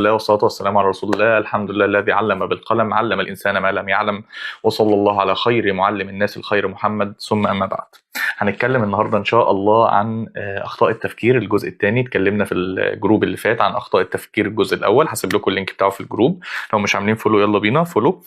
الله والصلاة والسلام على رسول الله. الحمد لله الذي علم بالقلم، علم الإنسان ما لم يعلم، وصلى الله على خير معلم الناس الخير محمد، ثم أما بعد. هنتكلم النهاردة إن شاء الله عن أخطاء التفكير الجزء الثاني. اتكلمنا في الجروب اللي فات عن أخطاء التفكير الجزء الأول، هسيب لكم اللينك بتاعه في الجروب، لو مش عاملين فولو يلا بينا فولو.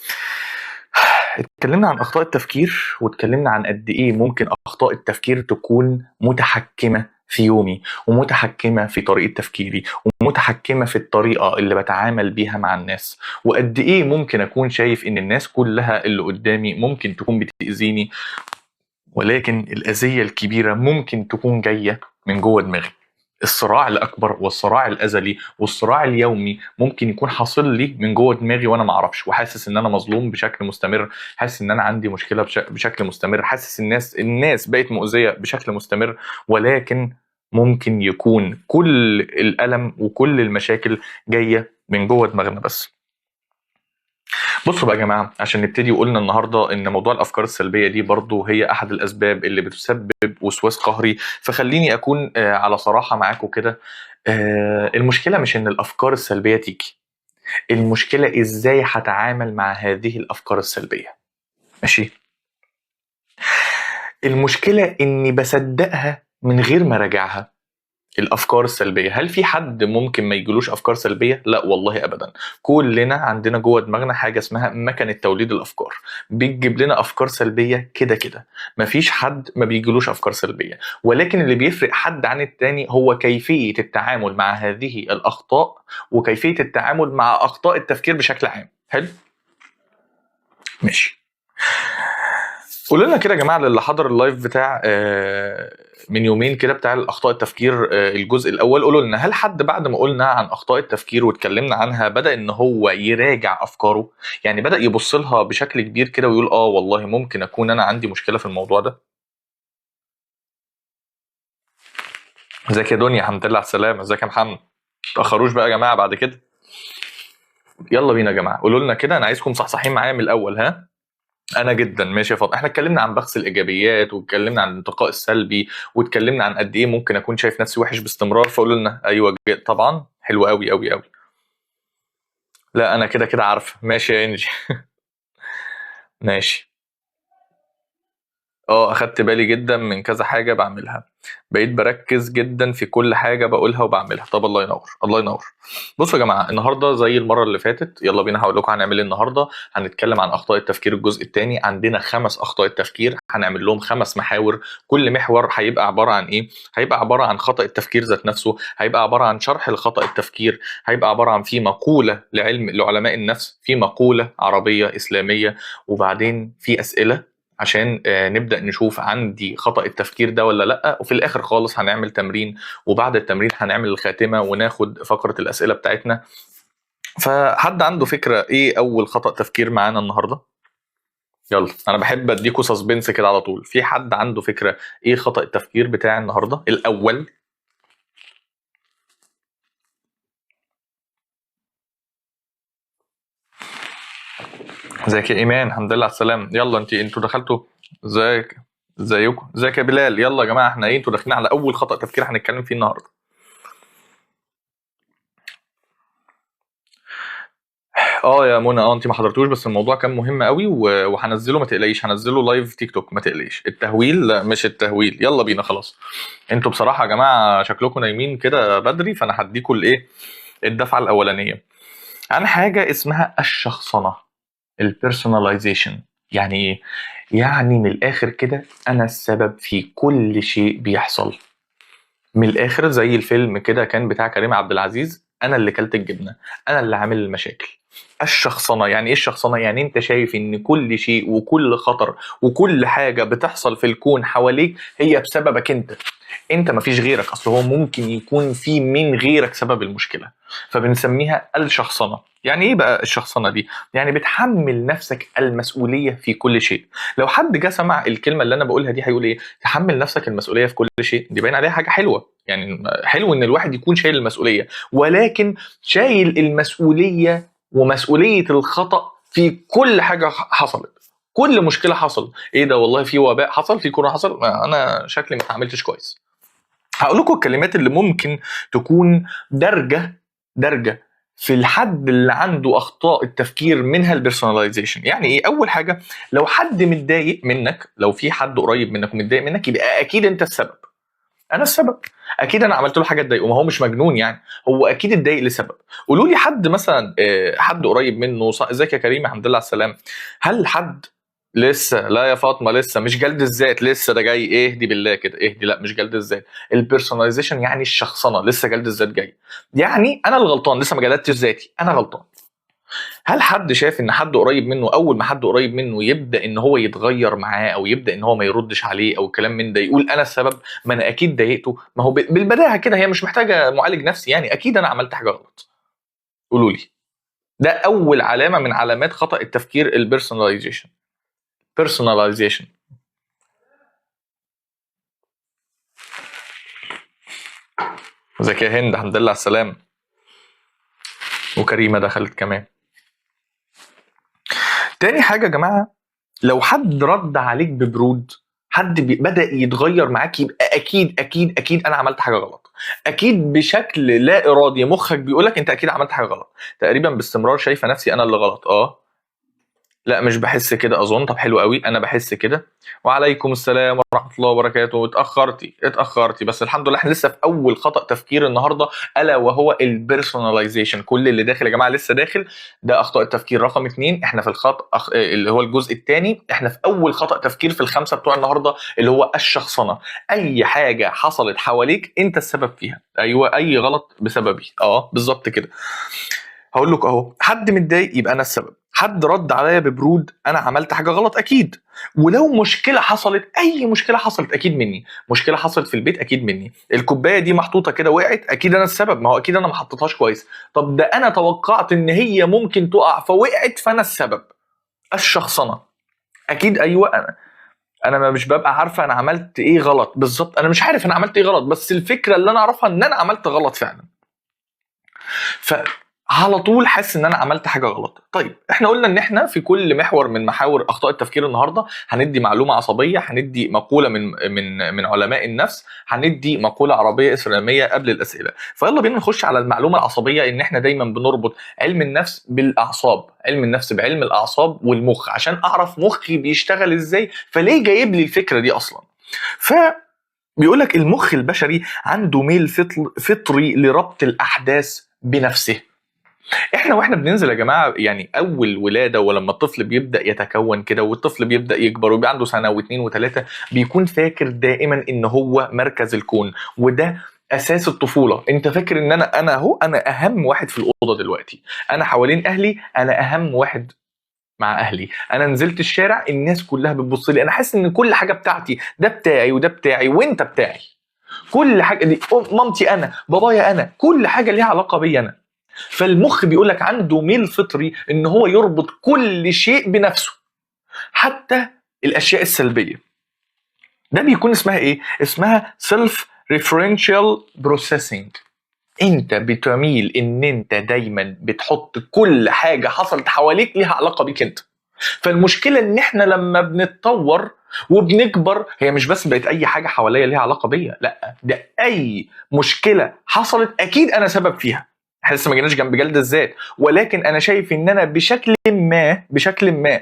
اتكلمنا عن أخطاء التفكير، واتكلمنا عن قد إيه ممكن أخطاء التفكير تكون متحكمة في يومي، ومتحكمة في طريقة تفكيري، ومتحكمة في الطريقة اللي بتعامل بيها مع الناس، وقد إيه ممكن أكون شايف إن الناس كلها اللي قدامي ممكن تكون بتأذيني، ولكن الأذية الكبيرة ممكن تكون جاية من جوه دماغي. الصراع الأكبر والصراع الأزلي والصراع اليومي ممكن يكون حاصل لي من جوه دماغي وأنا ما أعرفش، وحاسس إن أنا مظلوم بشكل مستمر، حاسس إن أنا عندي مشكلة بشكل مستمر، حاسس الناس بقت مؤذية بشكل مستمر، ولكن ممكن يكون كل الألم وكل المشاكل جاية من جوه دماغنا بس. بصوا بقى يا جماعة، عشان نبتدي، وقلنا النهاردة ان موضوع الافكار السلبية دي برضو هي احد الاسباب اللي بتسبب وسواس قهري. فخليني اكون على صراحة معاكم كده. المشكلة مش ان الافكار السلبية تيجي، المشكلة ازاي هتعامل مع هذه الافكار السلبية. ماشي، المشكلة اني بصدقها من غير ما راجعها. الافكار السلبيه، هل في حد ممكن ما يجيلوش افكار سلبيه؟ لا والله ابدا. كلنا عندنا جوه دماغنا حاجه اسمها مكنه توليد الافكار، بتجيب لنا افكار سلبيه كده كده. مفيش حد ما بيجيلوش افكار سلبيه، ولكن اللي بيفرق حد عن التاني هو كيفيه التعامل مع هذه الاخطاء، وكيفيه التعامل مع اخطاء التفكير بشكل عام. حلو، ماشي. قولوا لنا كده يا جماعه، اللي حضر اللايف بتاع من يومين كده بتاع الاخطاء التفكير الجزء الاول، قولوا لنا هل حد بعد ما قلنا عن اخطاء التفكير واتكلمنا عنها بدا ان هو يراجع افكاره؟ يعني بدا يبص لها بشكل كبير كده ويقول والله ممكن اكون انا عندي مشكله في الموضوع ده. ازيك يا دنيا؟ الحمد لله على السلامه. ازيك يا محمد؟ متاخروش بقى يا جماعه بعد كده. يلا بينا يا جماعه، قولوا لنا كده، انا عايزكم صحصحين معايا من الاول. ها، انا جدا ماشي يا فاضل. احنا اتكلمنا عن بخس الايجابيات، واتكلمنا عن الانتقاء السلبي، واتكلمنا عن قد ايه ممكن اكون شايف نفسي وحش باستمرار. فقولوا لنا ايوه طبعا، حلو قوي قوي قوي. لا انا كده كده عارفه. ماشي يا انجي. ماشي. اخدت بالي جدا من كذا حاجه بعملها، بقيت بركز جدا في كل حاجه بقولها وبعملها. طب الله ينور الله ينور. بصوا يا جماعه، النهارده زي المره اللي فاتت، يلا بينا هقول لكم هنعمل ايه النهارده. هنتكلم عن اخطاء التفكير الجزء الثاني. عندنا 5 اخطاء التفكير، هنعمل لهم 5 محاور. كل محور هيبقى عباره عن ايه؟ هيبقى عباره عن خطا التفكير ذات نفسه، هيبقى عباره عن شرح لخطا التفكير، هيبقى عباره عن في مقوله لعلماء النفس، في مقوله عربيه اسلاميه، وبعدين في اسئله عشان نبدأ نشوف عندي خطأ التفكير ده ولا لأ. وفي الآخر خالص هنعمل تمرين، وبعد التمرين هنعمل الخاتمة وناخد فقرة الأسئلة بتاعتنا. فحد عنده فكرة إيه أول خطأ تفكير معانا النهاردة؟ يلا، أنا بحب أديكوا سسبنس كده على طول. في حد عنده فكرة إيه خطأ التفكير بتاع النهاردة الأول؟ ازيك يا إيمان؟ الحمد لله على السلامة. يلا انتوا دخلتوا. ازيك؟ ازيكم؟ ازيك يا بلال؟ يلا يا جماعة، احنا ايه، انتوا داخلين على أول خطأ تفكير هنتكلم فيه النهاردة. يا منى، انت ما حضرتوش، بس الموضوع كان مهم قوي وهنزله، ما تقلقيش، هنزله لايف تيك توك، ما تقلقيش. التهويل؟ لا مش التهويل. يلا بينا خلاص. انتوا بصراحه يا جماعه شكلكم نايمين كده بدري، فانا هديكم الايه، الدفعه الاولانيه عن حاجه اسمها الشخصنه، البيرسوناليزيشن. يعني ايه؟ يعني من الاخر كده انا السبب في كل شيء بيحصل. من الاخر زي الفيلم كده كان بتاع كريم عبد العزيز، انا اللي كلت الجبنه، انا اللي عامل المشاكل. الشخصنه يعني ايه؟ الشخصنه يعني انت شايف ان كل شيء وكل خطر وكل حاجه بتحصل في الكون حواليك هي بسببك انت مفيش غيرك. اصل هو ممكن يكون في من غيرك سبب المشكله، فبنسميها الشخصنه. يعني ايه بقى الشخصنه دي؟ يعني بتحمل نفسك المسؤوليه في كل شيء. لو حد جه سمع الكلمه اللي انا بقولها دي هيقول ايه؟ تحمل نفسك المسؤوليه في كل شيء، دي باين عليها حاجه حلوه. يعني حلو ان الواحد يكون شايل المسؤوليه، ولكن شايل المسؤوليه ومسؤوليه الخطا في كل حاجه حصلت، كل مشكله حصل. ايه ده؟ والله في وباء حصل، في كورونا حصل، انا شكلي ما اتعاملتش كويس. هقول لكم الكلمات اللي ممكن تكون درجه في الحد اللي عنده اخطاء التفكير منها البيرسوناليزيشن. يعني ايه؟ اول حاجه، لو حد متضايق منك، لو في حد قريب منك ومتضايق منك، يبقى اكيد انت السبب. انا السبب، اكيد انا عملت له حاجه تضايقه، ما هو مش مجنون يعني، هو اكيد اتضايق لسبب. قولوا لي حد مثلا حد قريب منه، ازيك يا كريم الحمد لله على السلامه، هل حد لسه، لا يا فاطمه لسه، مش جلد الذات لسه، ده جاي، اهدي بالله كده اهدي، لا مش جلد الذات، البيرسوناليزيشن يعني الشخصنه، لسه جلد الذات جاي، يعني انا الغلطان، لسه ما جلدتش ذاتي، انا غلطان. هل حد شاف ان حد قريب منه، اول ما حد قريب منه يبدا ان هو يتغير معاه، او يبدا ان هو ما يردش عليه او كلام من ده، يقول انا السبب؟ ما انا اكيد ضايقته، ما هو بالبداهه كده، هي مش محتاجه معالج نفسي يعني، اكيد انا عملت حاجه غلط. قولوا لي. ده اول علامه من علامات خطا التفكير، البيرسوناليزيشن. بيرسوناليزيشن. ازيك يا هند الحمد لله على السلامه، وكريمه دخلت كمان. تاني حاجه يا جماعه، لو حد رد عليك ببرود، حد بدأ يتغير معاك، يبقى اكيد اكيد اكيد انا عملت حاجه غلط. اكيد بشكل لا ارادي مخك بيقولك انت اكيد عملت حاجه غلط. تقريبا باستمرار شايفه نفسي انا اللي غلط. لا مش بحس كده اظن. طب حلو قوي، انا بحس كده. وعليكم السلام ورحمه الله وبركاته. اتاخرتي بس الحمد لله احنا لسه في اول خطا تفكير النهارده، الا وهو البيرسوناليزيشن. كل اللي داخل يا جماعه لسه داخل، ده اخطاء التفكير رقم 2. احنا في الخطا اللي هو الجزء الثاني، احنا في اول خطا تفكير في الخمسه بتوع النهارده، اللي هو الشخصنه. اي حاجه حصلت حواليك انت السبب فيها. ايوه، اي غلط بسببي. بالظبط كده. هقول لك اهو، حد متضايق يبقى انا السبب، حد رد عليا ببرود انا عملت حاجه غلط اكيد. ولو مشكله حصلت، اي مشكله حصلت اكيد مني، مشكله حصلت في البيت اكيد مني، الكوبايه دي محطوطه كده وقعت اكيد انا السبب، ما هو اكيد انا ما حطيتهاش كويس. طب ده انا توقعت ان هي ممكن تقع فوقعت فانا السبب. الشخصنه. اكيد ايوه، انا مش ببقى عارفه انا عملت ايه غلط بالظبط، انا مش عارف انا عملت ايه غلط، بس الفكره اللي انا اعرفها ان انا عملت غلط فعلا، على طول حاسس ان انا عملت حاجه غلط. طيب احنا قلنا ان احنا في كل محور من محاور اخطاء التفكير النهارده هندي معلومه عصبيه، هندي مقوله من علماء النفس، هندي مقوله عربيه اسلاميه قبل الاسئله. فيلا بينا نخش على المعلومه العصبيه. ان احنا دايما بنربط علم النفس بالاعصاب، علم النفس بعلم الاعصاب والمخ، عشان اعرف مخي بيشتغل ازاي، فليه جايب لي الفكره دي اصلا. بيقول لك المخ البشري عنده ميل فطري لربط الاحداث بنفسه. احنا واحنا بننزل يا جماعه، يعني اول ولاده ولما الطفل بيبدا يتكون كده، والطفل بيبدا يكبر ويبقى عنده سنه واثنين وثلاثه، بيكون فاكر دائما ان هو مركز الكون، وده اساس الطفوله. انت فاكر ان انا اهو، انا اهم واحد في الاوضه دلوقتي، انا حوالين اهلي انا اهم واحد مع اهلي، انا نزلت الشارع الناس كلها بتبص لي، انا حاسس ان كل حاجه بتاعتي، ده بتاعي وده بتاعي وانت بتاعي، كل حاجه دي مامتي انا، بابايا انا، كل حاجه ليها علاقه بيا انا. فالمخ بيقول لك عنده ميل فطري ان هو يربط كل شيء بنفسه، حتى الاشياء السلبيه. ده بيكون اسمها ايه؟ اسمها سيلف ريفرنشال بروسيسنج. انت بتميل ان انت دايما بتحط كل حاجه حصلت حواليك ليها علاقه بيك انت. فالمشكله ان احنا لما بنتطور وبنكبر، هي مش بس بقت اي حاجه حواليا ليها علاقه بيا، لا ده اي مشكله حصلت اكيد انا سبب فيها. احنا لسه ما جيناش جنب جلد الذات، ولكن انا شايف ان انا بشكل ما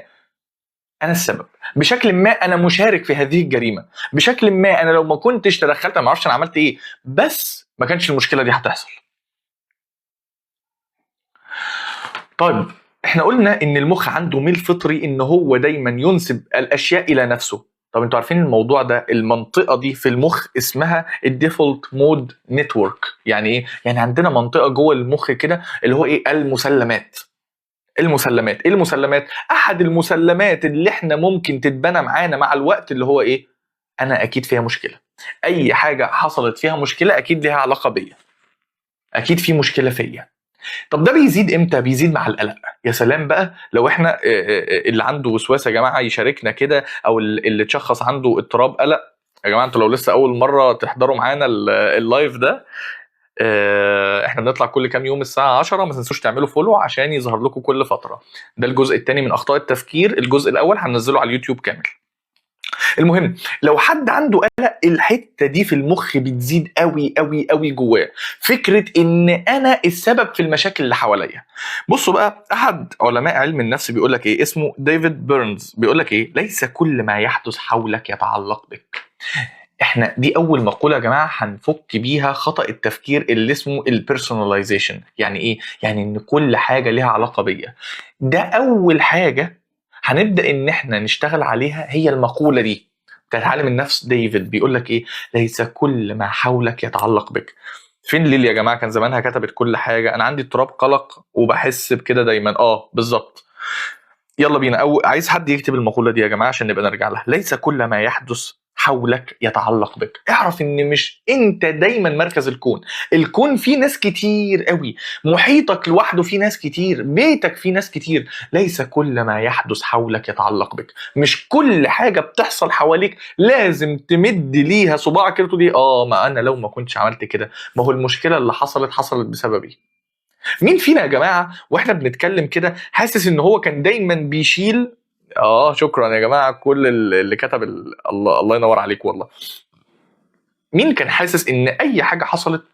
انا السبب، بشكل ما انا مشارك في هذه الجريمه، بشكل ما انا لو ما كنتش تدخلت انا ما اعرفش انا عملت ايه، بس ما كانش المشكله دي هتحصل. طيب احنا قلنا ان المخ عنده ميل فطري ان هو دايما ينسب الاشياء الى نفسه. طب انتوا عارفين الموضوع ده، المنطقه دي في المخ اسمها الديفولت مود نتورك. يعني ايه؟ يعني عندنا منطقه جوه المخ كده اللي هو ايه؟ المسلمات. ايه المسلمات؟ احد المسلمات اللي احنا ممكن تتبنى معانا مع الوقت اللي هو ايه؟ انا اكيد فيها مشكله، اي حاجه حصلت فيها مشكله اكيد ليها علاقه بيا، اكيد في مشكله فيا. طب ده بيزيد امتى؟ بيزيد مع القلق. يا سلام بقى لو احنا اللي عنده وسواس يا جماعه يشاركنا كده، او اللي تشخص عنده اضطراب قلق. يا جماعه انتوا لو لسه اول مره تحضروا معانا اللايف ده، احنا بنطلع كل كام يوم الساعه 10، ما تنسوش تعملوا فولو عشان يظهر لكم كل فتره. ده الجزء الثاني من اخطاء التفكير، الجزء الاول هننزله على اليوتيوب كامل. المهم، لو حد عنده قلق، الحته دي في المخ بتزيد قوي قوي قوي جواه، فكره ان انا السبب في المشاكل اللي حواليا. بصوا بقى، احد علماء علم النفس بيقول لك ايه، اسمه ديفيد بيرنز، بيقول لك ايه، ليس كل ما يحدث حولك يتعلق بك. احنا دي اول مقوله يا جماعه هنفك بيها خطا التفكير اللي اسمه البيرسوناليزيشن. يعني ايه؟ يعني ان كل حاجه ليها علاقه بيا. ده اول حاجه هنبدا ان احنا نشتغل عليها، هي المقوله دي بتاعت عالم النفس ديفيد. بيقول لك ايه؟ ليس كل ما حولك يتعلق بك. فين ليلي يا جماعه؟ كان زمانها كتبت كل حاجه. انا عندي اضطراب قلق وبحس بكده دايما. بالظبط. يلا بينا، او عايز حد يكتب المقوله دي يا جماعه عشان نبقى نرجع لها. ليس كل ما يحدث حولك يتعلق بك. اعرف ان مش انت دايما مركز الكون. الكون فيه ناس كتير قوي، محيطك لوحده فيه ناس كتير، بيتك فيه ناس كتير. ليس كل ما يحدث حولك يتعلق بك. مش كل حاجه بتحصل حواليك لازم تمد ليها صباعك كده تقول ما انا لو ما كنتش عملت كده، ما هو المشكله اللي حصلت بسببي. مين فينا يا جماعه واحنا بنتكلم كده حاسس ان هو كان دايما بيشيل؟ شكرا يا جماعه كل اللي كتب الله ينور عليك والله. مين كان حاسس ان اي حاجه حصلت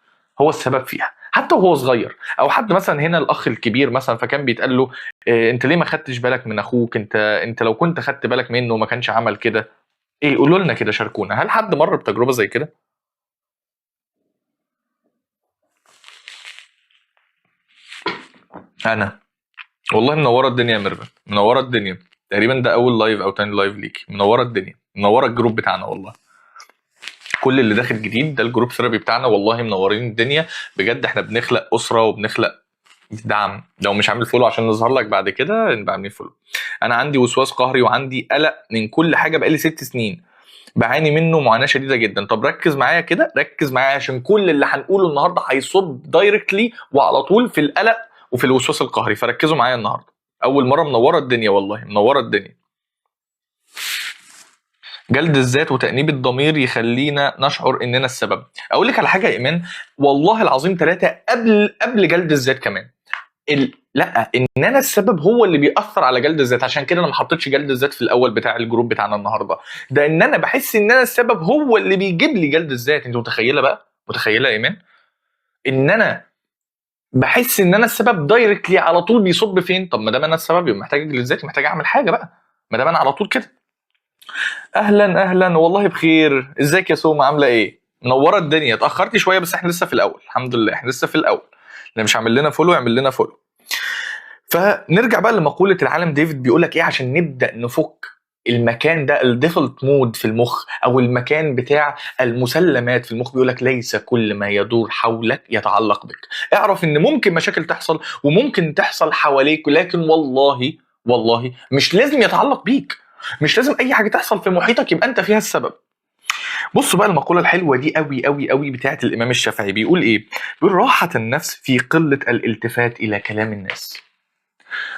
هو السبب فيها حتى وهو صغير؟ او حد مثلا هنا الاخ الكبير مثلا، فكان بيتقال له انت ليه ما خدتش بالك من اخوك؟ انت لو كنت خدت بالك منه ما كانش عمل كده. قولوا لنا كده، شاركونا، هل حد مر بتجربه زي كده؟ انا والله منوره الدنيا يا ميرفت، منوره الدنيا. تقريبا ده اول لايف او تاني لايف ليكي. منوره الدنيا، منوره الجروب بتاعنا والله. كل اللي داخل جديد ده الجروب ثيرابي بتاعنا، والله منورين الدنيا بجد. احنا بنخلق اسره وبنخلق دعم. لو مش عامل فولو عشان نظهر لك بعد كده نبقى عاملين فولو. انا عندي وسواس قهري وعندي قلق من كل حاجه بقالي 6 سنين، بعاني منه معاناه شديده جدا. طب ركز معايا كده، ركز معايا عشان كل اللي هنقوله النهارده هيصب دايركتلي وعلى طول في القلق وفي الوسواس القهري، فركزوا معايا النهارده. اول مره منوره الدنيا والله، منوره الدنيا. جلد الذات وتأنيب الضمير يخلينا نشعر اننا السبب. اقول لك على حاجه يا ايمان، والله العظيم 3 قبل جلد الذات كمان. لا، ان انا السبب هو اللي بيأثر على جلد الذات. عشان كده انا ما حطيتش جلد الذات في الاول بتاع الجروب بتاعنا النهارده. ده ان انا بحس ان انا السبب هو اللي بيجيب لي جلد الذات. انت متخيله بقى؟ متخيله يا ايمان ان انا بحس ان انا السبب دايركتلي على طول بيصب فين؟ طب ما دام انا السبب يبقى محتاج اجلد ذاتي، محتاج اعمل حاجه بقى، ما دام انا على طول كده. اهلا اهلا والله بخير. ازيك يا سوما؟ عامله ايه؟ منوره الدنيا. اتاخرتي شويه بس احنا لسه في الاول، الحمد لله احنا لسه في الاول. اللي مش عامل لنا فولو يعمل لنا فولو. فنرجع بقى لمقوله العالم ديفيد. بيقول لك ايه عشان نبدا نفك المكان ده، الديفولت مود في المخ او المكان بتاع المسلمات في المخ؟ بيقول لك ليس كل ما يدور حولك يتعلق بك. اعرف ان ممكن مشاكل تحصل وممكن تحصل حواليك، لكن والله مش لازم يتعلق بيك. مش لازم اي حاجه تحصل في محيطك يبقى انت فيها السبب. بصوا بقى المقوله الحلوه دي قوي قوي قوي بتاعه الامام الشافعي. بيقول ايه؟ بيقول راحه النفس في قله الالتفات الى كلام الناس.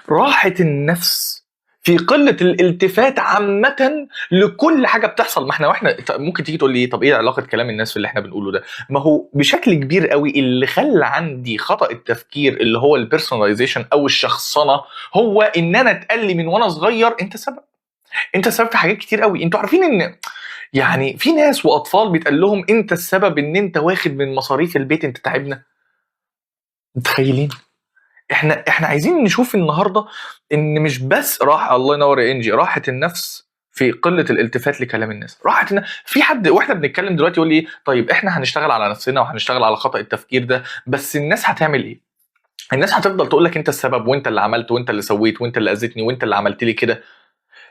راحه النفس في قله الالتفات عامه لكل حاجه بتحصل. ما احنا واحنا ممكن تيجي تقول لي طب ايه علاقه كلام الناس في اللي احنا بنقوله ده؟ ما هو بشكل كبير قوي اللي خلى عندي خطا التفكير اللي هو البيرسوناليزيشن او الشخصنه، هو ان انا اتقال لي من وانا صغير انت سبب. انت السبب في حاجات كتير قوي. انتوا عارفين ان يعني في ناس واطفال بيتقال لهم انت السبب ان انت واخد من مصاريف البيت، انت تعبنا. متخيلين؟ احنا عايزين نشوف النهارده ان مش بس الله ينور يا انجي، راحه النفس في قله الالتفات لكلام الناس. في حد واحنا بنتكلم دلوقتي يقول لي طيب احنا هنشتغل على نفسنا وهنشتغل على خطا التفكير ده، بس الناس هتعمل ايه؟ الناس هتفضل تقول لك انت السبب وانت اللي عملت وانت اللي سويت وانت اللي اذيتني وانت اللي عملت لي كده.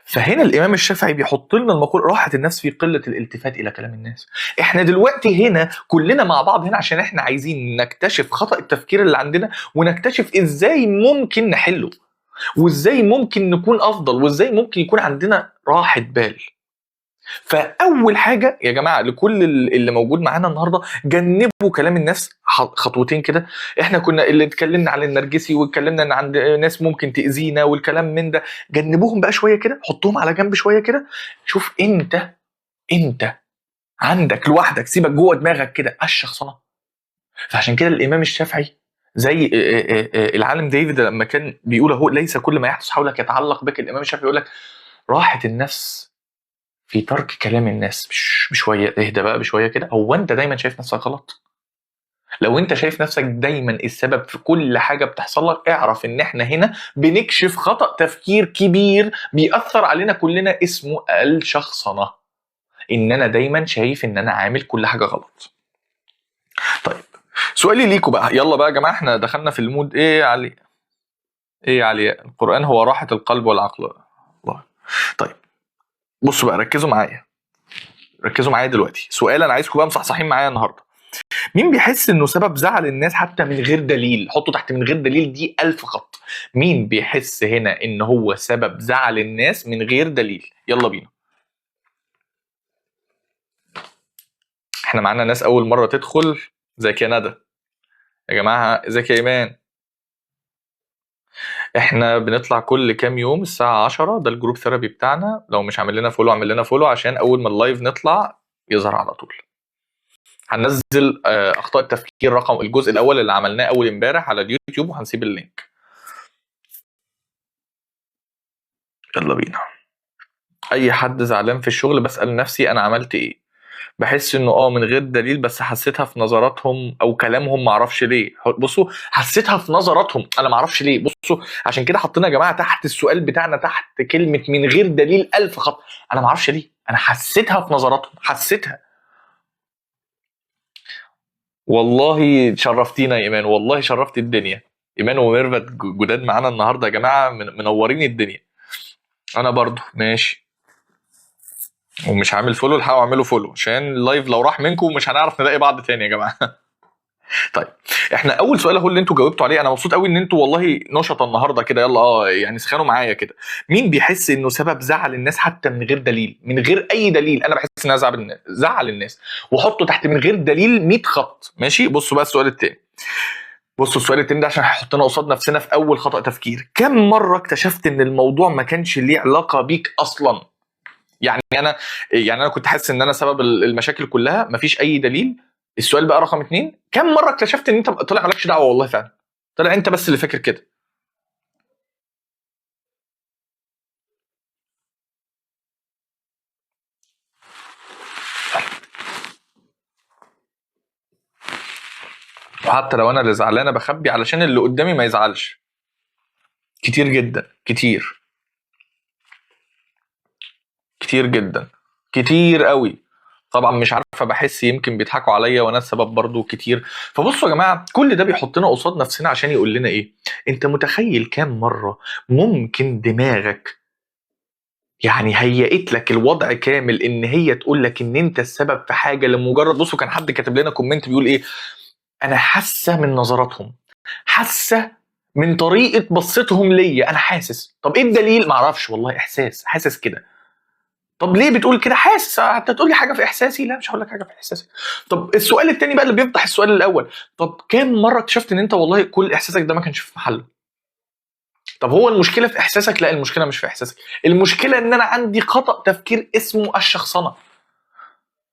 فهنا الامام الشافعي بيحط لنا المقول راحه النفس في قله الالتفات الى كلام الناس. احنا دلوقتي هنا كلنا مع بعض هنا عشان احنا عايزين نكتشف خطا التفكير اللي عندنا ونكتشف ازاي ممكن نحله وازاي ممكن نكون افضل وازاي ممكن يكون عندنا راحه بال. فاول حاجه يا جماعه لكل اللي موجود معانا النهارده، جنبوا كلام الناس خطوتين كده. احنا كنا اللي اتكلمنا عن النرجسي واتكلمنا ان عند ناس ممكن تاذينا والكلام من ده، جنبوهم بقى شويه كده، حطوهم على جنب شويه كده. شوف انت عندك لوحدك، سيبك جوه دماغك كده الشخصنه. فعشان كده الامام الشافعي زي العالم ديفيد لما كان بيقول اهو ليس كل ما يحدث حولك يتعلق بك، الامام الشافعي يقول لك راحه النفس في ترك كلام الناس. بشويه اهدى بقى، بشويه كده. هو انت دايما شايف نفسك غلط؟ لو انت شايف نفسك دايما السبب في كل حاجه بتحصل لك، اعرف ان احنا هنا بنكشف خطأ تفكير كبير بيأثر علينا كلنا، اسمه الشخصنه. ان انا دايما شايف ان انا عامل كل حاجه غلط. طيب سؤالي ليكم بقى، يلا بقى يا جماعه، احنا دخلنا في المود. ايه يا علي؟ ايه يا علي؟ القرآن هو راحة القلب والعقل. الله. طيب بصوا بقى، ركزوا معايا، ركزوا معايا دلوقتي. سؤال انا عايزكم بقى مصحصحين معايا النهارده. مين بيحس انه سبب زعل الناس حتى من غير دليل؟ حطوا تحت من غير دليل دي 1000 خط. مين بيحس هنا ان هو سبب زعل الناس من غير دليل؟ يلا بينا. احنا معانا ناس اول مره تدخل. ازيك يا ندى؟ يا جماعه ازيك يا ايمان؟ احنا بنطلع كل كام يوم الساعه 10، ده الجروب ثيرابي بتاعنا. لو مش عامل لنا فولو اعمل لنا فولو، عشان اول ما اللايف نطلع يظهر على طول. هننزل اخطاء التفكير رقم الجزء الاول اللي عملناه اول امبارح على اليوتيوب، وهنسيب اللينك. يلا بينا. اي حد زعلان في الشغل بسأل نفسي انا عملت ايه. بحس انه من غير دليل، بس حسيتها في نظراتهم او كلامهم، معرفش ليه. بصوا، حسيتها في نظراتهم، انا معرفش ليه. بصوا، عشان كده حطينا يا جماعه تحت السؤال بتاعنا، تحت كلمه من غير دليل 1000 خط. انا معرفش ليه، انا حسيتها في نظراتهم، حسيتها. والله شرفتينا يا ايمان، والله شرفت الدنيا. ايمان وميرفت جداد معانا النهارده يا جماعه، منورين الدنيا. انا برضو ماشي، ومش عامل فولو. الحقوا اعملوا فولو، عشان اللايف لو راح منكم مش هنعرف نلاقي بعض تاني يا جماعه. طيب احنا اول سؤال اهو اللي انتوا جاوبتوا عليه. انا مبسوط قوي ان انتوا والله نشطه النهارده كده. يلا يعني اسخنوا معايا كده. مين بيحس انه سبب زعل الناس حتى من غير دليل؟ من غير اي دليل. انا بحس ان انا زعل الناس. وحطوا تحت من غير دليل 100 خط. ماشي، بصوا بقى السؤال التاني. بصوا السؤال التاني ده عشان هيحطنا قصاد نفسنا في اول خطأ تفكير. كم مره اكتشفت ان الموضوع ما كانش ليه علاقه بيك اصلا؟ يعني انا كنت حاسس ان انا سبب المشاكل كلها، مفيش اي دليل. السؤال بقى رقم 2، كم مره اكتشفت ان انت طلع مالكش دعوه والله فعلا؟ طلع انت بس اللي فاكر كده. وحتى لو انا اللي زعلانه بخبي علشان اللي قدامي ما يزعلش. كتير جدا، كتير كتير جدا، كتير قوي. طبعا مش عارفه، بحس يمكن بيضحكوا عليا وانا السبب برضو كتير. فبصوا يا جماعه، كل ده بيحطنا قصاد نفسنا عشان يقول لنا ايه؟ انت متخيل كام مره ممكن دماغك يعني هيئت لك الوضع كامل ان هي تقول لك ان انت السبب في حاجه لمجرد. بصوا كان حد كاتب لنا كومنت بيقول ايه؟ انا حاسه من نظراتهم، حاسه من طريقه بصتهم ليا، انا حاسس. طب ايه الدليل؟ معرفش والله، احساس، حاسس كده. طب ليه بتقول كده حاسس؟ حتى تقول لي حاجه في احساسي؟ لا، مش هقول لك حاجه في احساسي. طب السؤال التاني بقى اللي بيفتح السؤال الاول، طب كام مره اكتشفت ان انت والله كل احساسك ده ما كانش في محله؟ طب هو المشكله في احساسك؟ لا، المشكله مش في احساسك. المشكله ان انا عندي خطأ تفكير اسمه الشخصنه.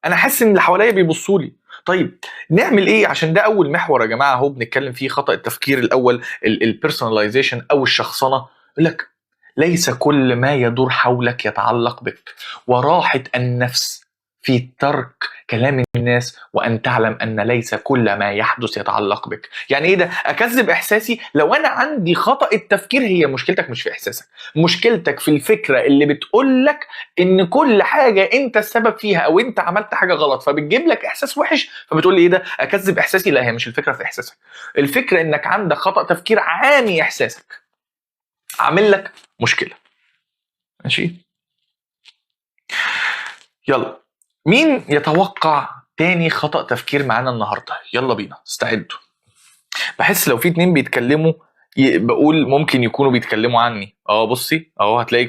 انا حاسس ان اللي حواليا بيبصوا لي. طيب نعمل ايه؟ عشان ده اول محور يا جماعه اهو بنتكلم فيه، خطأ التفكير الاول، البيرسوناليزيشن او الشخصنه. يقول لك ليس كل ما يدور حولك يتعلق بك، وراحة النفس في ترك كلام الناس وأن تعلم أن ليس كل ما يحدث يتعلق بك. يعني إيه ده؟ أكذب إحساسي؟ لو أنا عندي خطأ التفكير، هي مشكلتك مش في إحساسك، مشكلتك في الفكرة اللي بتقول لك إن كل حاجة أنت السبب فيها، أو أنت عملت حاجة غلط فبتجيب لك إحساس وحش، فبتقول لي إيه ده؟ أكذب إحساسي؟ لا، هي مش الفكرة في إحساسك. الفكرة إنك عندك خطأ تفكير عامي إحساسك، عامل لك مشكلة. ماشي، يلا. مين يتوقع تاني خطأ تفكير معانا النهارده؟ يلا بينا، استعدوا. بحس لو في اتنين بيتكلموا بقول ممكن يكونوا بيتكلموا عني. بصي اهو هتلاقي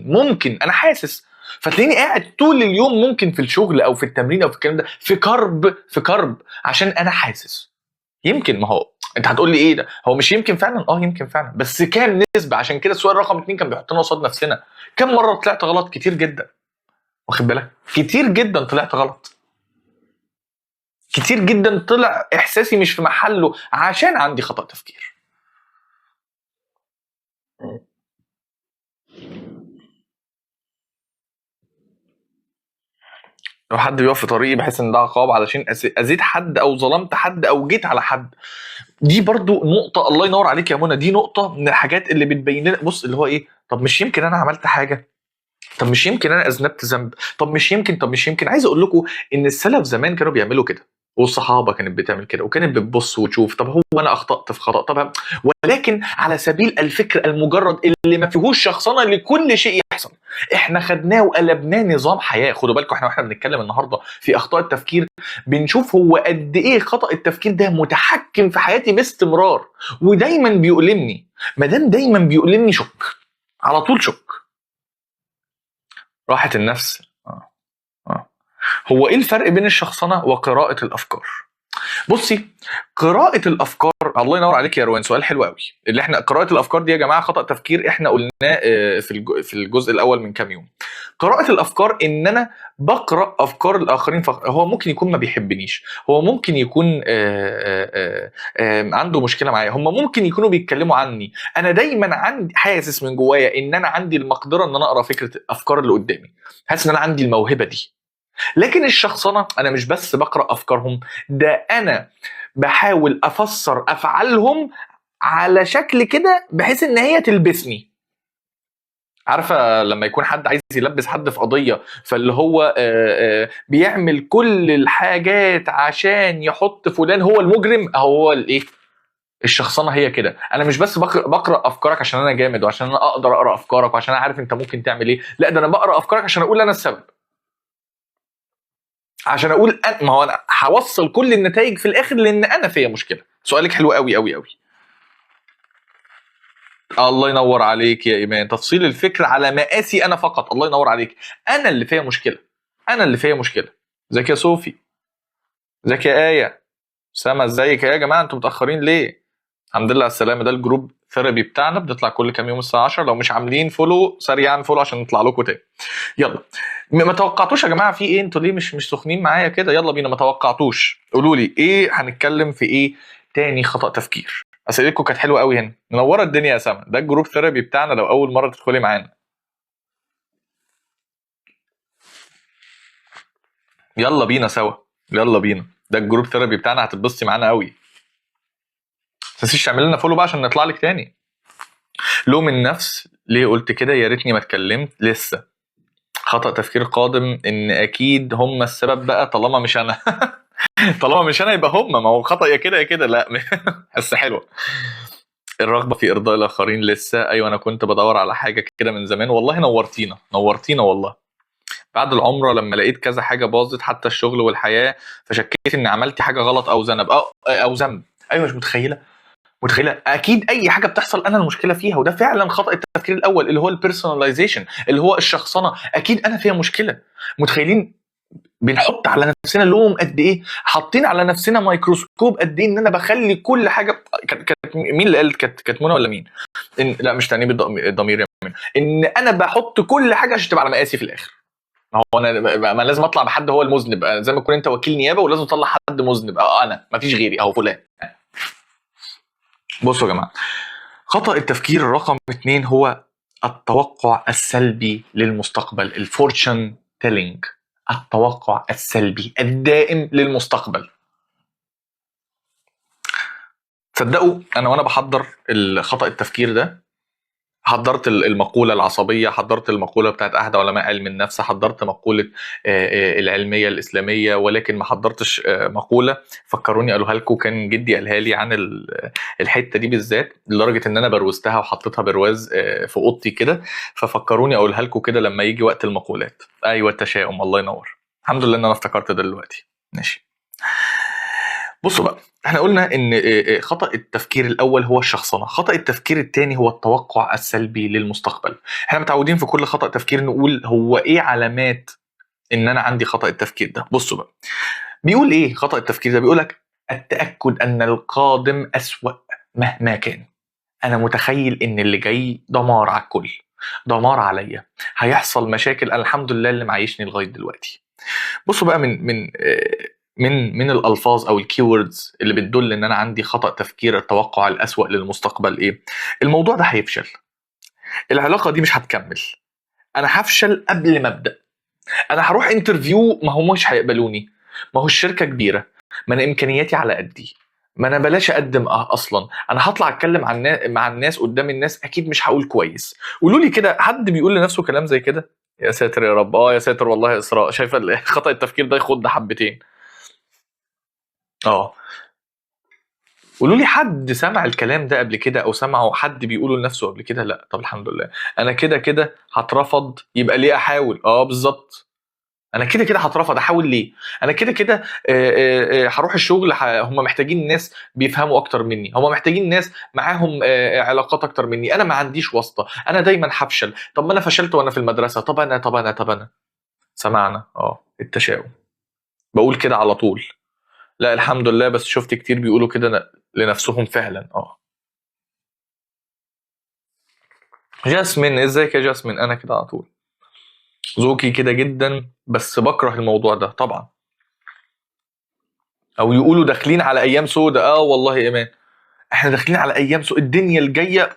ممكن انا حاسس. فتلاقيني قاعد طول اليوم، ممكن في الشغل او في التمرين او في الكلام ده، في كرب عشان انا حاسس. يمكن، ما هو انت هتقول لي ايه ده؟ هو مش يمكن فعلا؟ يمكن فعلا، بس كام نسبة؟ عشان كده السؤال رقم 2 كان بيحطنا قصاد نفسنا. كم مرة طلعت غلط؟ كتير جدا. واخد بالك؟ كتير جدا طلعت غلط، كتير جدا طلع احساسي مش في محله عشان عندي خطأ تفكير. لو حد بيقف في طريقي بحس ان ده عقاب علشان اذيت حد او ظلمت حد او جيت على حد. دي برضو نقطة، الله ينور عليك يا منى، دي نقطة من الحاجات اللي بتبين لنا. بص اللي هو ايه، طب مش يمكن انا عملت حاجة، طب مش يمكن انا اذنبت ذنب، طب مش يمكن عايز اقول لكم ان السلف زمان كانوا بيعملوا كده، والصحابه كانت بتعمل كده، وكانت بتبص وتشوف طب هو انا اخطات في خطا طب، ولكن على سبيل الفكر المجرد اللي ما فيهوش شخصنه لكل شيء يحصل. احنا خدناه وقلبناه نظام حياه. خدوا بالكم احنا واحنا بنتكلم النهارده في اخطاء التفكير بنشوف هو قد ايه خطا التفكير ده متحكم في حياتي باستمرار، ودايما بيؤلمني. ما دام دايما بيؤلمني شك، على طول شك. راحة النفس. هو ايه الفرق بين الشخصنة وقراءة الافكار؟ بصي، قراءة الافكار، الله ينور عليك يا روان، سؤال حلو قوي. اللي احنا قراءة الافكار دي يا جماعة خطأ تفكير احنا قلناه في الجزء الاول من كام يوم. قراءة الافكار ان انا بقرأ افكار الاخرين، هو ممكن يكون ما بيحبنيش، هو ممكن يكون عنده مشكلة معايا، هم ممكن يكونوا بيتكلموا عني، انا دايما عندي حاسس من جوايا ان انا عندي المقدرة ان انا اقرا فكرة الافكار اللي قدامي، حاسس ان انا عندي الموهبة دي. لكن الشخصنة أنا مش بس بقرأ أفكارهم، ده أنا بحاول أفسر أفعالهم على شكل كده بحيث إن هي تلبسني. عارفة لما يكون حد عايز يلبس حد في قضية، فاللي هو بيعمل كل الحاجات عشان يحط فلان هو المجرم، هو الإيه؟ الشخصنة هي كده. أنا مش بس بقرأ أفكارك عشان أنا جامد وعشان أنا أقدر أقرأ أفكارك وعشان أنا عارف أنت ممكن تعمل إيه، لا ده أنا بقرأ أفكارك عشان أقول أنا السبب، عشان اقول ما هو انا هوصل كل النتائج في الاخر لان انا فيا مشكله. سؤالك حلو قوي قوي قوي. الله ينور عليك يا ايمان، تفصيل الفكر على مقاسي انا فقط. الله ينور عليك، انا اللي فيا مشكله، انا اللي فيا مشكله. ازيك يا صوفي، ازيك يا ايه، سما ازيك يا جماعه، انتوا متاخرين ليه؟ الحمد لله على السلامه. ده الجروب ثيرابي بتاعنا، بنطلع كل كام يوم الساعه 10. لو مش عاملين فولو سريعا فولو عشان نطلع لكم تاني. يلا، ما توقعتوش يا جماعه في ايه؟ انتوا ليه مش سخنين معايا كده؟ يلا بينا، ما توقعتوش. قولوا لي ايه هنتكلم في ايه تاني خطأ تفكير؟ اسئلتكم كانت حلوه قوي هنا، منوره الدنيا يا سما. ده الجروب ثيرابي بتاعنا لو اول مره تدخلي معانا. يلا بينا سوا، يلا بينا. ده الجروب ثيرابي بتاعنا، هتتبسطي معانا قوي. ما تنسيش تعمل لنا فولو بقى عشان نطلع لك تاني. لوم النفس، ليه قلت كده؟ يا ريتني ما اتكلمت لسه. خطأ تفكير قادم ان اكيد هم السبب بقى طالما مش انا. طالما مش انا يبقى هم، ما هو خطأ يا كده يا كده. لا بس حلوه. الرغبه في ارضاء الاخرين لسه. ايوه انا كنت بدور على حاجه كده من زمان. والله نورتينا نورتينا والله. بعد العمره لما لقيت كذا حاجه باظت حتى الشغل والحياه، فشكيت اني عملت حاجه غلط او ذنب او ذنب. ايوه مش متخيله، متخيله اكيد اي حاجه بتحصل انا المشكله فيها. وده فعلا خطأ التفكير الاول اللي هو البيرسوناليزيشن، اللي هو الشخصنه. اكيد انا فيها مشكله. متخيلين بنحط على نفسنا لوم قد ايه؟ حاطين على نفسنا ميكروسكوب قد ايه ان انا بخلي كل حاجه. كانت مين اللي قالت؟ كانت منى ولا مين؟ إن لا مش تأنيب الضمير يا منى، ان انا بحط كل حاجه عشان تبقى على مقاسي في الاخر. ما هو انا ما لازم اطلع بحد هو المذنب، زي ما تكون انت وكيل نيابه ولازم تطلع حد مذنب. انا ما فيش غيري اهو فلان. بصوا يا جماعه، خطأ التفكير رقم 2 هو التوقع السلبي للمستقبل، الفورتشن تيلينج. التوقع السلبي الدائم للمستقبل. تصدقوا انا وانا بحضر الخطأ التفكير ده حضرت المقولة العصبية، حضرت المقولة بتاعت أحد علماء علم النفس، حضرت مقولة العلمية الإسلامية، ولكن ما حضرتش مقولة فكروني قالوها لكم. كان جدي قالها لي عن الحتة دي بالذات، لدرجة إن أنا بروزتها وحطيتها برواز في أوضتي كده. ففكروني أقولها لكم كده لما يجي وقت المقولات. أيوة التشاؤم، الله ينور. الحمد لله إن أنا افتكرت ده دلوقتي. ماشي، بصوا بقى، احنا قلنا ان خطأ التفكير الاول هو الشخصنة، خطأ التفكير الثاني هو التوقع السلبي للمستقبل. احنا متعودين في كل خطأ تفكير نقول هو ايه علامات ان انا عندي خطأ التفكير ده. بصوا بقى، بيقول ايه خطأ التفكير ده؟ بيقولك التأكد ان القادم أسوأ مهما كان. انا متخيل ان اللي جاي دمار على الكل، دمار عليا، هيحصل مشاكل. الحمد لله اللي معيشني لغاية دلوقتي. بصوا بقى، من الالفاظ او الكيوردز اللي بتدل ان انا عندي خطأ تفكير التوقع الأسوأ للمستقبل ايه؟ الموضوع ده هيفشل، العلاقة دي مش هتكمل، انا هفشل قبل ما ابدأ، انا هروح انترفيو ما هم مش هيقبلوني، ما هو الشركه كبيره، ما انا امكانياتي على قدي، ما انا بلاش اقدم اصلا، انا هطلع اتكلم مع الناس قدام الناس اكيد مش هقول كويس. قولوا لي كده حد بيقول لنفسه كلام زي كده؟ يا ساتر يا رب، يا ساتر والله يا اسراء، شايفه خطأ التفكير ده يخض حبتين. اه قولوا لي حد سمع الكلام ده قبل كده او سمعه حد بيقوله لنفسه قبل كده؟ لا. طب الحمد لله، انا كده كده هترفض، يبقى ليه احاول؟ بالظبط، انا كده كده هترفض، احاول ليه؟ انا كده كده هروح الشغل، هم محتاجين ناس بيفهموا اكتر مني، هم محتاجين ناس معاهم علاقات اكتر مني، انا ما عنديش واسطه، انا دايما هفشل. طب ما انا فشلت وانا في المدرسه، طب انا سمعنا التشاؤم، بقول كده على طول. لا الحمد لله، بس شفت كتير بيقولوا كده لنفسهم فعلا. جاسمين، ازيك يا جاسمين؟ انا كده على طول ذوقي كده جدا، بس بكره الموضوع ده طبعا. او يقولوا داخلين على ايام سودة، والله يا ايمان احنا داخلين على ايام سودة، الدنيا الجايه.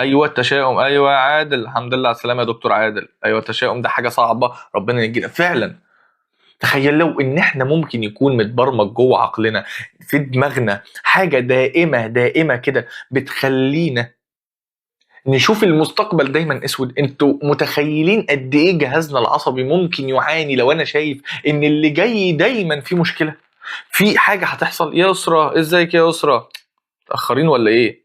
ايوه التشاؤم، ايوه يا عادل، الحمد لله على السلامه يا دكتور عادل. ايوه التشاؤم ده حاجه صعبه، ربنا يجينا فعلا. تخيل لو ان احنا ممكن يكون متبرمج جوه عقلنا، في دماغنا حاجه دائمه دائمه كده بتخلينا نشوف المستقبل دايما اسود. انتوا متخيلين قد ايه جهازنا العصبي ممكن يعاني لو انا شايف ان اللي جاي دايما في مشكله، في حاجه هتحصل؟ يا اسره ازيك يا اسره؟ متاخرين ولا ايه؟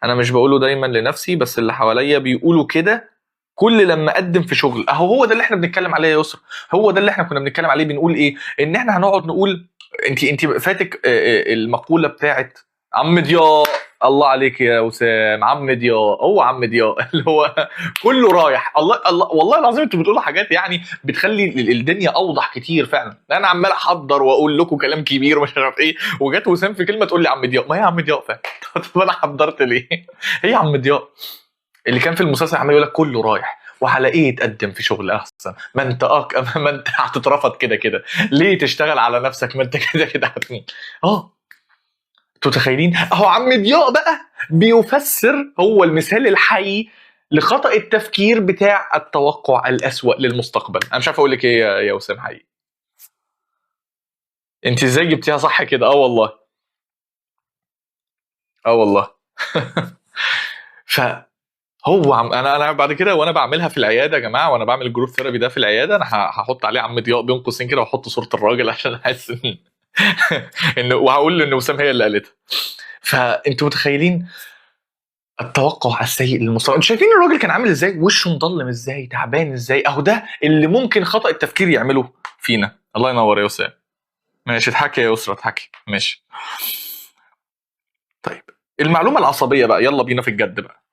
انا مش بقوله دايما لنفسي، بس اللي حواليا بيقولوا كده كل لما اقدم في شغل. هو ده اللي احنا بنتكلم عليه يا يسرا، هو ده اللي احنا كنا بنتكلم عليه. بنقول ايه؟ ان احنا هنقعد نقول انت فاتك المقوله بتاعت عم ضياء. الله عليك يا وسام، عم ضياء، هو عم ضياء اللي هو كله رايح. الله الله والله العظيم انتوا بتقولوا حاجات يعني بتخلي الدنيا اوضح كتير فعلا. انا عمال احضر واقول لكم كلام كبير ومش عارف ايه، وجت وسام في كلمه تقول لي عم ضياء. ما هي عم ضياء فعلا طب انا حضرت ليه؟ هي عم ضياء اللي كان في المسلسل عمال يقول لك كله رايح وهلاقيه يتقدم في شغل احسن، ما انت ما انت هتترفض كده كده، ليه تشتغل على نفسك؟ ما انت كده كده هتموت. انتوا متخيلين؟ اهو عم ضياء بقى بيفسر، هو المثال الحي لخطأ التفكير بتاع التوقع الأسوأ للمستقبل. انا مش عارف اقول لك ايه يا وسام حقيقي. انت ازاي جبتيها صح كده؟ والله والله ف هو انا بعد كده وانا بعملها في العياده يا جماعه، وانا بعمل الجروب ثيرابي ده في العياده، انا هحط عليه عم ضياء بين قوسين كده، واحط صوره الراجل عشان احس ان وهقول ان وسام هي اللي قالتها. فانتوا متخيلين التوقع السيء للمستقبل؟ انتوا شايفين الراجل كان عامل ازاي؟ وشه مضلم ازاي، تعبان ازاي؟ اهو ده اللي ممكن خطأ التفكير يعمله فينا. الله ينور يا وسام. ماشي اضحكي يا يسرا اضحكي، ماشي. طيب المعلومه العصبيه بقى، يلا بينا في الجد بقى.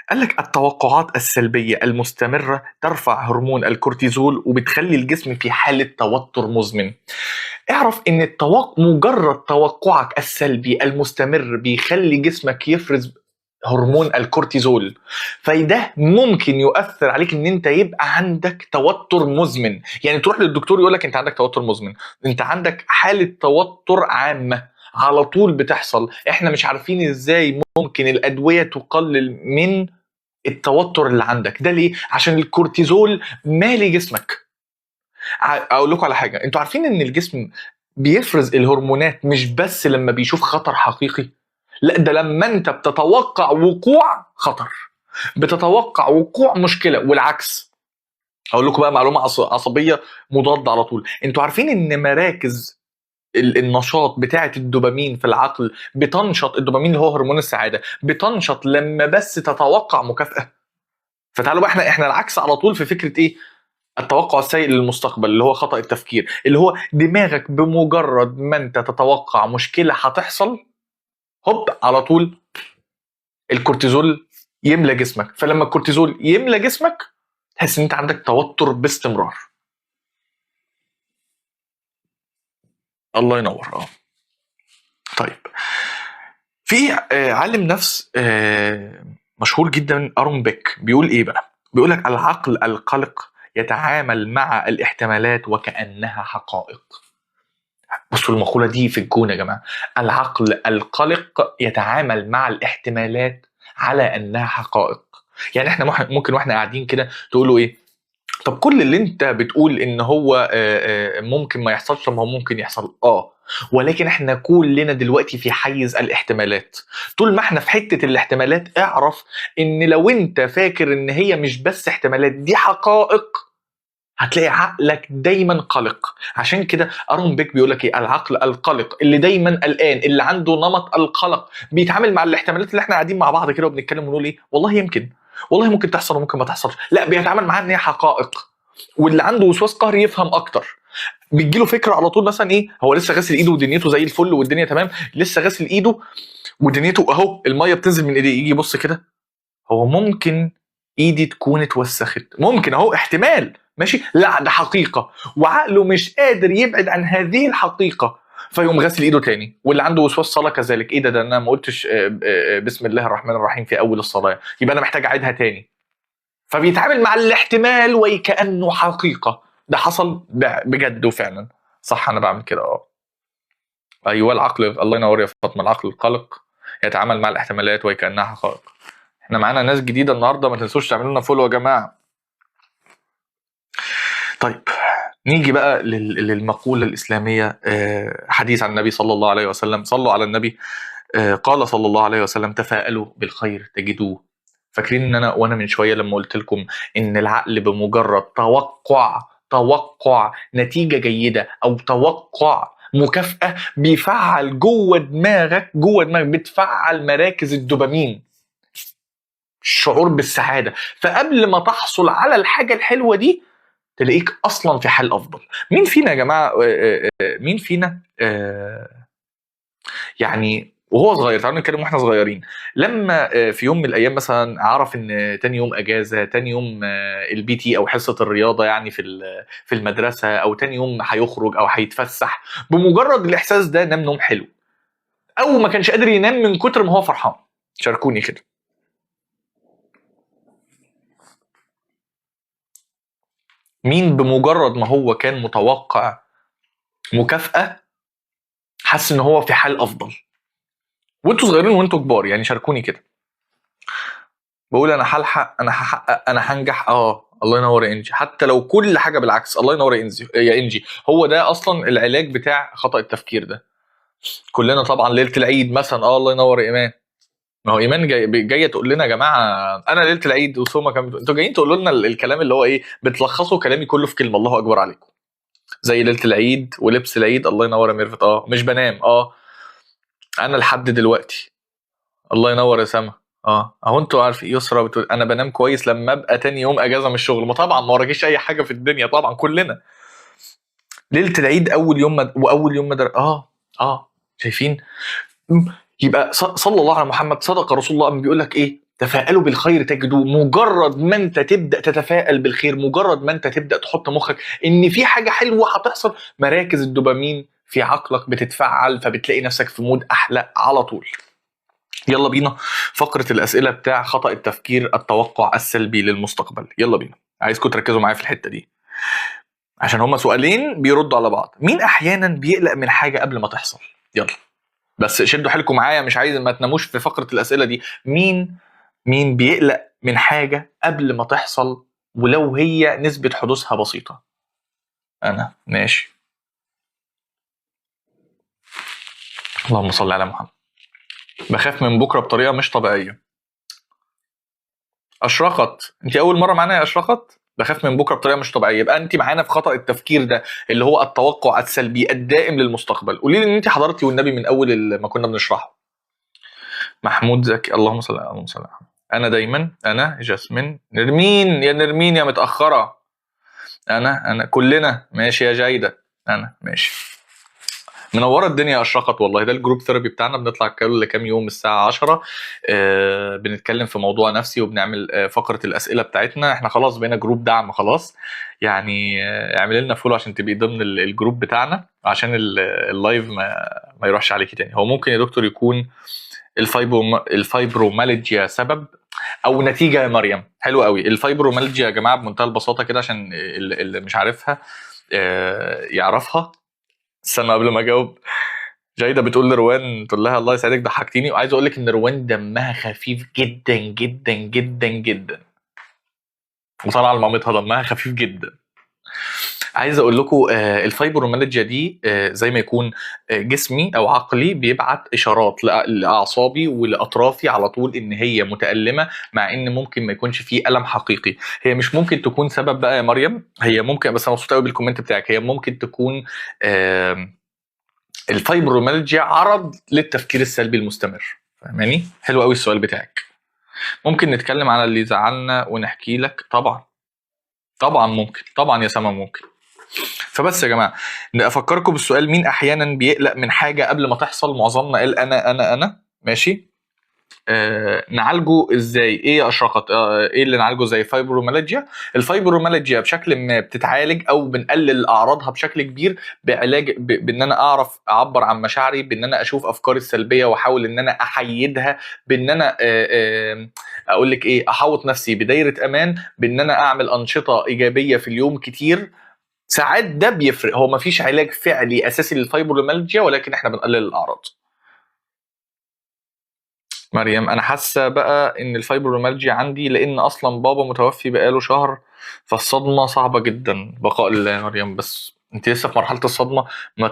قال لك التوقعات السلبية المستمرة ترفع هرمون الكورتيزول وبتخلي الجسم في حالة توتر مزمن. اعرف ان مجرد توقعك السلبي المستمر بيخلي جسمك يفرز هرمون الكورتيزول، فده ممكن يؤثر عليك ان انت يبقى عندك توتر مزمن. يعني تروح للدكتور يقول لك انت عندك توتر مزمن، انت عندك حالة توتر عامة على طول بتحصل. احنا مش عارفين ازاي ممكن الادوية تقلل من التوتر اللي عندك ده. ليه؟ عشان الكورتيزول مالي جسمك. اقول لكم على حاجه، انتوا عارفين ان الجسم بيفرز الهرمونات مش بس لما بيشوف خطر حقيقي، لا ده لما انت بتتوقع وقوع خطر، بتتوقع وقوع مشكله، والعكس. اقول لكم بقى معلومه عصبيه مضاده على طول. انتوا عارفين ان مراكز النشاط بتاعه الدوبامين في العقل بتنشط، الدوبامين اللي هو هرمون السعاده بتنشط لما بس تتوقع مكافاه. فتعالوا بقى احنا العكس على طول في فكره ايه؟ التوقع السيء للمستقبل اللي هو خطأ التفكير، اللي هو دماغك بمجرد ما انت تتوقع مشكله هتحصل، هوب على طول الكورتيزول يملى جسمك. فلما الكورتيزول يملى جسمك تحس ان انت عندك توتر باستمرار. الله ينور. طيب في عالم نفس مشهور جدا ارون بيك بيقول ايه بقى؟ بيقول لك العقل القلق يتعامل مع الاحتمالات وكأنها حقائق. بصوا المقولة دي في الجون يا جماعة. العقل القلق يتعامل مع الاحتمالات على أنها حقائق. يعني احنا ممكن واحنا قاعدين كده تقولوا ايه؟ طب كل اللي انت بتقول ان هو ممكن ما يحصلش، طب ما هو ممكن يحصل ولكن احنا كلنا دلوقتي في حيز الاحتمالات. طول ما احنا في حتة الاحتمالات اعرف ان لو انت فاكر ان هي مش بس احتمالات، دي حقائق، هتلاقي عقلك دايما قلق. عشان كده ارون بيك بيقول لك ايه؟ العقل القلق اللي دايما قلقان، اللي عنده نمط القلق، بيتعامل مع الاحتمالات اللي احنا قاعدين مع بعض كده وبنتكلم ونقول ايه والله يمكن، والله ممكن تحصل وممكن ما تحصلش، لا بيتعامل معاها ان هي حقائق. واللي عنده وسواس قهري يفهم اكتر، بتجيله فكره على طول، مثلا ايه، هو لسه غاسل ايده ودنيته زي الفل والدنيا تمام، لسه غاسل ايده ودنيته اهو الميه بتنزل من ايديه، يجي يبص كده، هو ممكن ايدي تكون اتوسخت، ممكن اهو احتمال ماشي، لا ده حقيقه، وعقله مش قادر يبعد عن هذه الحقيقه، فيقوم غاسل ايده تاني. واللي عنده وسواس صلاه كذلك، ايه ده انا ما قلتش بسم الله الرحمن الرحيم في اول الصلاه، يبقى انا محتاج اعيدها تاني. فبيتعامل مع الاحتمال وكانه حقيقه، ده حصل بجد وفعلا. صح انا بعمل كده ايوه العقل، الله ينور يا فاطمه، العقل القلق يتعامل مع الاحتمالات وكانها حقائق. احنا معانا ناس جديده النهارده، ما تنسوش تعملوا لنا فولو يا جماعه. طيب نيجي بقى للمقوله الاسلاميه، حديث عن النبي صلى الله عليه وسلم، صلوا على النبي. قال صلى الله عليه وسلم تفاءلوا بالخير تجدوه. فاكرين ان وانا من شويه لما قلت لكم ان العقل بمجرد توقع نتيجه جيده او توقع مكافاه بيفعل جوه دماغك بتفعل مراكز الدوبامين، الشعور بالسعاده. فقبل ما تحصل على الحاجه الحلوه دي تلاقيك اصلا في حال افضل. مين فينا يا جماعه، مين فينا يعني وهو صغير، تعالوا نتكلم واحنا صغيرين، لما في يوم من الايام مثلا عرف ان تاني يوم اجازه، تاني يوم البي تي او حصه الرياضه يعني في المدرسه، او تاني يوم هيخرج او هيتفسح، بمجرد الاحساس ده نام نوم حلو، او ما كانش قادر ينام من كتر ما هو فرحان. شاركوني كده. مين بمجرد ما هو كان متوقع مكافأة حس ان هو في حال افضل؟ وانتوا صغيرين وانتوا كبار يعني، شاركوني كده. بقول انا هلحق، انا هحقق، انا هنجح، الله ينور يا انجي، حتى لو كل حاجه بالعكس، الله ينور يا انجي. هو ده اصلا العلاج بتاع خطأ التفكير ده. كلنا طبعا ليله العيد مثلا، الله ينور يا ايمان، ما هو ايمان جايه تقول لنا يا جماعه انا ليله العيد وسوما كان انتوا جايين تقولوا لنا الكلام اللي هو ايه، بتلخصوا كلامي كله في كلمه، الله اكبر عليكم. زي ليله العيد ولبس العيد، الله ينور يا ميرفت، مش بنام، انا لحد دلوقتي، الله ينور يا سما، اهو انتوا عارفين، يسرا بتقول انا بنام كويس لما ابقى تاني يوم اجازه من الشغل. ما طبعا ما وراكيش اي حاجه في الدنيا، طبعا كلنا ليله العيد اول يوم واول يوم شايفين؟ يبقى صلى الله على محمد، صدق رسول الله اما بيقول لك ايه؟ تفاءلوا بالخير تجدوه. مجرد ما انت تبدا تتفائل بالخير، مجرد ما انت تبدا تحط مخك ان في حاجه حلوه هتحصل، مراكز الدوبامين في عقلك بتتفعل، فبتلاقي نفسك في مود احلى على طول. يلا بينا فقرة الأسئلة بتاع خطأ التفكير، التوقع السلبي للمستقبل. يلا بينا، عايزكم تركزوا معايا في الحتة دي عشان هما سؤالين بيردوا على بعض. مين أحيانا بيقلق من حاجة قبل ما تحصل؟ يلا بس شدوا حيلكم معايا، مش عايز ما تناموش في فقرة الأسئلة دي. مين بيقلق من حاجة قبل ما تحصل ولو هي نسبة حدوثها بسيطة؟ أنا ماشي، اللهم صل على محمد. بخاف من بكرة بطريقة مش طبيعية. أشرقت، أنت أول مرة معانا يا أشرقت؟ بخاف من بكره بطريقه مش طبيعيه، يبقى انت معانا في خطا التفكير ده اللي هو التوقع السلبي الدائم للمستقبل. قولي لي ان انت حضرتي والنبي من اول ما كنا بنشرحه. محمود زكي، اللهم صل على محمد. انا دايما، انا جاسمين، نرمين يا نرمين يا متاخره، انا كلنا ماشي يا جايده، انا ماشي. منوره الدنيا اشرقت والله. ده الجروب ثيرابي بتاعنا، بنطلع كل كام يوم الساعه 10 بنتكلم في موضوع نفسي وبنعمل فقره الاسئله بتاعتنا. احنا خلاص بقينا جروب دعم خلاص يعني، اعمل لنا فولو عشان تبقي ضمن الجروب بتاعنا، عشان اللايف ما يروحش عليكي تاني. هو ممكن يا دكتور يكون الفايبرومالجيا سبب او نتيجه يا مريم؟ حلو قوي. الفايبرومالجيا يا جماعه بمنتهى البساطه كده عشان اللي مش عارفها يعرفها. استنى قبل ما اجاوب، جايده بتقول لروان، تقول لها الله يسعدك ضحكتيني. وعايز اقول لك ان روان دمها خفيف جدا جدا جدا جدا. وطالعه لمامتها دمها خفيف جدا. عايز اقول لكم الفايبروميالجيا دي زي ما يكون جسمي او عقلي بيبعت اشارات لاعصابي ولاطرافي على طول ان هي متالمه، مع ان ممكن ما يكونش فيه الم حقيقي. هي مش ممكن تكون سبب بقى يا مريم، هي ممكن، بس انا مبسوط قوي بالكومنت بتاعك، هي ممكن تكون الفايبروميالجيا عرض للتفكير السلبي المستمر. فاهماني؟ حلو قوي السؤال بتاعك. ممكن نتكلم على اللي زعلنا ونحكي لك؟ طبعا طبعا ممكن، طبعا يا سما ممكن. فبس يا جماعه افكركم بالسؤال، مين احيانا بيقلق من حاجه قبل ما تحصل؟ معظمنا قال انا ماشي. نعالجه ازاي؟ ايه يا اشرقت؟ ايه اللي نعالجه زي فايبروميالجيا؟ الفايبروميالجيا بشكل ما بتتعالج او بنقلل اعراضها بشكل كبير بعلاج بان انا اعرف اعبر عن مشاعري، بان انا اشوف افكاري السلبيه واحاول ان انا احيدها، بان انا اقول لك ايه، احوط نفسي بدايره امان، بان انا اعمل انشطه ايجابيه في اليوم كتير. ساعات ده بيفرق. هو مفيش علاج فعلي اساسي للفايبروميالجيا، ولكن احنا بنقلل الاعراض. مريم، انا حاسه بقى ان الفايبروميالجيا عندي لان اصلا بابا متوفي بقاله شهر، فالصدمه صعبه جدا. بقاء الله يا مريم، بس انت لسه في مرحله الصدمه، ما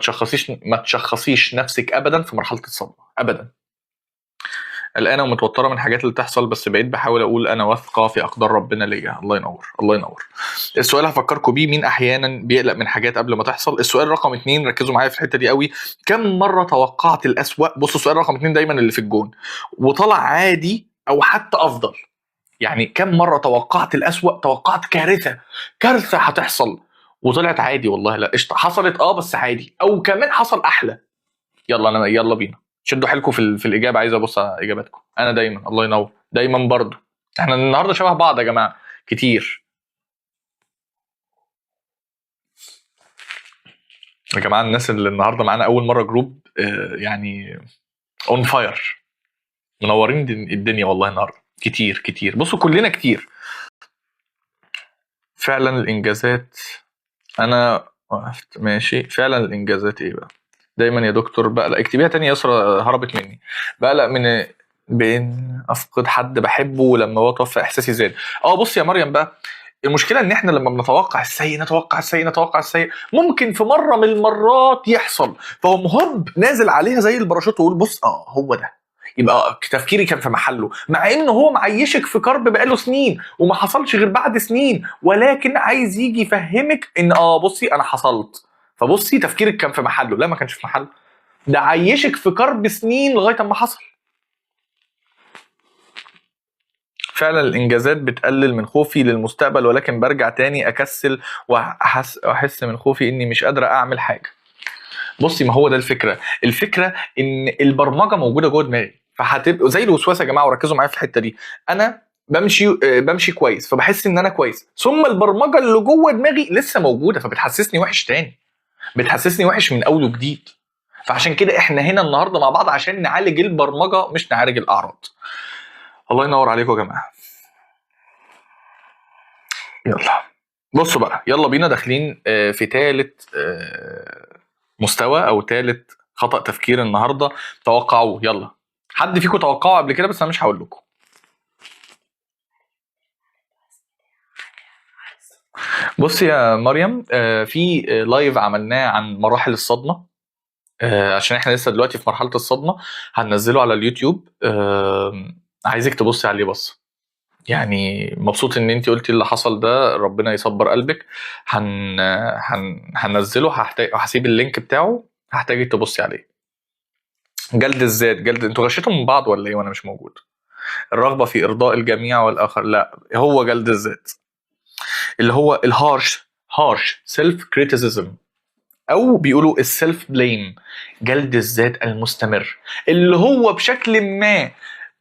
تشخصيش نفسك ابدا في مرحله الصدمه ابدا. قلقانه ومتوتره من الحاجات اللي بتحصل، بس بقيت بحاول اقول انا واثقه في اقدار ربنا ليا. الله ينور، الله ينور. السؤال هفكركم بيه، مين احيانا بيقلق من حاجات قبل ما تحصل؟ السؤال رقم 2، ركزوا معايا في الحته دي قوي. كم مره توقعت الاسوأ؟ بصوا السؤال رقم 2 دايما اللي في الجون وطلع عادي او حتى افضل. يعني كم مره توقعت الاسوأ، توقعت كارثه، كارثه هتحصل وطلعت عادي؟ والله لا، قشطه حصلت بس عادي، او كمان حصل احلى. يلا بينا شدوا حيلكم في الاجابه. عايز ابص على اجاباتكم. انا دايما، الله ينور، دايما برضو. احنا النهارده شبه بعض يا جماعه كتير. يا جماعه الناس اللي النهارده معانا اول مره جروب يعني اون فاير، منورين الدنيا والله النهارده كتير كتير. بصوا كلنا كتير فعلا. الانجازات، انا وقفت ماشي. فعلا الانجازات ايه بقى؟ دايما يا دكتور بقلق. اكتبيها تاني يا يسرا، هربت مني. بقلق من بين افقد حد بحبه، ولما هو توفى احساسي زاد. بص يا مريم بقى، المشكله ان احنا لما بنتوقع السيء نتوقع السيء، ممكن في مره من المرات يحصل، فهو هوب نازل عليها زي الباراشوت ويقول بص هو ده. يبقى تفكيري كان في محله، مع انه هو معيشك في كرب بقاله سنين وما حصلش غير بعد سنين، ولكن عايز يجي يفهمك ان بصي انا حصلت، فبصي تفكيرك كان في محله. لا، ما كانش في محله، ده عيشك في كرب سنين لغايه اما حصل. فعلا الانجازات بتقلل من خوفي للمستقبل، ولكن برجع تاني اكسل واحس من خوفي اني مش قادره اعمل حاجه. بصي، ما هو ده الفكره ان البرمجه موجوده جوه دماغي، فهتبقى زي الوسواس يا جماعه، وركزوا معايا في الحته دي. انا بمشي كويس، فبحس ان انا كويس، ثم البرمجه اللي جوه دماغي لسه موجوده، فبتحسسني وحش تاني، بتحسسني وحش من اول وجديد. فعشان كده احنا هنا النهارده مع بعض عشان نعالج البرمجه مش نعالج الاعراض. الله ينور عليكم يا جماعه. يلا بصوا بقى، يلا بينا داخلين في ثالث مستوى او ثالث خطأ تفكير النهارده. توقعوه. يلا، حد فيكم توقعه قبل كده؟ بس انا مش هقول لكم. بص يا مريم، في لايف عملناه عن مراحل الصدمه، عشان احنا لسه دلوقتي في مرحله الصدمه. هننزله على اليوتيوب، عايزك تبصي عليه بص. يعني مبسوط ان انت قلتي اللي حصل ده، ربنا يصبر قلبك. هننزله، هسيب اللينك بتاعه، هحتاجك تبصي عليه. جلد الذات، انتوا غشيتوا من بعض ولا ايه وانا مش موجود؟ الرغبه في ارضاء الجميع والاخر، لا هو جلد الذات اللي هو هارش سيلف كريتيسيزم، او بيقولوا السيلف بليم، جلد الذات المستمر، اللي هو بشكل ما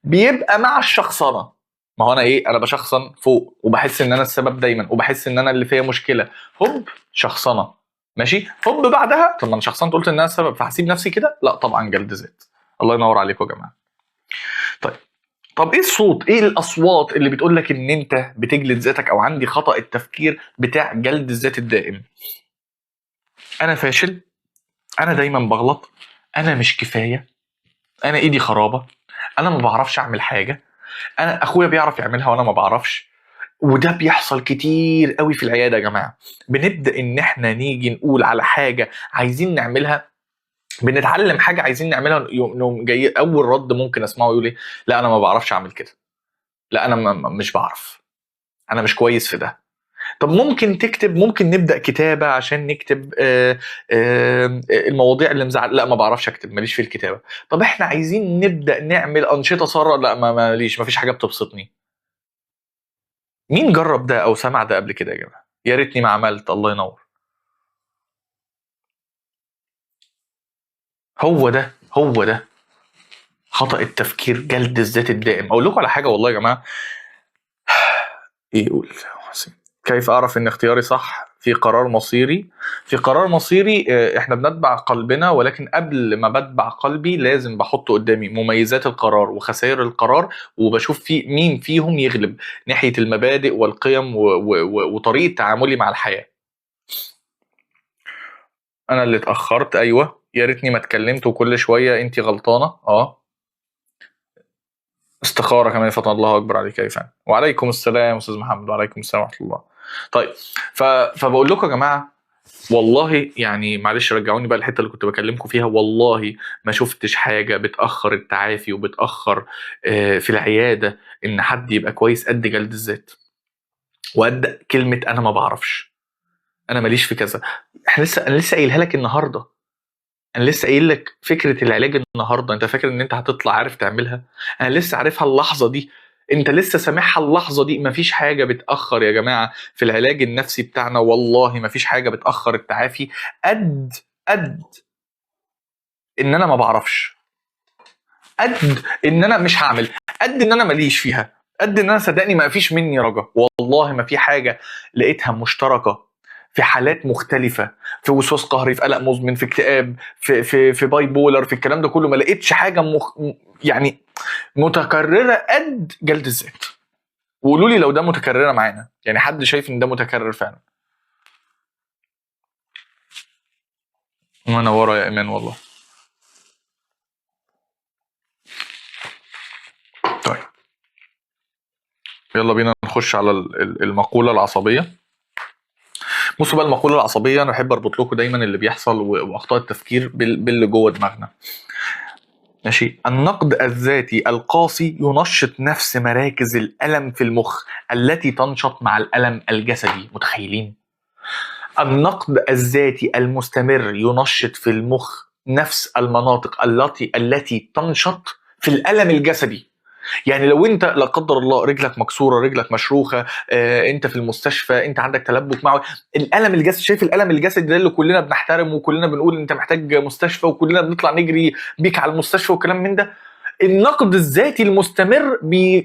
بيبقى مع الشخصنه. ما هو انا انا بشخصن فوق وبحس ان انا السبب دايما، وبحس ان انا اللي فيها مشكله، هوب شخصنه، ماشي، هوب بعدها طب ما انا شخصنت قلت ان انا السبب، فهسيب نفسي كده؟ لا طبعا، جلد ذات. الله ينور عليكم يا جماعه. طب ايه الصوت، ايه الاصوات اللي بتقول لك ان انت بتجلد ذاتك او عندي خطأ التفكير بتاع جلد الذات الدائم؟ انا فاشل، انا دايما بغلط، انا مش كفايه، انا ايدي خرابه، انا ما بعرفش اعمل حاجه، انا اخويا بيعرف يعملها وانا ما بعرفش، وده بيحصل كتير قوي في العياده يا جماعه. بنبدا ان احنا نيجي نقول على حاجه عايزين نعملها، بنتعلم حاجه عايزين نعملها، يوم جاي اول رد ممكن اسمعه يقول ايه؟ لا انا ما بعرفش اعمل كده، لا انا مش بعرف، انا مش كويس في ده. طب ممكن تكتب، ممكن نبدا كتابه عشان نكتب المواضيع اللي مزعل، لا ما بعرفش اكتب، ماليش في الكتابه. طب احنا عايزين نبدا نعمل انشطه ساره، لا ماليش، ما فيش حاجه بتبسطني. مين جرب ده او سمع ده قبل كده يا جماعه؟ يا ريتني ما عملت، الله ينور. هو ده خطأ التفكير، جلد الذات الدائم. اقول لكم على حاجه والله يا جماعه. ايه يقول كيف اعرف ان اختياري صح في قرار مصيري؟ في قرار مصيري احنا بنتبع قلبنا، ولكن قبل ما بتبع قلبي لازم بحط قدامي مميزات القرار وخسائر القرار، وبشوف في مين فيهم يغلب ناحيه المبادئ والقيم وطريقه تعاملي مع الحياه. انا اللي اتاخرت، ايوه، يا ريتني ما اتكلمت، وكل شويه انت غلطانه. استخاره كمان فتره، الله اكبر عليك يا فندم. وعليكم السلام استاذ محمد، وعليكم السلام ورحمه الله. طيب، فبقول لكم يا جماعه، والله يعني معلش رجعوني بقى الحته اللي كنت بكلمكم فيها. والله ما شفتش حاجه بتاخر التعافي وبتاخر في العياده ان حد يبقى كويس قد جلد الذات، وقد كلمه انا ما بعرفش، انا ماليش في كذا. انا لسه قايلها لك النهارده، انا لسه قايل لك فكره العلاج النهارده. انت فاكر ان انت هتطلع عارف تعملها؟ انا لسه عارفها اللحظه دي، انت لسه سامعها اللحظه دي. مفيش حاجه بتاخر يا جماعه في العلاج النفسي بتاعنا، والله مفيش حاجه بتاخر التعافي قد قد ان انا ما بعرفش، قد ان انا مش هعمل، قد ان انا ماليش فيها، قد ان انا صدقني ما فيش مني رجا. والله ما في حاجه لقيتها مشتركه في حالات مختلفه، في وسواس قهري، في قلق مزمن، في اكتئاب، في باي بولر، في الكلام ده كله. ما لقيتش حاجه يعني متكرره قد جلد الذات. وقولوا لي لو ده متكرره معانا، يعني حد شايف ان ده متكرر فعلا. وانا ورا يا ايمان والله. طيب يلا بينا نخش على المقوله العصبيه. بصوا بقى، المقوله العصبيه انا بحب اربط لكم دايما اللي بيحصل واخطاء التفكير باللي جوه دماغنا. ماشي. النقد الذاتي القاسي ينشط نفس مراكز الالم في المخ التي تنشط مع الالم الجسدي. متخيلين؟ النقد الذاتي المستمر ينشط في المخ نفس المناطق التي تنشط في الالم الجسدي. يعني لو انت لا قدر الله رجلك مكسوره، رجلك مشروخه، انت في المستشفى، انت عندك تلبك معوي، الالم الجسدي، شايف الالم الجسدي ده اللي كلنا بنحترمه وكلنا بنقول انت محتاج مستشفى وكلنا بنطلع نجري بيك على المستشفى وكلام من ده. النقد الذاتي المستمر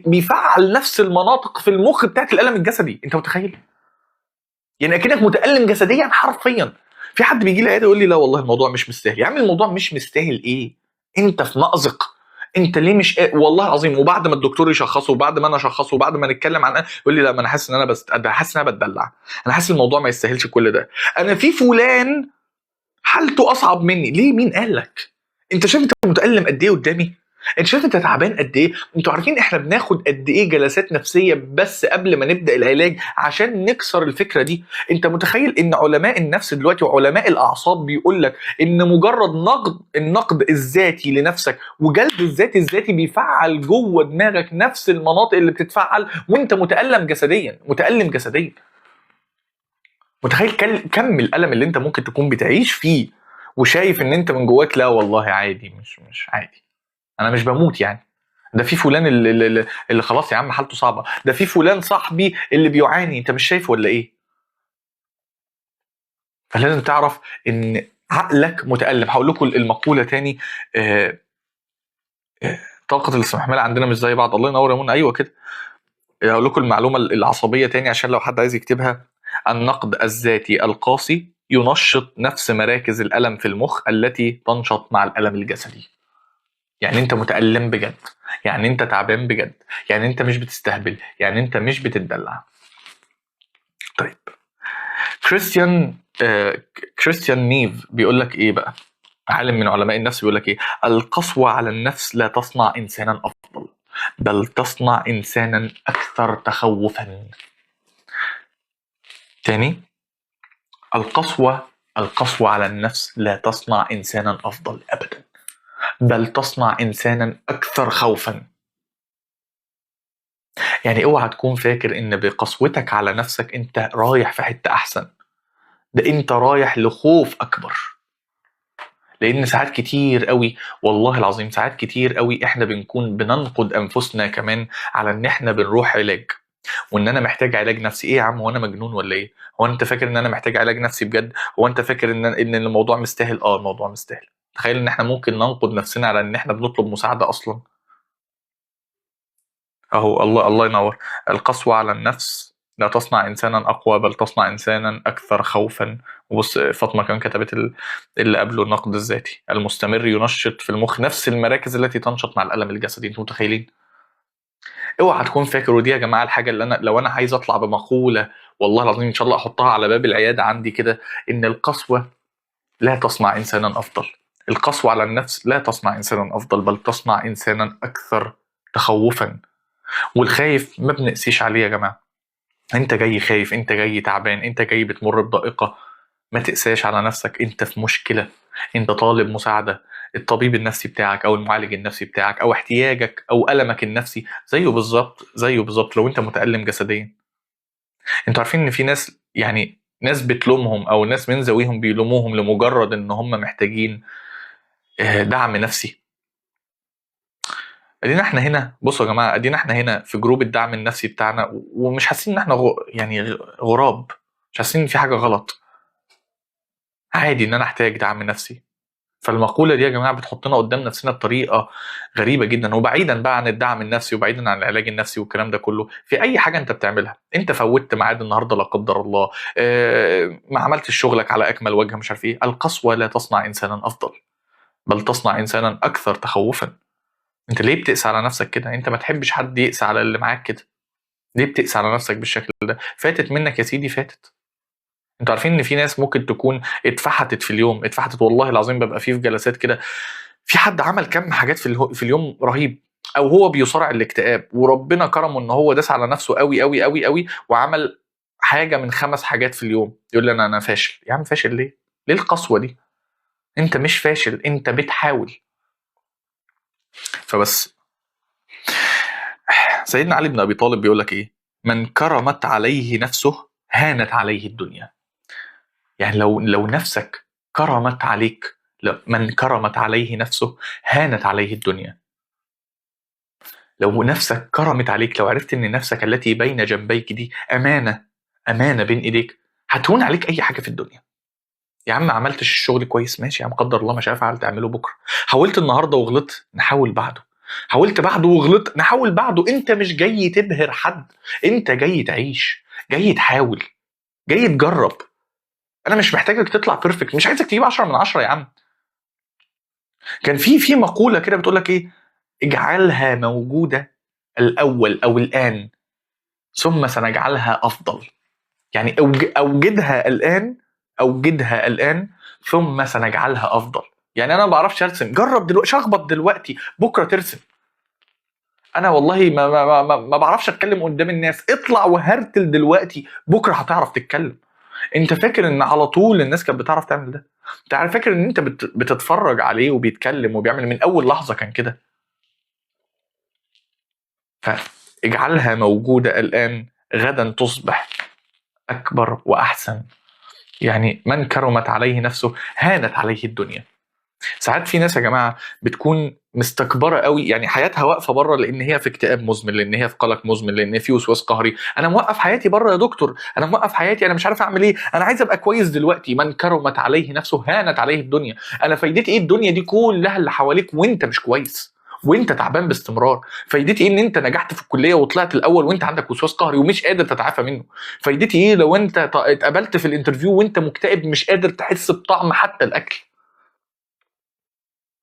بيفعل نفس المناطق في المخ بتاعت الالم الجسدي. انت متخيل؟ يعني اكنك متالم جسديا حرفيا. في حد بيجي لي عياده يقول لي لا والله الموضوع مش مستاهل. يا عم الموضوع مش مستاهل ايه؟ انت في مأزق، انت ليه مش والله العظيم. وبعد ما الدكتور يشخصه، وبعد ما انا اشخصه، وبعد ما نتكلم عن يقول لي لا، ما انا حاسس ان انا حاسس ان انا بتدلع، انا حاسس الموضوع ما يستاهلش كل ده، انا في فلان حالته اصعب مني. ليه؟ مين قال لك؟ انت شايف انت متألم قد ايه قدامي؟ انت شايف انت تعبان قد ايه؟ انتوا عارفين احنا بناخد قد ايه جلسات نفسيه بس قبل ما نبدا العلاج عشان نكسر الفكره دي؟ انت متخيل ان علماء النفس دلوقتي وعلماء الاعصاب بيقول لك ان مجرد النقد الذاتي لنفسك وجلد الذاتي بيفعل جوه دماغك نفس المناطق اللي بتتفعل وانت متألم جسديا، متألم جسديا. متخيل كم الألم اللي انت ممكن تكون بتعيش فيه وشايف ان انت من جواك لا والله عادي، مش عادي، انا مش بموت يعني. ده في فلان اللي خلاص يا عم حالته صعبه، ده في فلان صاحبي اللي بيعاني، انت مش شايف ولا ايه؟ فلازم تعرف ان عقلك متألم. هقول لكم المقوله تاني. طاقه الاستحمال عندنا مش زي بعض. الله ينور يا منى، ايوه كده. هقول لكم المعلومه العصبيه تاني عشان لو حد عايز يكتبها. النقد الذاتي القاسي ينشط نفس مراكز الألم في المخ التي تنشط مع الألم الجسدي. يعني انت متألم بجد، يعني انت تعبان بجد، يعني انت مش بتستهبل، يعني انت مش بتدلع. طيب كريستيان نيف بيقول لك ايه بقى؟ عالم من علماء النفس بيقول لك ايه؟ القسوة على النفس لا تصنع انسانا افضل، بل تصنع انسانا اكثر تخوفا. تاني، القسوة على النفس لا تصنع إنسانا أفضل أبدا، بل تصنع إنسانا أكثر خوفا. يعني اوعى تكون فاكر إن بقسوتك على نفسك أنت رايح في حتة أحسن، ده أنت رايح لخوف أكبر. لأن ساعات كتير قوي، والله العظيم ساعات كتير قوي إحنا بنكون بننقد أنفسنا كمان على إن إحنا بنروح علاج، وان انا محتاج علاج نفسي. ايه يا عم، هو انا مجنون ولا ايه؟ هو انت فاكر ان انا محتاج علاج نفسي بجد؟ هو انت فاكر ان الموضوع مستاهل؟ الموضوع مستاهل. تخيل ان احنا ممكن ننقد نفسنا على ان احنا بنطلب مساعده اصلا. اهو الله ينور. القسوه على النفس لا تصنع انسانا اقوى، بل تصنع انسانا اكثر خوفا. وبص فاطمه كان كتبت اللي قبله النقد الذاتي المستمر ينشط في المخ نفس المراكز التي تنشط مع الالم الجسدي. انتوا متخيلين؟ اوعى تكون فاكر. ودي يا جماعه الحاجه اللي انا لو انا عايز اطلع بمقوله، والله العظيم ان شاء الله احطها على باب العياده عندي كده، ان القسوه لا تصنع انسانا افضل. القسوه على النفس لا تصنع انسانا افضل، بل تصنع انسانا اكثر تخوفا. والخايف ما بنقسيش عليه يا جماعه. انت جاي خايف، انت جاي تعبان، انت جاي بتمر بضائقه، ما تقساش على نفسك. انت في مشكله، انت طالب مساعده. الطبيب النفسي بتاعك او المعالج النفسي بتاعك او احتياجك او المك النفسي زيه بالظبط، زيه بالظبط لو انت متالم جسديا. انتوا عارفين ان في ناس، يعني ناس بتلومهم او ناس من ذويهم بيلوموهم لمجرد ان هم محتاجين دعم نفسي. ادينا احنا هنا، بصوا يا جماعه، ادينا احنا هنا في جروب الدعم النفسي بتاعنا ومش حاسين ان احنا غراب، مش حاسين ان في حاجه غلط. عادي ان انا احتاج دعم نفسي. فالمقوله دي يا جماعه بتحطنا قدام نفسنا بطريقه غريبه جدا. وبعيدا بقى عن الدعم النفسي وبعيدا عن العلاج النفسي والكلام ده كله، في اي حاجه انت بتعملها، انت فوتت ميعاد النهارده لا قدر الله، ما عملتش شغلك على اكمل وجه، مش عارف ايه، القسوه لا تصنع انسانا افضل، بل تصنع انسانا اكثر تخوفا. انت ليه بتقسى على نفسك كده؟ انت ما تحبش حد يقسى على اللي معاك كده. ليه بتقسى على نفسك بالشكل ده؟ فاتت منك يا سيدي، فاتت. انتوا عارفين ان في ناس ممكن تكون اتفحتت في اليوم، اتفحتت والله العظيم. ببقى فيه في جلسات كده، في حد عمل كم حاجات في اليوم رهيب، او هو بيصارع الاكتئاب وربنا كرمه ان هو داس على نفسه قوي قوي قوي قوي وعمل حاجه من 5 حاجات في اليوم، يقول لي انا فاشل. يا عم فاشل ليه؟ ليه القسوه دي؟ انت مش فاشل، انت بتحاول. فبس سيدنا علي بن ابي طالب بيقول لك ايه؟ من كرمت عليه نفسه هانت عليه الدنيا. يعني لو نفسك كرمت عليك، من كرمت عليه نفسه هانت عليه الدنيا. لو نفسك كرمت عليك، لو عرفت ان نفسك التي بين جنبيك دي امانه، امانه بين ايديك، هتهون عليك اي حاجه في الدنيا. يا عم عملتش الشغل كويس، ماشي يا عم، قدر الله ما شاء فعل، تعمله بكره. حاولت النهارده وغلطت، نحاول بعده. حاولت بعده وغلطت، نحاول بعده. انت مش جاي تبهر حد، انت جاي تعيش، جاي تحاول، جاي تجرب. انا مش محتاجك تطلع بيرفكت، مش عايزك تجيب 10 من 10 يا عم. كان في مقوله كده بتقول لك ايه؟ اجعلها موجوده الاول او الان، ثم سنجعلها افضل. يعني اوجدها الان، اوجدها الان ثم سنجعلها افضل. يعني انا ما بعرفش ارسم، جرب دلوقتي، شخبط دلوقتي، بكره ترسم. انا والله ما بعرفش اتكلم قدام الناس، اطلع وهرتل دلوقتي، بكره هتعرف تتكلم. انت فاكر ان على طول الناس كانت بتعرف تعمل ده؟ انت عارف فاكر ان انت بتتفرج عليه وبيتكلم وبيعمل من اول لحظه كان كده؟ فاجعلها موجوده الان، غدا تصبح اكبر واحسن. يعني من كرمت عليه نفسه هانت عليه الدنيا. ساعات في ناس يا جماعه بتكون مستكبره قوي، يعني حياتها واقفه بره لان هي في اكتئاب مزمن، لان هي في قلق مزمن، لان في وسواس قهري. انا موقف حياتي بره يا دكتور، انا موقف حياتي، انا مش عارف اعمل ايه، انا عايز ابقى كويس دلوقتي. من كرمت عليه نفسه هانت عليه الدنيا. انا فايدتي ايه الدنيا دي كلها اللي حواليك وانت مش كويس، وانت تعبان باستمرار؟ فايدتي ايه ان انت نجحت في الكليه وطلعت الاول وانت عندك وسواس قهري ومش قادر تتعافى منه؟ فايدتي ايه لو انت اتقبلت في الانترفيو وانت مكتئب مش قادر تحس بطعم حتى الاكل؟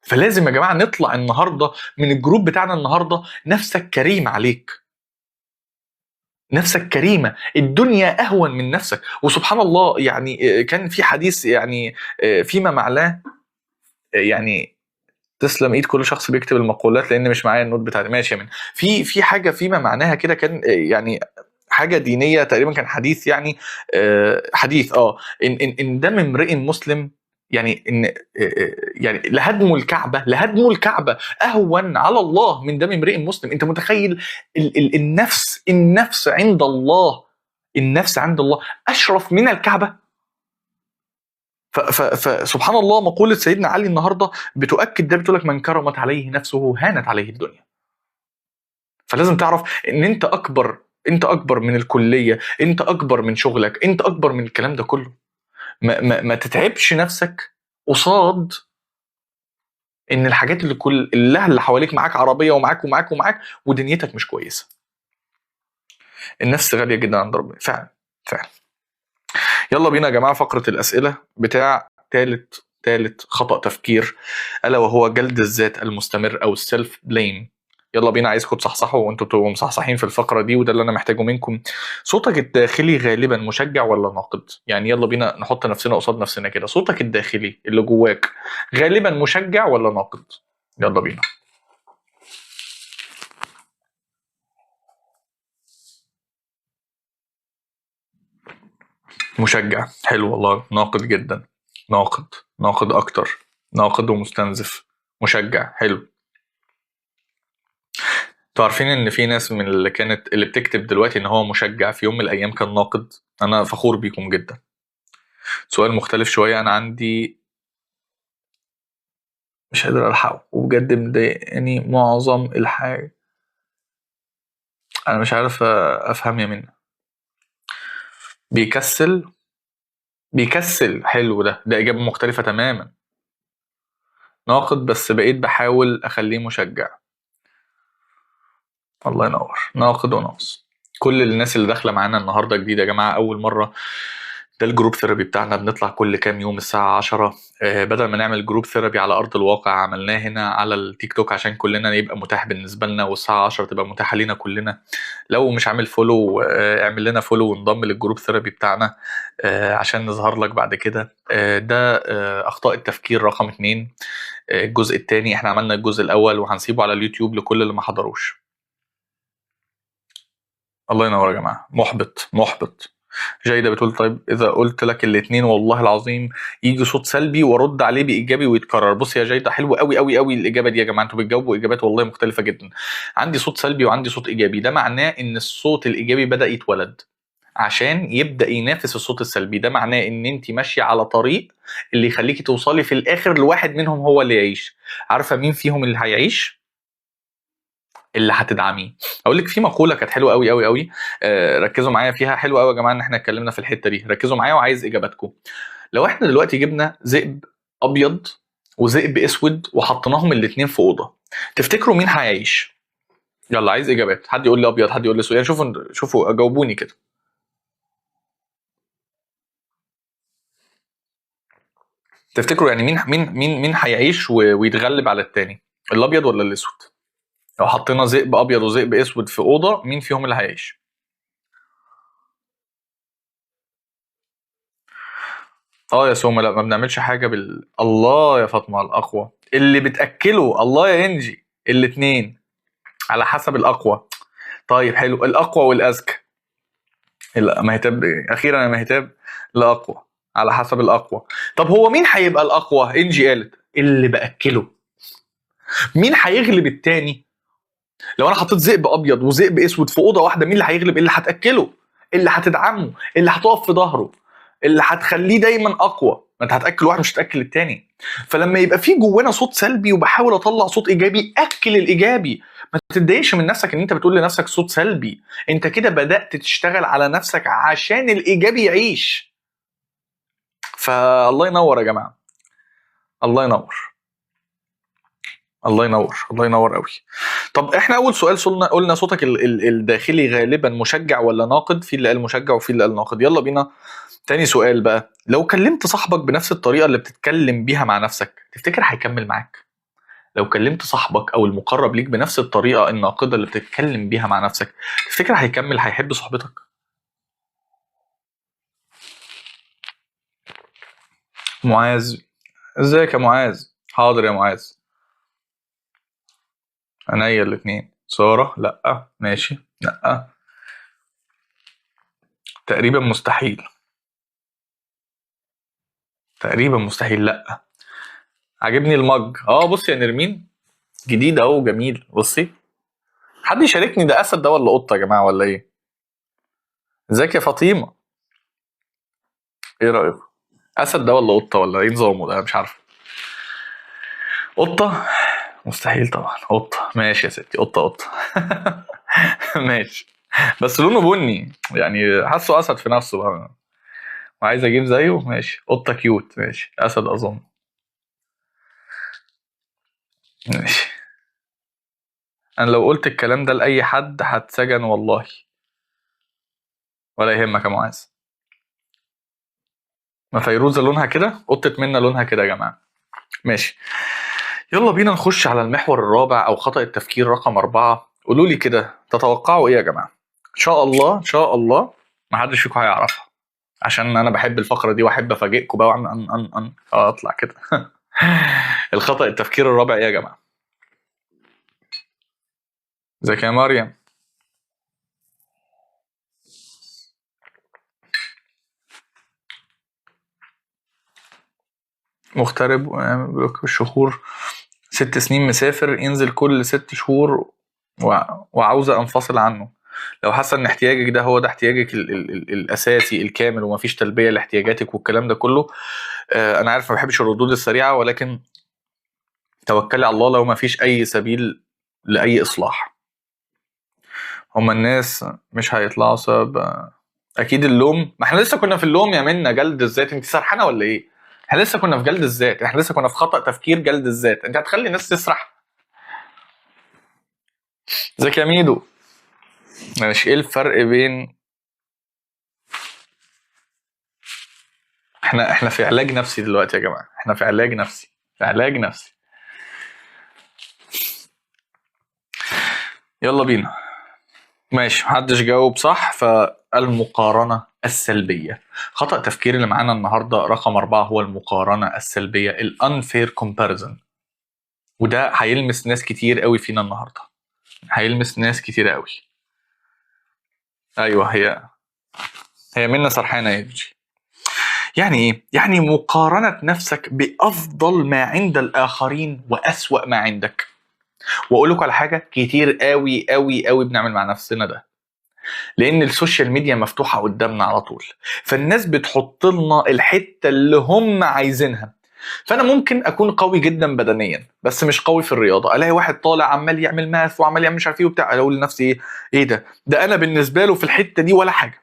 فلازم يا جماعه نطلع النهارده من الجروب بتاعنا النهارده نفسك كريم عليك، نفسك كريمه، الدنيا اهون من نفسك. وسبحان الله، يعني كان في حديث يعني فيما معناه، يعني تسلم ايد كل شخص بيكتب المقولات لان مش معايا النوت بتاعتي، ماشي يا من. في حاجه فيما معناها كده كان يعني حاجه دينيه تقريبا، كان حديث يعني، حديث ان دم امرئ مسلم، يعني ان يعني لهدم الكعبه اهون على الله من دم امرئ مسلم. انت متخيل النفس عند الله، النفس عند الله اشرف من الكعبه. فسبحان الله، مقولة سيدنا علي النهارده بتؤكد ده، بتقول لك من كرمت عليه نفسه هانت عليه الدنيا. فلازم تعرف ان انت اكبر، انت اكبر من الكليه، انت اكبر من شغلك، انت اكبر من الكلام ده كله. ما تتعبش نفسك قصاد ان الحاجات اللي اللي حواليك، معاك عربيه ومعاك ومعاك ومعاك ودنيتك مش كويسه. النفس غاليه جدا عند ربنا فعلا فعلا. يلا بينا يا جماعه فقره الاسئله بتاع ثالث خطأ تفكير، الا وهو جلد الذات المستمر او السيلف بليم. يلا بينا، عايزكم تصحصحوا وانتوا تبقوا مصحصحين في الفقره دي، وده اللي انا محتاجه منكم. صوتك الداخلي غالبا مشجع ولا ناقد؟ يعني يلا بينا نحط نفسنا قصاد نفسنا كده، صوتك الداخلي اللي جواك غالبا مشجع ولا ناقد؟ يلا بينا. مشجع، حلو والله. ناقد جدا، ناقد، ناقد اكتر، ناقد ومستنزف. مشجع، حلو. انتوا عارفين ان في ناس من اللي بتكتب دلوقتي ان هو مشجع في يوم من الايام كان ناقد؟ انا فخور بيكم جدا. سؤال مختلف شويه، انا عندي مش قادر الحقه وبجد مضايقني معظم الحاجه. انا مش عارف افهم يا منى. بيكسل، بيكسل، حلو. ده اجابه مختلفه تماما. ناقد بس بقيت بحاول اخليه مشجع. الله ينور. ناقد وناقص. كل الناس اللي داخله معانا النهارده جديده يا جماعه، اول مره. ده الجروب ثيرابي بتاعنا، بنطلع كل كام يوم الساعة 10. بدل ما نعمل جروب ثيرابي على أرض الواقع، عملناه هنا على التيك توك عشان كلنا يبقى متاح بالنسبة لنا، والساعة 10 تبقى متاحة لينا كلنا. لو مش عامل فولو، اعمل لنا فولو وانضم للجروب ثيرابي بتاعنا عشان نظهر لك بعد كده. ده أخطاء التفكير رقم 2. الجزء الثاني احنا عملنا الجزء الأول وهنسيبه على اليوتيوب لكل اللي ما حضروش. الله ينور يا جماعة. محبط محبط. جيدة بتقول طيب إذا قلت لك الاتنين والله العظيم يجي صوت سلبي وارد عليه بإيجابي ويتكرر. بص يا جيدة، حلوة قوي قوي قوي الإجابة دي يا جماعة، انتوا بتجاوبوا إجابات والله مختلفة جدا. عندي صوت سلبي وعندي صوت إيجابي، ده معناه إن الصوت الإيجابي بدأ يتولد عشان يبدأ ينافس الصوت السلبي. ده معناه إن أنت ماشية على طريق اللي يخليكي توصلي في الآخر لواحد منهم هو اللي يعيش. عارفة مين فيهم اللي هيعيش؟ اللي هتدعميه. اقول لك في مقوله كانت حلوه قوي قوي قوي، ركزوا معايا فيها. حلوه قوي يا جماعه ان احنا اتكلمنا في الحته دي، ركزوا معايا وعايز اجاباتكم. لو احنا دلوقتي جبنا ذئب ابيض وذئب اسود وحطيناهم الاثنين في اوضه، تفتكروا مين هيعيش؟ يلا عايز اجابات، حد يقول لي ابيض، حد يقول لي اسود، يعني شوفوا جاوبوني كده. تفتكروا يعني مين هيعيش ويتغلب على التاني، الابيض ولا الاسود؟ لو حطينا ذئب ابيض وذئب اسود في اوضه، مين فيهم اللي هيعيش؟ اه يا سوما، لا ما بنعملش حاجه الله يا فاطمه، الاقوى اللي بتاكله. الله يا انجي، الاثنين على حسب الاقوى. طيب حلو، الاقوى والاذكى. لا مهتاب، اخيرا يا مهتاب. الاقوى على حسب الاقوى. طب هو مين هيبقى الاقوى؟ انجي قالت اللي باكله. مين هيغلب التاني؟ لو انا حطيت ذئب ابيض وذئب اسود في اوضه واحده، مين اللي هيغلب؟ اللي هتاكله، اللي هتدعمه، اللي هتقف في ظهره، اللي هتخليه دايما اقوى. ما انت هتاكل واحد مش هتاكل التاني. فلما يبقى في جوانا صوت سلبي وبحاول اطلع صوت ايجابي، اكل الايجابي. ما تتضايقش من نفسك ان انت بتقول لنفسك صوت سلبي، انت كده بدات تشتغل على نفسك عشان الايجابي يعيش. فالله ينور يا جماعه. الله ينور. الله ينور. الله ينور قوي. طب احنا اول سؤال قلنا صوتك الداخلي غالبا مشجع ولا ناقد؟ في اللي قال مشجع وفي اللي قال ناقد. يلا بينا تاني سؤال بقى. لو كلمت صاحبك بنفس الطريقه اللي بتتكلم بيها مع نفسك، تفتكر هيكمل معاك؟ لو كلمت صاحبك او المقرب ليك بنفس الطريقه الناقده اللي بتتكلم بيها مع نفسك، تفتكر هيكمل، هيحب صحبتك؟ معاذ، ازيك يا معاذ؟ حاضر يا معاذ. عينيا الاثنين. ساره لا، ماشي لا. تقريبا مستحيل. تقريبا مستحيل. لا، عاجبني المج. بصي يا نرمين، جديد اهو جميل. بصي، حد يشاركني، ده اسد ده ولا قطه يا جماعه ولا ايه؟ ازيك يا فاطمه؟ ايه رايكم؟ اسد ده ولا قطه ولا ايه نظامه ده؟ مش عارف. قطه؟ مستحيل طبعا. قطه ماشي يا ستي، قطه قطه. ماشي. بس لونه بني، يعني حاسه اسد في نفسه بقى، وعايز اجيب زيه. ماشي، قطه كيوت. ماشي، اسد اظن. ماشي. انا لو قلت الكلام ده لاي حد هتسجن والله. ولا يهمك يا معاذ. ما فيروزه لونها كده، قطه منا لونها كده يا جماعه. ماشي. يلا بينا نخش على المحور الرابع او خطأ التفكير رقم 4. قولوا لي كده، تتوقعوا ايه يا جماعه؟ ان شاء الله ان شاء الله ما حدش فيكم هيعرفها، عشان انا بحب الفقره دي واحب افاجئكم بقى واعمل اطلع كده. الخطأ التفكير الرابع ايه يا جماعه؟ ازيك يا مريم؟ مغترب بلوك الشهور، 6 سنين مسافر، ينزل كل 6 شهور وعاوزة أنفصل عنه. لو حاسة إن احتياجك ده هو ده احتياجك الأساسي الكامل ومفيش تلبية لاحتياجاتك والكلام ده كله، أنا عارف ما بحبش الردود السريعة، ولكن توكلي على الله لو مفيش أي سبيل لأي إصلاح. هما الناس مش هيطلعوا سبب. أكيد اللوم، ما احنا لسه كنا في اللوم يا منى، جلد الذات. أنت سرحانة ولا إيه؟ احنا لسه كنا في جلد الذات، احنا لسه كنا في خطأ تفكير جلد الذات. أنت هتخلي الناس تسرح؟ ازيك يا ميدو؟ ماشي. ايه الفرق بين، احنا في علاج نفسي دلوقتي يا جماعه، احنا في علاج نفسي، في علاج نفسي. يلا بينا. ماشي، محدش جاوب صح. فالمقارنه السلبيه، خطأ تفكير اللي معانا النهارده رقم 4 هو المقارنه السلبيه، الانفير كومباريزن. وده هيلمس ناس كتير قوي فينا النهارده، هيلمس ناس كتير قوي. ايوه، هي منا سرحانه يا جي. يعني ايه؟ يعني مقارنه نفسك بافضل ما عند الاخرين واسوأ ما عندك. واقول لكم على حاجه، كتير قوي قوي قوي بنعمل مع نفسنا ده، لان السوشيال ميديا مفتوحه قدامنا على طول، فالناس بتحط لنا الحته اللي هم عايزينها. فانا ممكن اكون قوي جدا بدنيا بس مش قوي في الرياضه، الاقي واحد طالع عمال يعمل ماث وعمال يعمل مش عارف ايه وبتاع، اقول لنفسي ايه ده انا بالنسبه له في الحته دي ولا حاجه.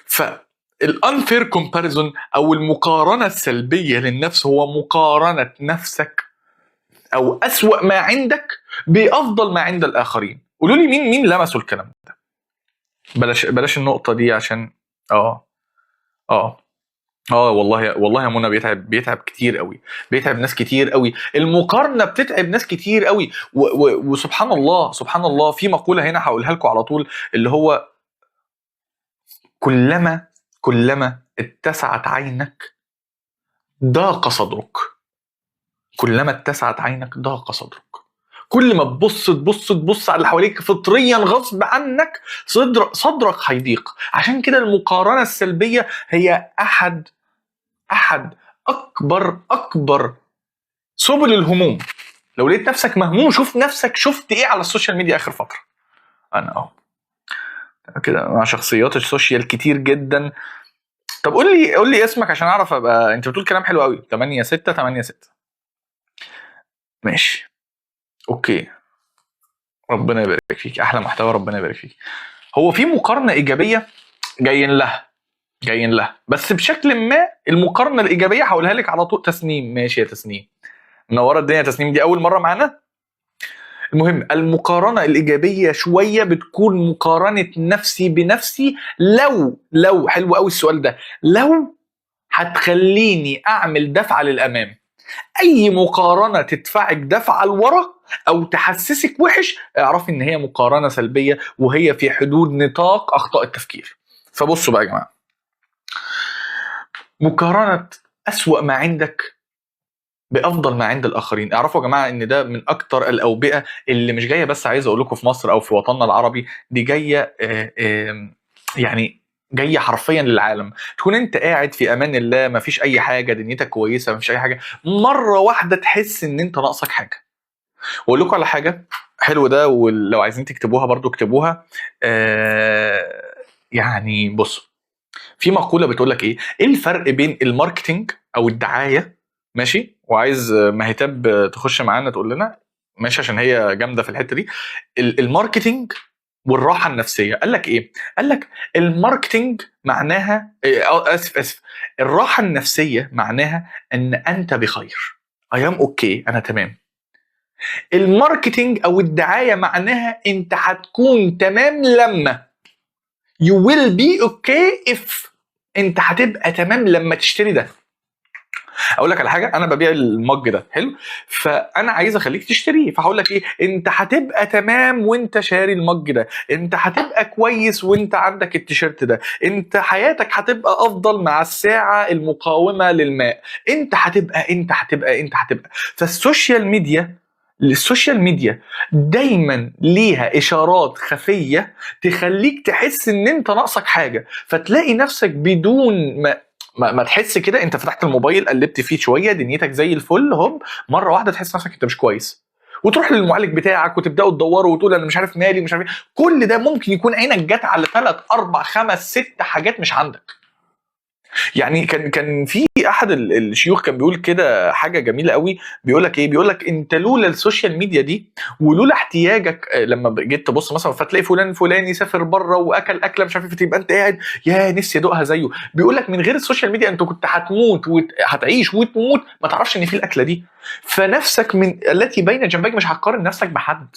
فالانفير كومباريزون او المقارنه السلبيه للنفس هو مقارنه نفسك او اسوأ ما عندك بافضل ما عند الاخرين. قولوا لي مين لمسوا الكلام ده؟ بلاش النقطه دي عشان اه اه والله يا منى، بيتعب كتير قوي، بيتعب ناس كتير قوي. المقارنه بتتعب ناس كتير قوي وسبحان الله سبحان الله. في مقوله هنا هقولها لكم على طول، اللي هو كلما اتسعت عينك ضاق صدرك. كلما اتسعت عينك ضاق صدرك. كل ما تبص على اللي حواليك فطريا غصب عنك صدرك هيضيق. عشان كده المقارنة السلبية هي أحد أكبر سبل الهموم. لو لقيت نفسك مهموم، شوف نفسك شفت إيه على السوشيال ميديا آخر فترة. أنا كده مع شخصيات السوشيال كتير جدا. طب قول لي اسمك عشان أعرف أبقى. أنت بتقول كلام حلو قوي. 8686. ماشي، أوكي. ربنا يبارك فيك، احلى محتوى، ربنا يبارك فيك. هو في مقارنه ايجابيه جايين لها بس بشكل ما. المقارنه الايجابيه هقولها لك على طول. تسنيم، ماشي يا تسنيم، منوره الدنيا. تسنيم دي اول مره معانا. المهم، المقارنه الايجابيه شويه بتكون مقارنه نفسي بنفسي. لو حلو قوي السؤال ده، لو هتخليني اعمل دفعه للامام. اي مقارنه تدفعك دفعه لورا او تحسسك وحش، اعرفي ان هي مقارنه سلبيه، وهي في حدود نطاق اخطاء التفكير. فبصوا بقى يا جماعه، مقارنه اسوأ ما عندك بافضل ما عند الاخرين. اعرفوا يا جماعه ان ده من اكتر الاوبئه اللي مش جايه بس، عايز اقول لكم، في مصر او في وطننا العربي، دي جايه يعني جايه حرفيا للعالم. تكون انت قاعد في امان الله، مفيش اي حاجه، دنيتك كويسه، مفيش اي حاجه، مره واحده تحس ان انت ناقصك حاجه. واقول لكم على حاجه حلو ده، ولو عايزين تكتبوها برضو اكتبوها. يعني بص، في مقوله بتقول لك ايه الفرق بين الماركتينج او الدعايه، ماشي؟ وعايز مهتاب تخش معانا تقول لنا، ماشي؟ عشان هي جامده في الحته دي. الماركتينج والراحه النفسيه. قال لك ايه؟ قال لك الماركتينج معناها اسف، الراحه النفسيه معناها ان انت بخير، ايام اوكي، انا تمام. الماركتينج او الدعايه معناها انت هتكون تمام لما you will be okay if، انت هتبقى تمام لما تشتري ده. اقول لك على حاجه، انا ببيع المج ده حلو، فانا عايز اخليك تشتريه، فهقول لك ايه؟ انت هتبقى تمام وانت شاري المج ده، انت هتبقى كويس وانت عندك التيشيرت ده، انت حياتك هتبقى افضل مع الساعه المقاومه للماء، انت هتبقى. السوشيال ميديا دايما ليها اشارات خفيه تخليك تحس ان انت ناقصك حاجه، فتلاقي نفسك بدون ما تحس كده، انت فتحت الموبايل قلبت فيه شويه، دنيتك زي الفل، هوب مره واحده تحس نفسك انت مش كويس، وتروح للمعالج بتاعك وتبداوا تدوروا وتقول انا مش عارف مالي، مش عارف إيه. كل ده ممكن يكون عينك جت على 3 4 5 6 حاجات مش عندك. يعني كان في احد الشيوخ كان بيقول كده حاجه جميله قوي، بيقول لك ايه؟ بيقول لك انت لولا السوشيال ميديا دي ولولا احتياجك، لما جيت تبص مثلا فتلاقي فلان فلاني سافر بره واكل اكله مش عارف ايه، تبقى انت قاعد يا نفسي ادوقها زيه. بيقول لك من غير السوشيال ميديا انت كنت هتموت وهتعيش وتموت ما تعرفش ان في الاكله دي. فنفسك من التي بين جنبيك مش هتقارن نفسك بحد،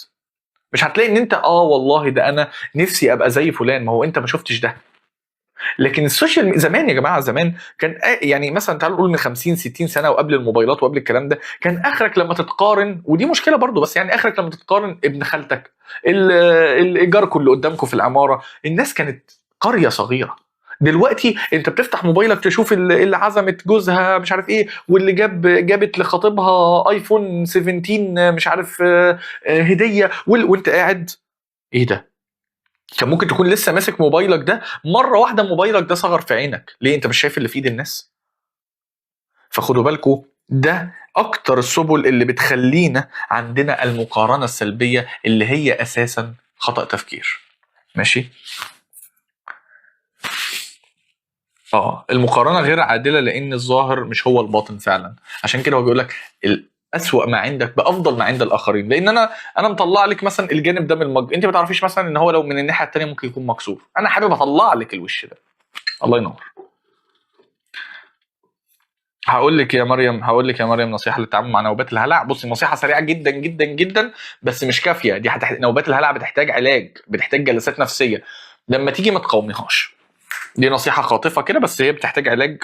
مش هتلاقي ان انت والله ده انا نفسي ابقى زي فلان، ما هو انت ما شفتش ده. لكن السوشيال زمان يا جماعه، زمان كان يعني مثلا تعالوا نقول من 50 60 سنه وقبل الموبايلات وقبل الكلام ده، كان اخرك لما تتقارن، ودي مشكله برضو، بس يعني اخرك لما تتقارن ابن خالتك، جاركم اللي قدامكم في العماره، الناس كانت قريه صغيره. دلوقتي انت بتفتح موبايلك تشوف اللي عزمت جوزها مش عارف ايه، واللي جابت لخطيبها ايفون 17 مش عارف هديه، وانت قاعد ايه ده؟ كان ممكن تكون لسه ماسك موبايلك ده، مره واحده موبايلك ده صغر في عينك، ليه؟ انت مش شايف اللي في ايد الناس. فخدوا بالكم، ده اكتر السبل اللي بتخلينا عندنا المقارنه السلبيه اللي هي اساسا خطأ تفكير. ماشي؟ المقارنه غير عادله لان الظاهر مش هو الباطن فعلا. عشان كده هو بيقول لك أسوأ ما عندك بأفضل ما عند الآخرين، لأن أنا مطلع لك مثلا الجانب ده من المج، أنت ما تعرفيش مثلا إن هو لو من الناحية التانية ممكن يكون مكسور، أنا حابب أطلع لك الوش ده. الله ينور. هقول لك يا مريم نصيحه للتعامل مع نوبات الهلع. بصي، نصيحه سريعه جدا جدا جدا بس مش كافيه، دي نوبات الهلع بتحتاج علاج، بتحتاج جلسات نفسيه. لما تيجي ما تقاوميهاش، دي نصيحه خاطفه كده بس هي بتحتاج علاج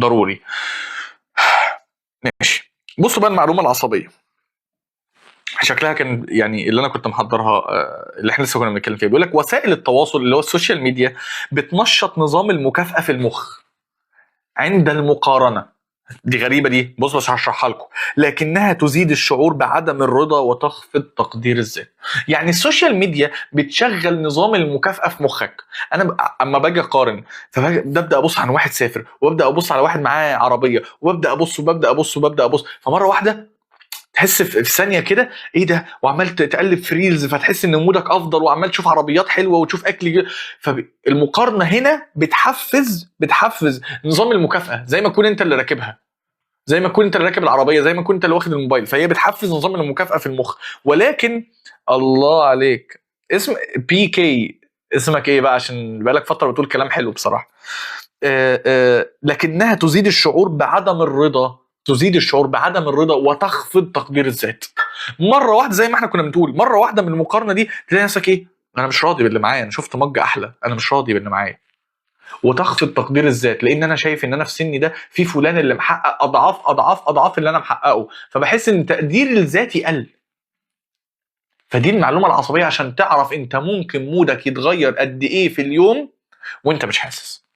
ضروري. ماشي، بصوا بقى المعلومه العصبيه، شكلها كان يعني اللي انا كنت محضرها، اللي احنا لسه كنا بنتكلم فيها. بيقول لك وسائل التواصل اللي هو السوشيال ميديا بتنشط نظام المكافاه في المخ عند المقارنه. دي غريبه دي، بص هشرحها لكم. لكنها تزيد الشعور بعدم الرضا وتخفض تقدير الذات. يعني السوشيال ميديا بتشغل نظام المكافاه في مخك. انا اما باجي اقارن، فببدا ابص على واحد سافر، وابدا ابص على واحد معاه عربيه، وابدا ابص، فمره واحده تحس في ثانيه كده ايه ده، وعمال تقلب في ريلز فتحس ان مودك افضل، وعمال تشوف عربيات حلوه وتشوف اكل. فالمقارنه هنا بتحفز نظام المكافاه، زي ما تكون انت اللي راكبها، زي ما كنت راكب العربيه، زي ما كنت اللي واخد الموبايل، فهي بتحفز نظام المكافاه في المخ. ولكن الله عليك، اسم PK، اسمك ايه بقى؟ عشان بقالك فتره بتقول كلام حلو بصراحه. لكنها تزيد الشعور بعدم الرضا وتخفض تقدير الذات. مره واحده زي ما احنا كنا بنقول، مره واحده من المقارنه دي تلاقي نفسك ايه؟ انا مش راضي باللي معايا، انا شفت مج احلى، انا مش راضي باللي معايا. وتخفض تقدير الذات، لان انا شايف ان انا في سني ده في فلان اللي محقق اضعاف اللي انا محققه، فبحس ان تقديري الذاتي قل. فدي المعلومه العصبيه عشان تعرف انت ممكن مودك يتغير قد ايه في اليوم وانت مش حاسس.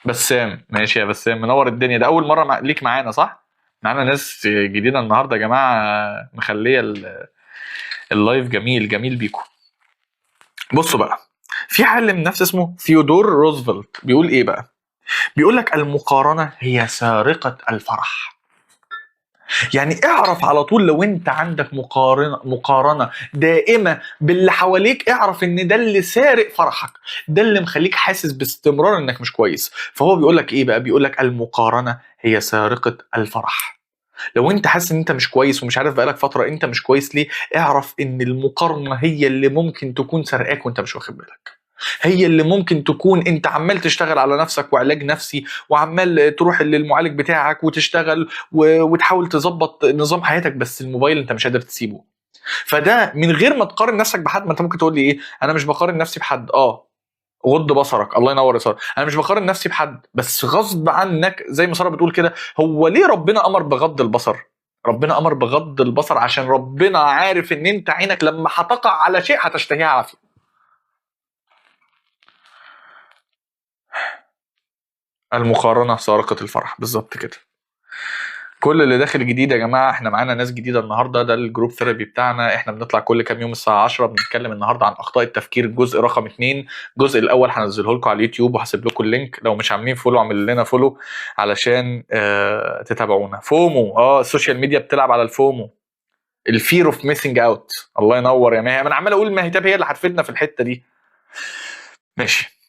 بسام، ماشي يا بسام، منور الدنيا. ده اول مره ليك معانا صح؟ معانا ناس جديده النهارده يا جماعه، مخليه اللايف جميل بيكم. بصوا بقى، في عالم نفس اسمه ثيودور روزفلت بيقول ايه بقى؟ بيقول لك المقارنة هي سارقة الفرح. يعني اعرف على طول لو انت عندك مقارنة دائمة باللي حواليك، اعرف ان ده اللي سارق فرحك، ده اللي مخليك حاسس باستمرار انك مش كويس. فهو بيقول لك ايه بقى؟ بيقول لك المقارنة هي سارقة الفرح. لو انت حاسس ان انت مش كويس ومش عارف بقالك فترة انت مش كويس ليه، اعرف ان المقارنة هي اللي ممكن تكون سرقاك وانت مش واخد بالك. هي اللي ممكن تكون انت عمال تشتغل على نفسك وعلاج نفسي، وعمال تروح للمعالج بتاعك وتشتغل وتحاول تظبط نظام حياتك، بس الموبايل انت مش قادر تسيبه. فده من غير ما تقارن نفسك بحد. ما انت ممكن تقول لي ايه، انا مش بقارن نفسي بحد. غض بصرك، الله ينور يا ساره. انا مش بقارن نفسي بحد، بس غصب عنك زي ما ساره بتقول كده. هو ليه ربنا امر بغض البصر؟ ربنا امر بغض البصر عشان ربنا عارف ان انت عينك لما هتقع على شيء هتشتهيها عافيه. المقارنه سارقه الفرح، بالظبط كده. كل اللي داخل جديد يا جماعه، احنا معانا ناس جديده النهارده، ده الجروب ثيرابي بتاعنا. احنا بنطلع كل كام يوم الساعه 10 بنتكلم النهارده عن اخطاء التفكير، الجزء رقم 2. الجزء الاول هنزله لكم على اليوتيوب وهسيب لكم اللينك، لو مش عاملين فولو اعمل لنا فولو علشان تتابعونا. فومو، السوشيال ميديا بتلعب على الفومو، الفير اوف ميسنج اوت. الله ينور يا ماهي، انا عمال اقول ما هي اللي هتفيدنا في الحته دي. ماشي.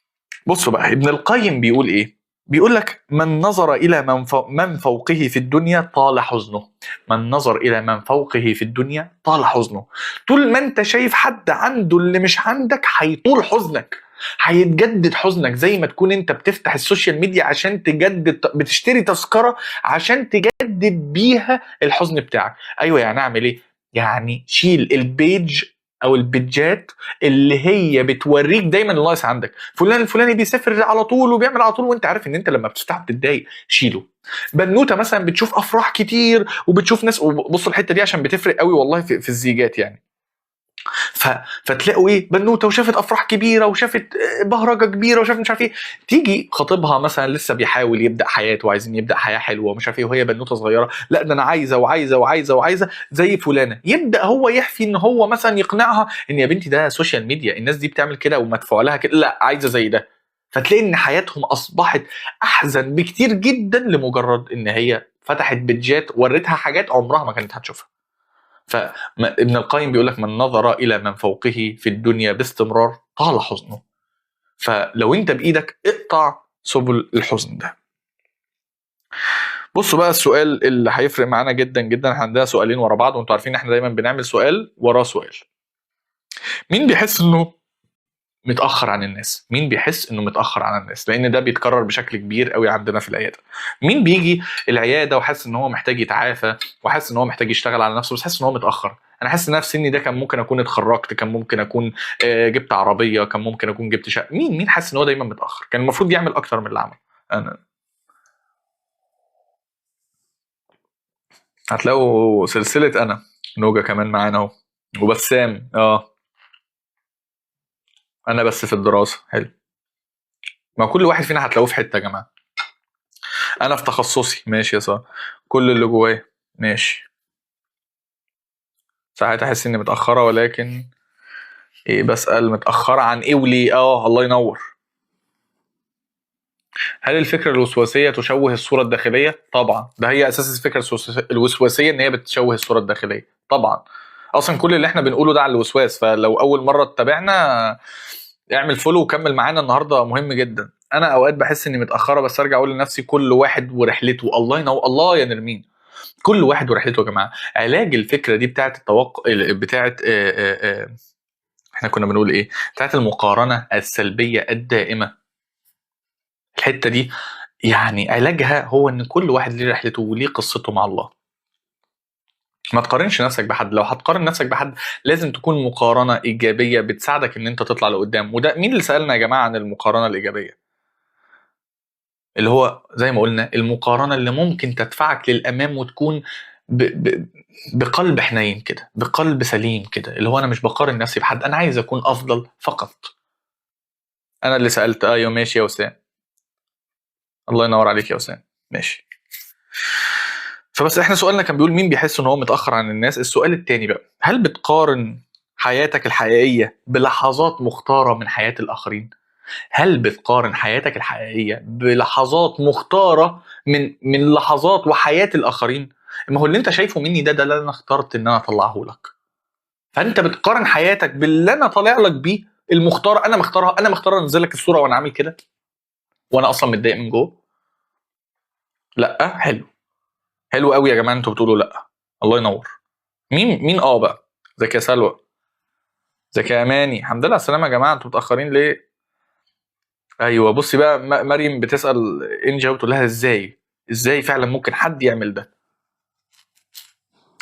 بصوا بقى ابن القيم بيقول ايه؟ بيقول لك من نظر الى من فوقه في الدنيا طال حزنه. من نظر الى من فوقه في الدنيا طال حزنه. طول ما انت شايف حد عنده اللي مش عندك هيطول حزنك، هيتجدد حزنك. زي ما تكون انت بتفتح السوشيال ميديا عشان تجدد، بتشتري تذكرة عشان تجدد بيها الحزن بتاعك. ايوه، يعني اعمل ايه؟ يعني شيل البيج او البيجات اللي هي بتوريك دايما الناقص عندك. فلان الفلاني بيسافر على طول وبيعمل على طول، وانت عارف ان انت لما بتفتحه بتتضايق، شيله. بنوته مثلا بتشوف افراح كتير وبتشوف ناس، وبصوا الحته دي عشان بتفرق قوي والله في الزيجات يعني. فتلاقوا ايه، بنوته وشافت افراح كبيره وشافت بهرجه كبيره وشافت مش عارف ايه، تيجي خطيبها مثلا لسه بيحاول يبدا حياته وعايزين يبدا حياه حلوه ومش عارف ايه، وهي بنوته صغيره، لا ده انا عايزه وعايزه وعايزه وعايزه زي فلانه. يبدا هو يحفي ان هو مثلا يقنعها ان يا بنتي ده سوشيال ميديا، الناس دي بتعمل كده ومدفوع لها كده، لا عايزه زي ده. فتلاقي ان حياتهم اصبحت احزن بكتير جدا لمجرد ان هي فتحت بيدجات ورتها حاجات عمرها ما كانت هتشوفها. فابن القيم بيقول لك من نظر الى من فوقه في الدنيا باستمرار طال حزنه. فلو انت بايدك اقطع سبل الحزن ده. بصوا بقى السؤال اللي هيفرق معانا جدا جدا، احنا عندنا سؤالين ورا بعض وانتوا عارفين احنا دايما بنعمل سؤال وراه سؤال. مين بيحس انه متاخر عن الناس؟ مين بيحس انه متاخر عن الناس؟ لان ده بيتكرر بشكل كبير قوي عندنا في العياده. مين بيجي العياده وحاسس ان هو محتاج يتعافى وحاسس ان هو محتاج يشتغل على نفسه، بس حاسس ان هو متاخر؟ انا حاسس ان انا في سني ده كان ممكن اكون اتخرجت، كان ممكن اكون جبت عربيه، كان ممكن اكون جبت شقه. مين حاسس ان هو دايما متاخر، كان المفروض يعمل اكتر من اللي عمله؟ انا. هتلاقوا سلسله انا. نوجا كمان معانا اهو، وبسام. انا بس في الدراسه حلو. ما كل واحد فينا هتلاقوه في حته يا جماعه. انا في تخصصي ماشي يا صاحبي، كل اللي جوايا ماشي. ساعات احس اني متاخره، ولكن ايه، بسال متاخره عن ايه وليه؟ الله ينور. هل الفكره الوسواسيه تشوه الصوره الداخليه؟ طبعا، ده هي اساس الفكره الوسواسيه، ان هي بتشوه الصوره الداخليه طبعا. اصلا كل اللي احنا بنقوله ده على الوسواس، فلو اول مره تتابعنا اعمل فولو وكمل معانا النهارده، مهم جدا. انا اوقات بحس اني متاخره، بس ارجع اقول لنفسي كل واحد ورحلته. الله ينور، الله يا نرمين. كل واحد ورحلته يا جماعه. علاج الفكره دي بتاعه التوقع، بتاعه احنا كنا بنقول ايه، بتاعه المقارنه السلبيه الدائمه. الحته دي يعني علاجها هو ان كل واحد ليه رحلته وليه قصته مع الله. ما تقارنش نفسك بحد. لو هتقارن نفسك بحد لازم تكون مقارنه ايجابيه بتساعدك ان انت تطلع لقدام. وده مين اللي سالنا يا جماعه عن المقارنه الايجابيه؟ اللي هو زي ما قلنا المقارنه اللي ممكن تدفعك للامام وتكون ب ب بقلب حنين كده، بقلب سليم كده، اللي هو انا مش بقارن نفسي بحد، انا عايز اكون افضل فقط. انا اللي سالت. ايوه ماشي يا وسام، الله ينور عليك يا وسام. ماشي. فبس احنا سؤالنا كان بيقول مين بيحس ان هو متاخر عن الناس. السؤال التاني بقى، هل بتقارن حياتك الحقيقية بلحظات مختارة من حياة الآخرين؟ هل بتقارن حياتك الحقيقية بلحظات مختارة من لحظات وحياة الآخرين؟ ما هو اللي انت شايفه مني ده اللي انا اخترت ان انا اطلعه لك. فانت بتقارن حياتك باللي انا طالع لك بيه المختار، انا مختارها، انا مختار انزل لك الصورة وانا عامل كده وانا اصلا متضايق من جوه. لا، حلو، حلو قوي يا جماعة انتوا بتقولوا لا. الله ينور. مين بقى؟ ازيك يا سلوى؟ ازيك يا اماني؟ الحمد لله على السلامة يا جماعة، انتوا متأخرين ليه؟ ايوه بصي بقى، مريم بتسال انجا وتقول لها ازاي فعلا ممكن حد يعمل ده.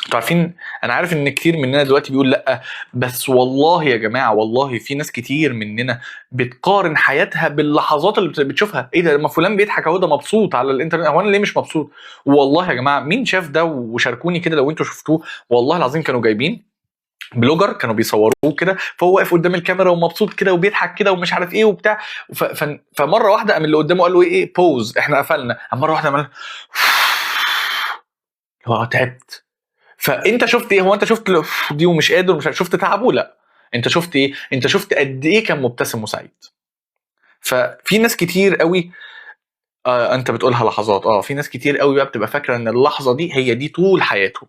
انتوا عارفين، انا عارف ان كتير مننا دلوقتي بيقول لا، بس والله يا جماعه والله في ناس كتير مننا بتقارن حياتها باللحظات اللي بتشوفها. ايه ده، لما فلان بيضحك اهو ده مبسوط على الانترنت، هو انا ليه مش مبسوط؟ والله يا جماعه مين شاف ده وشاركوني كده لو انتوا شفتوه. والله العظيم كانوا جايبين بلوجر كانوا بيصوروه كده، فهو واقف قدام الكاميرا ومبسوط كده وبيضحك كده ومش عارف ايه وبتاع. فمره واحده قام اللي قدامه قال له ايه بوز، احنا قفلنا. مره واحده عمل هو تعبت. فانت شفت ايه؟ هو انت شفت دي ومش قادر ومش شفت تعبه؟ لا، انت شفت ايه؟ انت شفت قد ايه كان مبتسم وسعيد. ففي ناس كتير قوي انت بتقولها لحظات، في ناس كتير قوي بقى بتبقى فاكره ان اللحظه دي هي دي طول حياته.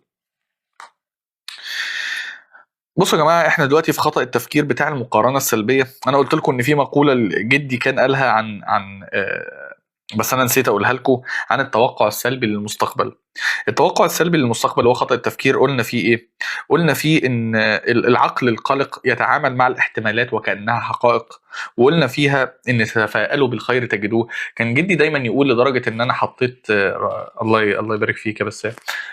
بصوا يا جماعه، احنا دلوقتي في خطأ التفكير بتاع المقارنه السلبيه. انا قلت لكم ان في مقوله جدي كان قالها عن بس انا نسيت اقولها لكم، عن التوقع السلبي للمستقبل. التوقع السلبي للمستقبل هو خطأ التفكير. قلنا فيه ايه؟ قلنا فيه ان العقل القلق يتعامل مع الاحتمالات وكأنها حقائق. وقلنا فيها ان تتفائلوا بالخير تجدوه. كان جدي دايما يقول لدرجه ان انا حطيت الله يبارك فيك. بس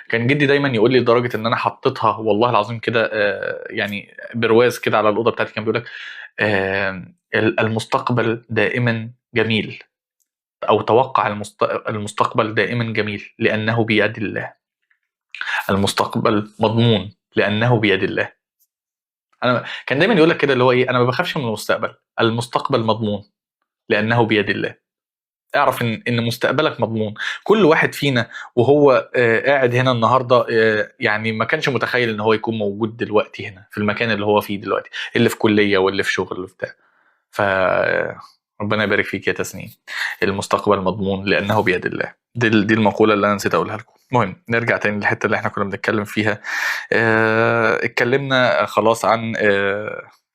كان جدي دايما يقول لي لدرجه ان انا حطيتها والله العظيم كده يعني برواز كده على الاوضه بتاعتي. كان بيقول لك المستقبل دائما جميل، او توقع المستقبل دائما جميل لانه بيد الله. المستقبل مضمون لانه بيد الله. انا كان دايما يقول لك كده اللي هو ايه، انا ما بخافش من المستقبل، المستقبل مضمون لانه بيد الله. اعرف ان مستقبلك مضمون. كل واحد فينا وهو قاعد هنا النهارده يعني ما كانش متخيل ان هو يكون موجود دلوقتي هنا في المكان اللي هو فيه دلوقتي، اللي في كليه واللي في شغل وبتاع. ف ربنا يبارك فيك يا تسنيم. المستقبل مضمون لانه بيد الله. دي المقوله اللي انا نسيت اقولها لكم. المهم نرجع تاني للحته اللي احنا كنا بنتكلم فيها. اتكلمنا خلاص عن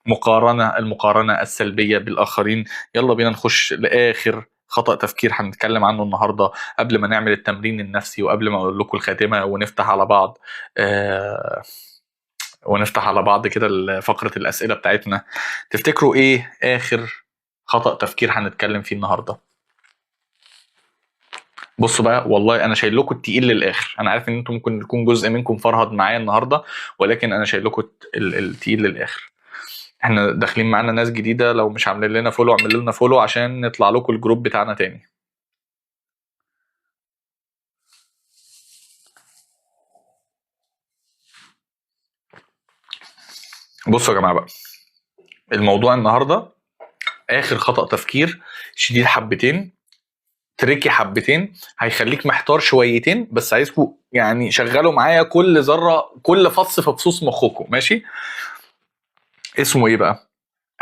المقارنه السلبيه بالاخرين. يلا بينا نخش لاخر خطأ تفكير هنتكلم عنه النهارده قبل ما نعمل التمرين النفسي وقبل ما اقول لكم الخاتمه ونفتح على بعض كده فقره الاسئله بتاعتنا. تفتكروا ايه اخر خطأ تفكير هنتكلم فيه النهارده؟ بصوا بقى، والله انا شايل لكم التقيل للاخر. انا عارف ان انتم ممكن يكون جزء منكم فرهد معايا النهارده، ولكن انا شايل لكم التقيل للاخر. احنا داخلين معانا ناس جديده، لو مش عاملين لنا فولو اعملوا لنا فولو عشان نطلع لكم الجروب بتاعنا تاني. بصوا يا جماعه بقى، الموضوع النهارده اخر خطأ تفكير شديد حبتين، تريكي حبتين، هيخليك محتار شويتين، بس عايزكم يعني شغلوا معايا كل ذره، كل فص في فصوص مخكم، ماشي؟ اسمه ايه بقى؟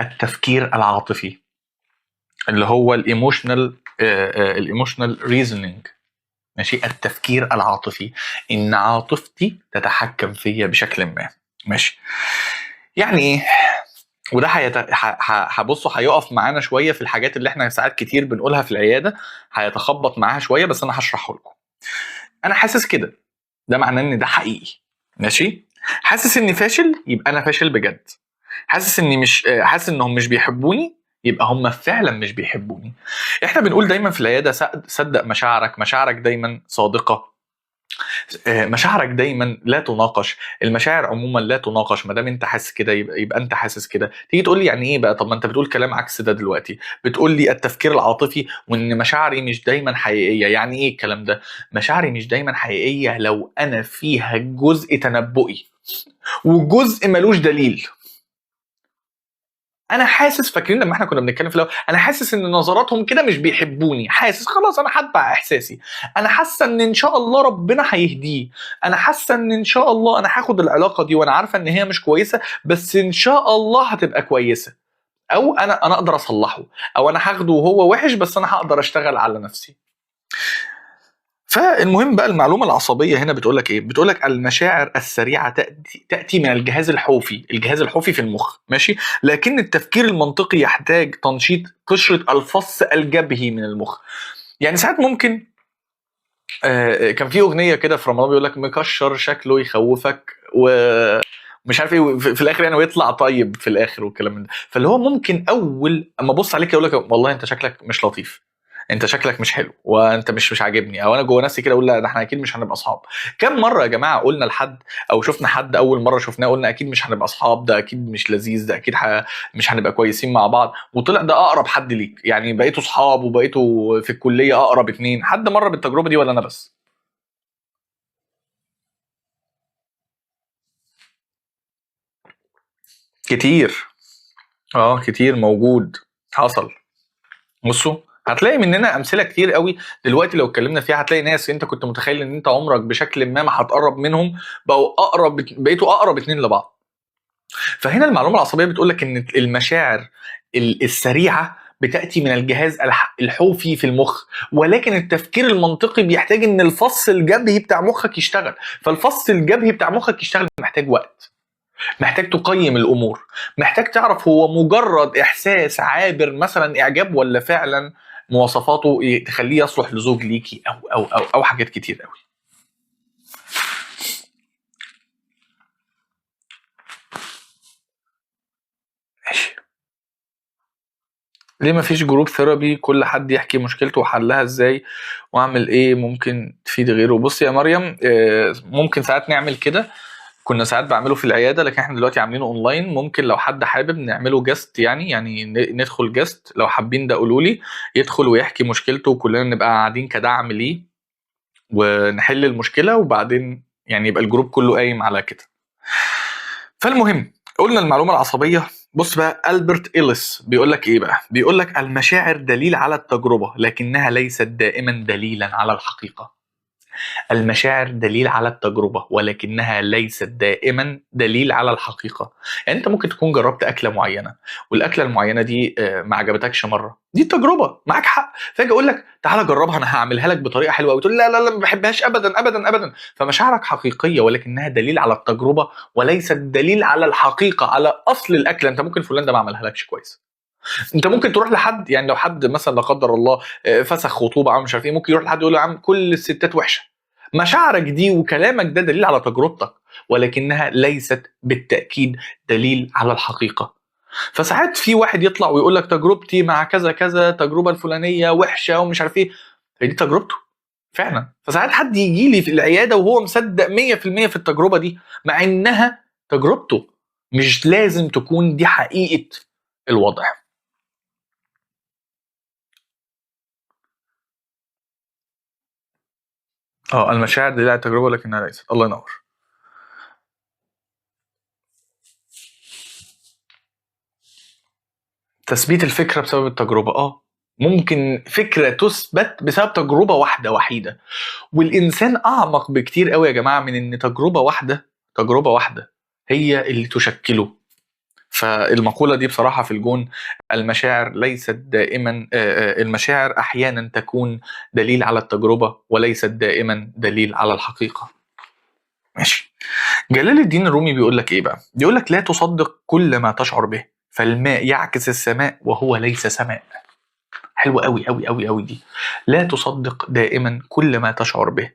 التفكير العاطفي، اللي هو الايموشنال ريزونينج. ماشي، التفكير العاطفي، ان عاطفتي تتحكم فيا بشكل ما. ماشي، يعني ايه؟ وده هبصوا هيقف معانا شويه في الحاجات اللي احنا ساعات كتير بنقولها في العياده، هيتخبط معاها شويه، بس انا هشرحه لكم. انا حاسس كده، ده معناه ان ده حقيقي. ماشي، حاسس اني فاشل يبقى انا فاشل بجد. حاسس اني مش حاسس انهم مش بيحبوني يبقى هم فعلا مش بيحبوني. احنا بنقول دايما في العياده صدق مشاعرك، مشاعرك دايما صادقه، مشاعرك دايما لا تناقش. المشاعر عموما لا تناقش، ما دام انت حاسس كده يبقى انت حاسس كده. تيجي تقول لي يعني ايه بقى؟ طب ما انت بتقول كلام عكس ده دلوقتي، بتقول لي التفكير العاطفي وان مشاعري مش دايما حقيقيه. يعني ايه الكلام ده؟ مشاعري مش دايما حقيقيه لو انا فيها جزء تنبؤي وجزء ملوش دليل. انا حاسس، فاكرين لما احنا كنا بنتكلم في الاول، انا حاسس ان نظراتهم كده مش بيحبوني، حاسس خلاص انا هتبع احساسي، انا حاسه ان شاء الله ربنا هيهديه، انا حاسه ان شاء الله انا هاخد العلاقه دي وانا عارفه ان هي مش كويسه، بس ان شاء الله هتبقى كويسه، او انا اقدر اصلحه، او انا هاخده وهو وحش بس انا هقدر اشتغل على نفسي. فالمهم بقى المعلومه العصبيه هنا بتقول لك ايه؟ بتقول لك المشاعر السريعه تاتي من الجهاز الحوفي، الجهاز الحوفي في المخ، ماشي، لكن التفكير المنطقي يحتاج تنشيط قشره الفص الجبهي من المخ. يعني ساعات ممكن كان في اغنيه كده في رمضان بيقول لك مكشر شكله يخوفك ومش عارف ايه في الاخر يعني، ويطلع طيب في الاخر والكلام من ده. فاللي هو ممكن اول اما ابص عليك اقول لك والله انت شكلك مش لطيف، انت شكلك مش حلو، وانت مش عاجبني، او انا جوه نفسي كده اقول لا ده احنا اكيد مش هنبقى اصحاب. كم مره يا جماعه قلنا لحد او شفنا حد اول مره شفناه قلنا اكيد مش هنبقى اصحاب، ده اكيد مش لذيذ، ده اكيد مش هنبقى كويسين مع بعض، وطلع ده اقرب حد ليك، يعني بقيتوا اصحاب وبقيتوا في الكليه اقرب اتنين. حد مر بالتجربه دي ولا انا بس؟ كتير. اه كتير موجود، حصل. بصوا هتلاقي مننا امثله كتير قوي دلوقتي لو اتكلمنا فيها، هتلاقي ناس انت كنت متخيل ان انت عمرك بشكل ما هتقرب منهم، بقيتوا اقرب اتنين لبعض. فهنا المعلومه العصبيه بتقول لك ان المشاعر السريعه بتاتي من الجهاز الحوفي في المخ، ولكن التفكير المنطقي بيحتاج ان الفص الجبهي بتاع مخك يشتغل. فالفص الجبهي بتاع مخك يشتغل محتاج وقت، محتاج تقيم الامور، محتاج تعرف هو مجرد احساس عابر مثلا اعجاب، ولا فعلا مواصفاته تخليه يصلح لزوج ليكي، او حاجات كتير قوي. ماشي. ليه ما فيش جروب ثيرابي كل حد يحكي مشكلته وحلها ازاي واعمل ايه ممكن تفيد غيره؟ بص يا مريم، ممكن ساعات نعمل كده، كنا ساعات بعمله في العياده لكن احنا دلوقتي عاملينه اونلاين. ممكن لو حد حابب نعمله جاست، يعني ندخل جاست لو حابين، ده قولوا لي، يدخل ويحكي مشكلته وكلنا نبقى قاعدين كدعم ليه ونحل المشكله، وبعدين يعني يبقى الجروب كله قايم على كده. فالمهم قلنا المعلومه العصبيه. بص بقى ألبرت إيليس بيقول لك ايه بقى؟ بيقول لك المشاعر دليل على التجربه لكنها ليست دائما دليلا على الحقيقه. المشاعر دليل على التجربة ولكنها ليست دائما دليل على الحقيقة. يعني انت ممكن تكون جربت أكلة معينة، والأكلة المعينة دي ما عجبتكش مرة، دي تجربة، معاك حق، فاجي اقول لك تعالى جربها انا هعملها لك بطريقة حلوة، وتقول لا لا لا ما بحبهاش ابدا ابدا ابدا. فمشاعرك حقيقية ولكنها دليل على التجربة وليست دليل على الحقيقة، على اصل الأكلة. انت ممكن فلان ده ما عملها لكش كويس، انت ممكن تروح لحد، يعني لو حد مثلا لا قدر الله فسخ خطوبه او مش عارف ايه، ممكن يروح لحد يقول له يا عم كل الستات وحشه. مشاعرك دي وكلامك ده دليل على تجربتك ولكنها ليست بالتاكيد دليل على الحقيقه. فساعات في واحد يطلع ويقول لك تجربتي مع كذا كذا، التجربه الفلانيه وحشه ومش عارف ايه، هي دي تجربته فعلا. فساعات حد يجي لي في العياده وهو مصدق 100% في التجربه دي مع انها تجربته، مش لازم تكون دي حقيقه الوضع. اه المشاعر دليل على التجربه لكنها ليست. الله ينور. تثبيت الفكره بسبب التجربه، ممكن فكره تثبت بسبب تجربه واحده وحيده، والانسان اعمق بكتير قوي يا جماعه من ان تجربه واحده، تجربه واحده هي اللي تشكله. فالمقوله دي بصراحه في الجون، المشاعر ليست دائما المشاعر احيانا تكون دليل على التجربه وليست دائما دليل على الحقيقه. ماشي. جلال الدين الرومي بيقول لك ايه بقى؟ بيقول لك لا تصدق كل ما تشعر به، فالماء يعكس السماء وهو ليس سماء. حلوة قوي قوي قوي قوي دي. لا تصدق دائما كل ما تشعر به،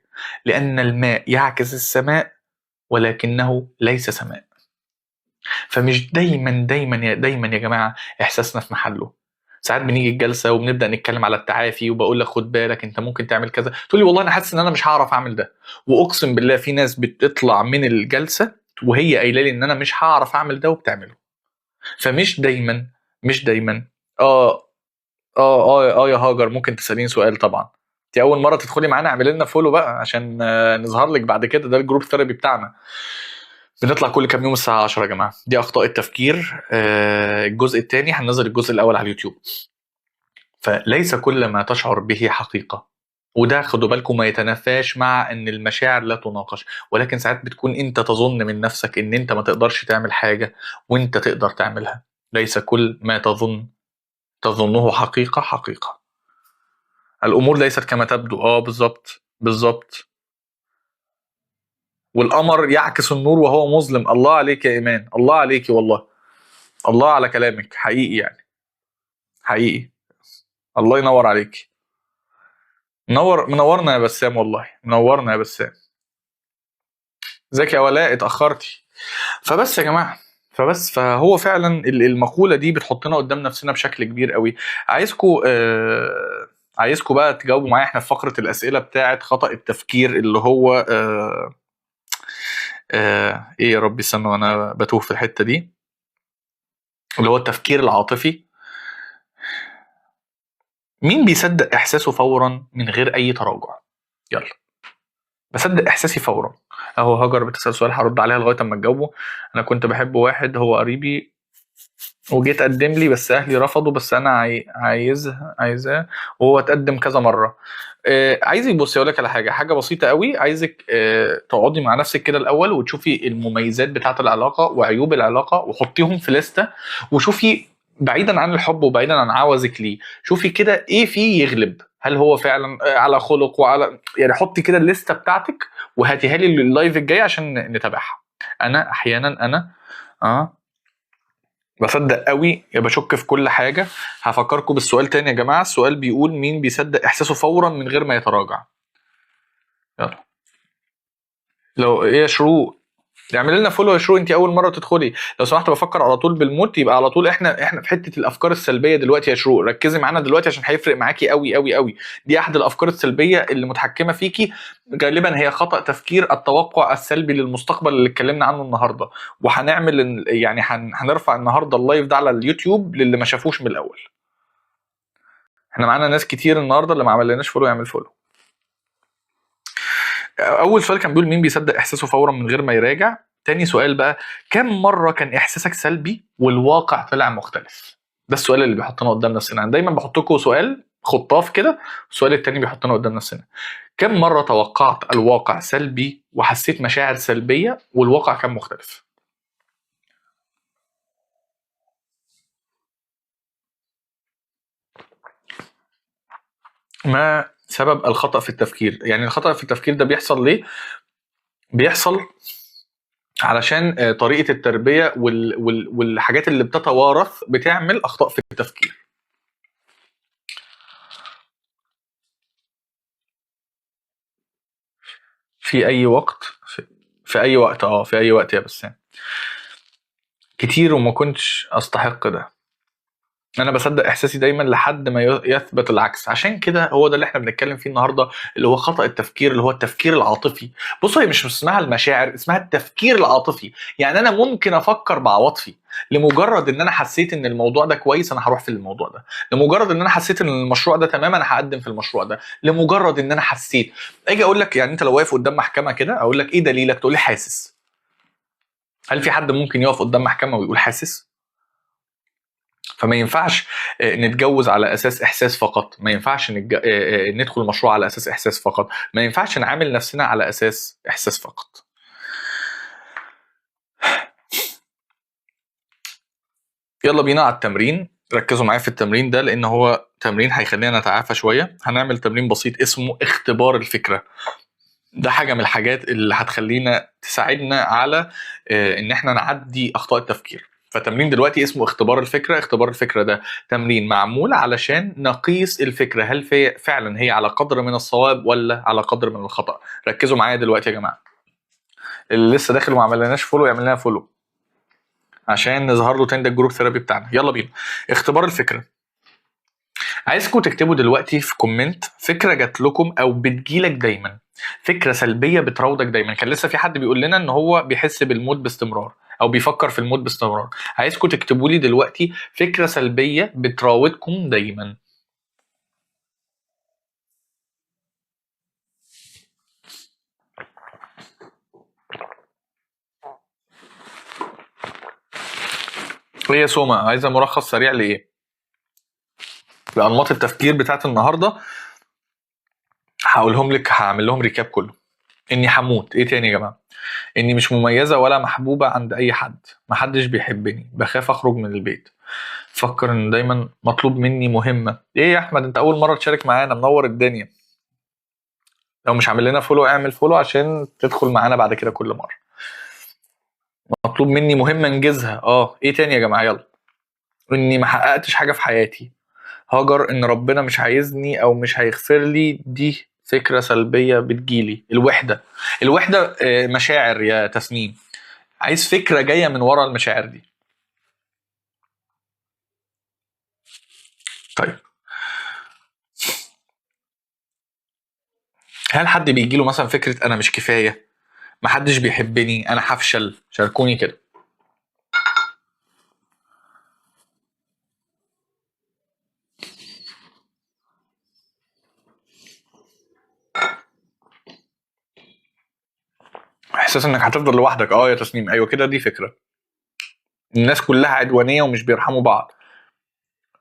لأن الماء يعكس السماء ولكنه ليس سماء. فمش دايما يا جماعة إحساسنا في محله. ساعات بنيجي الجلسة وبنبدأ نتكلم على التعافي وبقول لك خد بالك انت ممكن تعمل كذا، تقول لي والله انا حاسس ان انا مش هعرف اعمل ده، واقسم بالله في ناس بتطلع من الجلسة وهي قايله لي ان انا مش هعرف اعمل ده وبتعمله. فمش دايما، مش دايما. اه يا هاجر ممكن تساليني سؤال طبعا، انت اول مره تدخلي معانا اعملي لنا فولو بقى عشان نظهر لك بعد كده، ده الجروب ثيرابي بتاعنا. بنطلع كل كام يوم الساعه 10 يا جماعه. دي اخطاء التفكير. الجزء الثاني هننزل الجزء الاول على اليوتيوب. فليس كل ما تشعر به حقيقه، وده خدوا بالكم ما يتنافاش مع ان المشاعر لا تناقش، ولكن ساعات بتكون انت تظن من نفسك ان انت ما تقدرش تعمل حاجه وانت تقدر تعملها. ليس كل ما تظنه حقيقه حقيقه. الامور ليست كما تبدو. بالظبط بالظبط. والقمر يعكس النور وهو مظلم. الله عليك يا ايمان، الله عليكي والله، الله على كلامك حقيقي يعني، حقيقي. الله ينور عليك. منورنا يا بسام، والله منورنا يا بسام. ازيك يا ولاء، اتاخرتي. فبس يا جماعه، فهو فعلا المقوله دي بتحطنا قدام نفسنا بشكل كبير قوي. عايزكم بقى تجاوبوا معايا. احنا في فقره الاسئله بتاعه خطا التفكير اللي هو ايه يا ربي، استنى وانا بتوه في الحته دي، اللي هو التفكير العاطفي. مين بيصدق احساسه فورا من غير اي تراجع؟ يلا. بصدق احساسي فورا. اهو هاجر بتسال سؤال هرد عليها لغايه اما تجاوبه. انا كنت بحب واحد هو قريبي وجيت قدم لي بس اهلي رفضوا، بس انا عايزاه وهو اتقدم كذا مره. عايزك بصي اقول لك على حاجه بسيطه قوي. عايزك تقعدي مع نفسك كده الاول وتشوفي المميزات بتاعه العلاقه وعيوب العلاقه وحطيهم في لسته، وشوفي بعيدا عن الحب وبعيدا عن عوزك ليه، شوفي كده ايه فيه يغلب. هل هو فعلا على خلق وعلى يعني، حطي كده الليسته بتاعتك وهاتيها لي اللايف الجاي عشان نتابعها. انا احيانا اه بصدق قوي يا بشك في كل حاجه. هفكركم بالسؤال تاني يا جماعه. السؤال بيقول مين بيصدق احساسه فورا من غير ما يتراجع؟ يلا. لو ايه يا شروق، اعمل لنا فولو يا شروق، انت اول مره تدخلي. لو سمحت بفكر على طول بالموت، يبقى على طول احنا في حته الافكار السلبيه دلوقتي يا شروق. ركزي معانا دلوقتي عشان هيفرق معاكي قوي قوي قوي. دي احد الافكار السلبيه اللي متحكمه فيكي. غالبا هي خطا تفكير التوقع السلبي للمستقبل اللي اتكلمنا عنه النهارده. وهنعمل يعني هنرفع النهارده اللايف ده على اليوتيوب للي ما شافوش من الاول. احنا معانا ناس كتير النهارده، اللي ما عملناش فولو يعمل فولو. اول سؤال كان بيقول مين بيصدق احساسه فورا من غير ما يراجع. تاني سؤال بقى، كم مره كان احساسك سلبي والواقع طلع مختلف؟ ده السؤال اللي بيحطنا قدام نفسنا. انا دايما بحط لكم سؤال خطاف كده، السؤال التاني بيحطنا قدام نفسنا. كم مره توقعت الواقع سلبي وحسيت مشاعر سلبيه والواقع كان مختلف؟ ما سبب الخطأ في التفكير؟ يعني الخطأ في التفكير ده بيحصل ليه؟ بيحصل علشان طريقة التربية والحاجات اللي بتتوارث بتعمل أخطاء في التفكير. في أي وقت، في أي وقت في أي وقت يا بسام. كتير وما كنتش أستحق ده. انا بصدق احساسي دايما لحد ما يثبت العكس. عشان كده هو ده اللي احنا بنتكلم فيه النهارده، اللي هو خطأ التفكير، اللي هو التفكير العاطفي. بصوا هي مش اسمها المشاعر، اسمها التفكير العاطفي. يعني انا ممكن افكر بعواطفي لمجرد ان انا حسيت ان الموضوع ده كويس انا هروح في الموضوع ده، لمجرد ان انا حسيت ان المشروع ده تمام انا هقدم في المشروع ده، لمجرد ان انا حسيت. اجي اقول لك يعني انت لو واقف قدام محكمه كده اقول لك ايه دليلك، تقول لي حاسس. هل في حد ممكن يقف قدام محكمه ويقول حاسس؟ فما ينفعش نتجوز على اساس احساس فقط، ما ينفعش ندخل مشروع على اساس احساس فقط، ما ينفعش نعامل نفسنا على اساس احساس فقط. يلا بينا على التمرين. ركزوا معايا في التمرين ده لان هو تمرين هيخلينا نتعافى شويه. هنعمل تمرين بسيط اسمه اختبار الفكره. ده حاجه من الحاجات اللي هتخلينا تساعدنا على ان احنا نعدي اخطاء التفكير. فتمرين دلوقتي اسمه اختبار الفكره. اختبار الفكره ده تمرين معمول علشان نقيس الفكره هل فعلا هي على قدر من الصواب ولا على قدر من الخطا. ركزوا معايا دلوقتي يا جماعه. اللي لسه داخل وما عملناش فولو يعمل لنا فولو عشان نظهر له تاني. ده الجروب ثيرابي بتاعنا. يلا بينا. اختبار الفكره. عايزكم تكتبوا دلوقتي في كومنت فكره جات لكم او بتجيلك دايما، فكره سلبيه بتراودك دايما. كان لسه في حد بيقول لنا ان هو بيحس بالموت باستمرار او بيفكر في الموت باستمرار. عايزكم تكتبوا لي دلوقتي فكره سلبيه بتراودكم دايما. هي سوما عايزه ملخص سريع لايه؟ لانماط التفكير بتاعت النهارده هقولهم لك، هعمل لهم ريكاب كله. اني هموت، ايه تاني يا جماعه؟ اني مش مميزه ولا محبوبه عند اي حد، محدش بيحبني، بخاف اخرج من البيت، فكر ان دايما مطلوب مني مهمه. ايه يا احمد انت اول مره تشارك معانا، منور الدنيا. لو مش عامل لنا فولو اعمل فولو عشان تدخل معانا بعد كده كل مره. مطلوب مني مهمه انجزها. ايه تاني يا جماعه؟ يلا. اني ما حققتش حاجه في حياتي، هاجر ان ربنا مش عايزني او مش هيغفر لي، دي فكره سلبيه بتجيلي. الوحده، الوحده مشاعر يا تسنيم، عايز فكره جايه من ورا المشاعر دي. طيب، هل حد بيجي له مثلا فكره انا مش كفايه، محدش بيحبني، انا هفشل؟ شاركوني كده. احساس انك هتفضل لوحدك، يا تسنيم، ايوه كده، دي فكره. الناس كلها عدوانيه ومش بيرحموا بعض،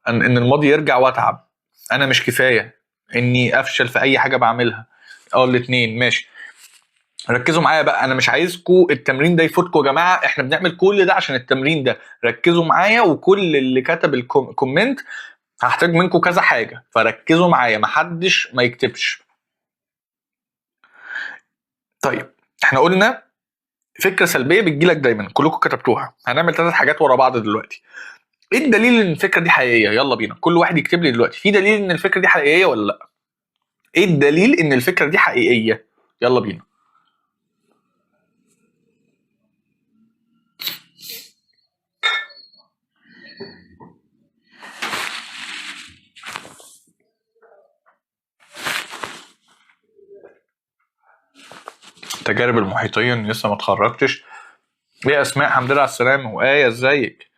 ان الماضي يرجع واتعب، انا مش كفايه، اني افشل في اي حاجه بعملها. الاتنين ماشي. ركزوا معايا بقى، انا مش عايزكم التمرين ده يفوتكم يا جماعه، احنا بنعمل كل ده عشان التمرين ده. ركزوا معايا، وكل اللي كتب الكومنت هحتاج منكم كذا حاجه، فركزوا معايا، محدش ما يكتبش. طيب، احنا قلنا فكره سلبيه بتجيلك دايما، كلكم كتبتوها. هنعمل 3 حاجات ورا بعض دلوقتي. ايه الدليل ان الفكره دي حقيقيه؟ يلا بينا، كل واحد يكتب لي دلوقتي في دليل ان الفكره دي حقيقيه ولا لا. ايه الدليل ان الفكره دي حقيقيه؟ يلا بينا. تجارب المحيطيه ان لسه ما اتخرجتش. ايه اسماء، الحمد لله على السلامه. وايه ازيك؟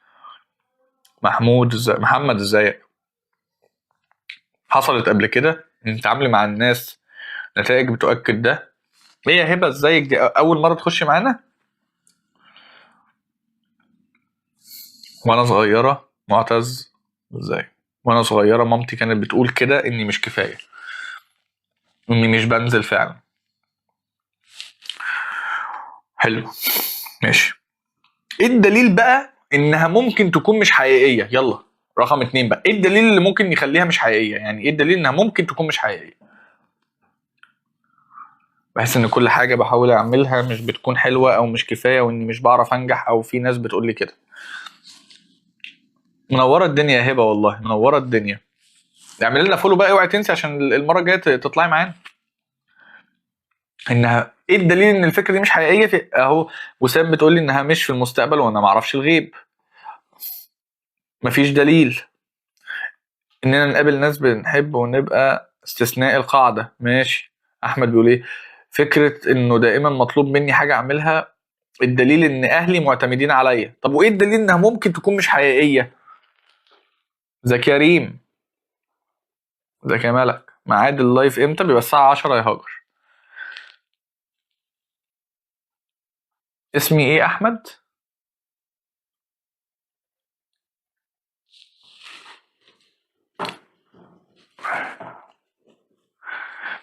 محمود ازاي؟ محمد ازيك؟ حصلت قبل كده ان تتعاملي مع الناس نتائج بتؤكد ده. ايه يا هبه ازيك؟ دي اول مره تخشي معانا؟ وانا صغيره، معتز ازاي؟ وانا صغيره مامتي كانت بتقول كده، اني مش كفايه، اني مش بنزل فعلا. حلو، ماشي. ايه الدليل بقى انها ممكن تكون مش حقيقيه؟ يلا. رقم 2 بقى، ايه الدليل اللي ممكن يخليها مش حقيقيه؟ يعني ايه الدليل انها ممكن تكون مش حقيقيه؟ بحس ان كل حاجه بحاول اعملها مش بتكون حلوه او مش كفايه، واني مش بعرف انجح، او في ناس بتقول لي كده. منوره الدنيا يا هبه، والله منوره الدنيا. اعمل لنا فولو بقى، اوعي تنسي عشان المره الجايه تطلعي معانا. انها ايه الدليل ان الفكره دي مش حقيقيه؟ في اهو وسام بتقول لي انها مش في المستقبل وانا ما اعرفش الغيب. مفيش دليل. اننا نقابل ناس بنحب ونبقى استثناء القاعده، ماشي. احمد بيقول ايه؟ فكره انه دائما مطلوب مني حاجه اعملها، الدليل ان اهلي معتمدين عليا. طب وايه الدليل انها ممكن تكون مش حقيقيه؟ زكي يا ريم، زكي يا ملك، ميعاد اللايف امتى؟ بيبقى الساعه 10 يا هاجر. اسمي ايه احمد؟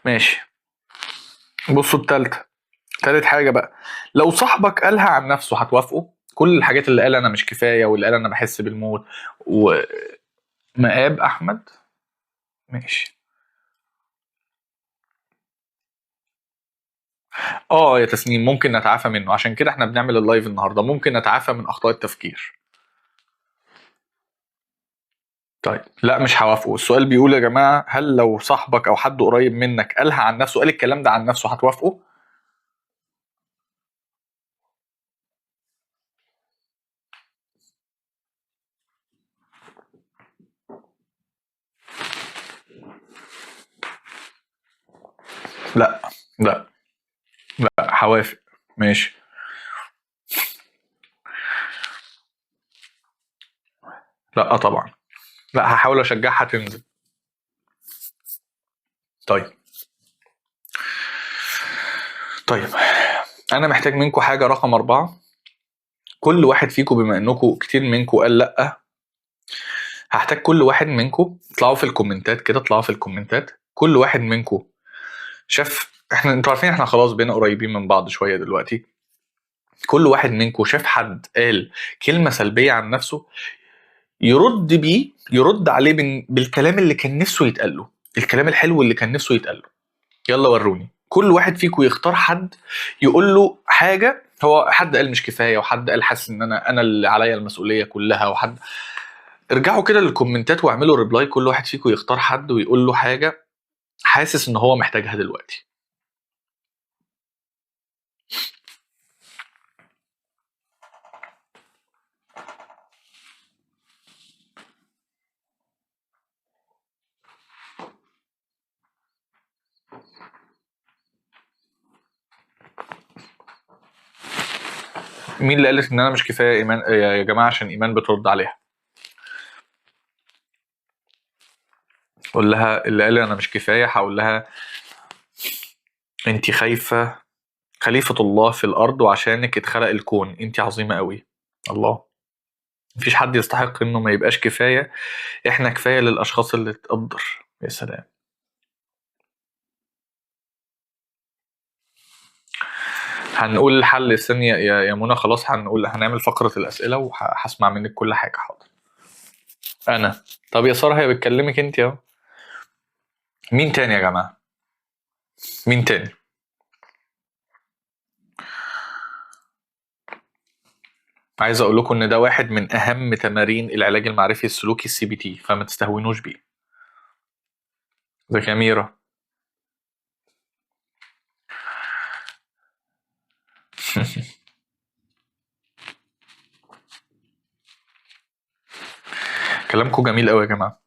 ماشي. بصوا تالت حاجه بقى، لو صاحبك قالها عن نفسه هتوافقه؟ كل الحاجات اللي قال انا مش كفايه، واللي قال انا بحس بالموت. ومآب احمد، ماشي. يا تسنيم، ممكن نتعافى منه، عشان كده احنا بنعمل اللايف النهارده. ممكن نتعافى من اخطاء التفكير. طيب، لا مش هوافقه. السؤال بيقول يا جماعه، هل لو صاحبك او حد قريب منك قالها عن نفسه، قال الكلام ده عن نفسه، هتوافقه؟ لا لا لا، هوافق. ماشي. لا طبعا. لا، هحاول اشجعها تنزل. طيب. طيب، انا محتاج منكم حاجه رقم 4. كل واحد فيكم بما انكم كتير منكم قال لا، هحتاج كل واحد منكم اطلعوا في الكومنتات كده، اطلعوا في الكومنتات كل واحد منكم شاف، انتوا عارفين احنا خلاص بقينا قريبين من بعض شويه دلوقتي، كل واحد منكم شاف حد قال كلمه سلبيه عن نفسه يرد عليه بالكلام اللي كان نفسه يتقال له، الكلام الحلو اللي كان نفسه يتقال له. يلا وروني، كل واحد فيكم يختار حد يقول له حاجه، هو حد قال مش كفايه، وحد قال حاسس ان انا اللي عليا المسؤوليه كلها، وحد، ارجعوا كده للكومنتات واعملوا ريبلاي، كل واحد فيكم يختار حد ويقول له حاجه حاسس ان هو محتاجها دلوقتي. مين اللي قالت ان انا مش كفايه ايمان يا جماعه؟ عشان ايمان بترد عليها، قول لها اللي قال انا مش كفايه، هقول لها انت خليفه الله في الارض، وعشانك اتخلق الكون، انت عظيمه قوي. الله، مفيش حد يستحق انه ما يبقاش كفايه، احنا كفايه للاشخاص اللي تقدر. يا سلام. هنقول الحل الثاني يا منى، خلاص هنعمل فقره الاسئله وهسمع منك كل حاجه. حاضر. انا، طب يا ساره هي بتكلمك انت اهو. مين تاني يا جماعه؟ مين تاني؟ عايز اقول لكم ان ده واحد من اهم تمارين العلاج المعرفي السلوكي CBT، فما تستهونوش بيه. ازيك يا ميرا؟ كلامكم جميل قوي يا جماعه،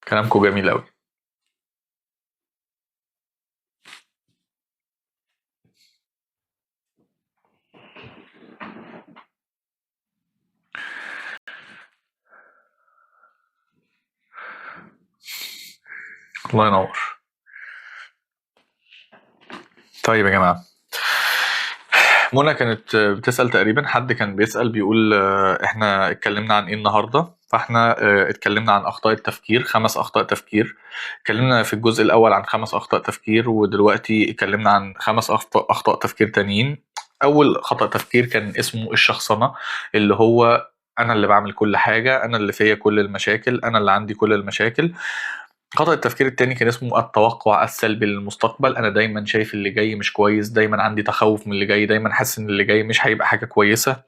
كلامكم جميل قوي. الله ينور. طيب يا جماعه، منى كانت بتسأل تقريبا، حد كان بيسأل بيقول احنا اتكلمنا عن ايه النهارده؟ فاحنا اتكلمنا عن اخطاء التفكير، 5 اخطاء تفكير. اتكلمنا في الجزء الاول عن 5 اخطاء تفكير، ودلوقتي اتكلمنا عن 5 اخطاء تفكير تانيين. اول خطأ تفكير كان اسمه الشخصنة، اللي هو انا اللي بعمل كل حاجة، انا اللي فيا كل المشاكل، انا اللي عندي كل المشاكل. خطأ التفكير التاني كان اسمه التوقع السلبي للمستقبل، انا دايما شايف اللي جاي مش كويس، دايما عندي تخوف من اللي جاي، دايما حاسس ان اللي جاي مش هيبقى حاجة كويسة.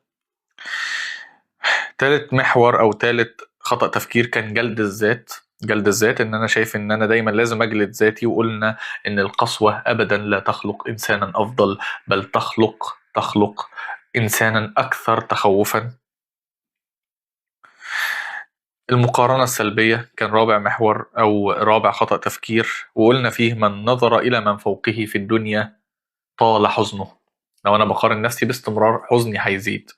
تالت محور او تالت خطأ تفكير كان جلد الذات. جلد الذات ان انا شايف ان انا دايما لازم اجلد ذاتي، وقلنا ان القسوة ابدا لا تخلق انسانا افضل، بل تخلق انسانا اكثر تخوفا. المقارنة السلبية كان رابع محور أو رابع خطأ تفكير، وقلنا فيه من نظر إلى من فوقه في الدنيا طال حزنه، لو أنا بقارن نفسي باستمرار حزني هيزيد.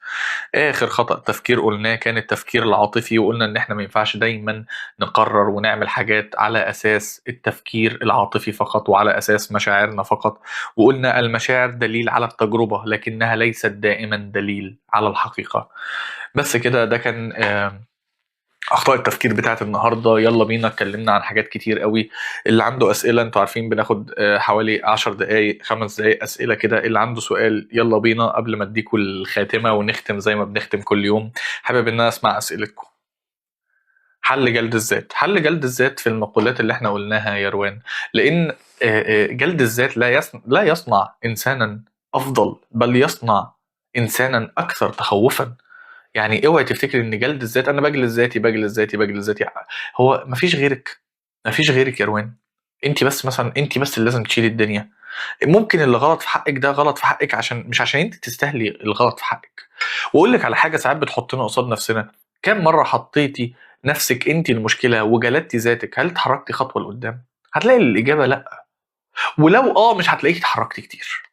آخر خطأ تفكير قلناه كان التفكير العاطفي، وقلنا إن إحنا ما ينفعش دايما نقرر ونعمل حاجات على أساس التفكير العاطفي فقط وعلى أساس مشاعرنا فقط، وقلنا المشاعر دليل على التجربة لكنها ليست دائما دليل على الحقيقة. بس كده، ده كان اخطاء التفكير بتاعت النهارده. يلا بينا، اتكلمنا عن حاجات كتير قوي. اللي عنده اسئله، انتوا عارفين بناخد حوالي 10 دقائق 5 دقائق اسئله كده، اللي عنده سؤال يلا بينا قبل ما اديكوا الخاتمه ونختم زي ما بنختم كل يوم. حابب ان انا اسمع اسئلتكم. حل جلد الذات، حل جلد الذات في المقولات اللي احنا قلناها يا روان، لان جلد الذات لا يصنع انسانا افضل، بل يصنع انسانا اكثر تخوفا. يعني اوعي تفتكر ان جلد الذات، انا بجلد ذاتي بجلد ذاتي بجلد ذاتي، هو مفيش غيرك، مفيش غيرك يا روان. انت بس مثلا، انت بس اللي لازم تشيلي الدنيا. ممكن اللي غلط في حقك ده غلط في حقك عشان مش عشان انت تستاهلي الغلط في حقك. واقول لك على حاجه، ساعات بتحطنا قصاد نفسنا، كم مره حطيتي نفسك انت المشكله وجلدتي ذاتك؟ هل اتحركتي خطوه لقدام؟ هتلاقي الاجابه لا، ولو مش هتلاقيكي اتحركتي كتير.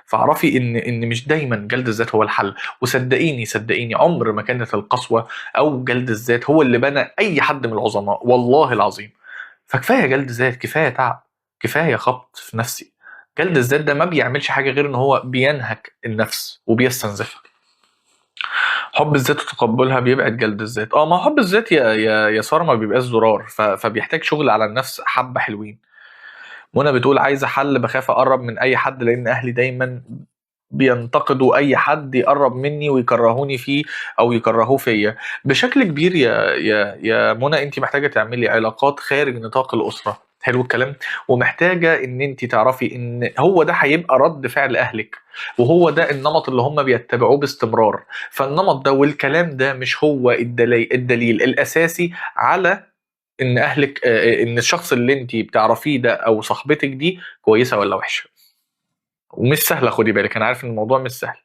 فاعرفي ان مش دايما جلد الذات هو الحل، وصدقيني صدقيني عمر ما كانت القسوه او جلد الذات هو اللي بنى اي حد من العظماء، والله العظيم. فكفايه جلد ذات، كفايه تعب، كفايه خبط في نفسي. جلد الذات ده ما بيعملش حاجه غير ان هو بينهك النفس وبيستنزفها. حب الذات وتقبلها بيبعد جلد الذات. ما هو حب الذات يا ساره ما بيبقاش زرار، فبيحتاج شغل على النفس حبه حلوين. منى بتقول عايزه حل، بخاف اقرب من اي حد لان اهلي دايما بينتقدوا اي حد يقرب مني ويكرهوني فيه او يكرهوه فيا بشكل كبير. يا منى، انت محتاجه تعملي علاقات خارج نطاق الاسره. حلو الكلام. ومحتاجه ان انت تعرفي ان هو ده هيبقى رد فعل اهلك، وهو ده النمط اللي هم بيتبعوه باستمرار. فالنمط ده والكلام ده مش هو الدليل الاساسي على ان اهلك ان الشخص اللي انت بتعرفيه ده او صاحبتك دي كويسه ولا وحشه. ومش سهله، خدي بالك، انا عارف ان الموضوع مش سهل.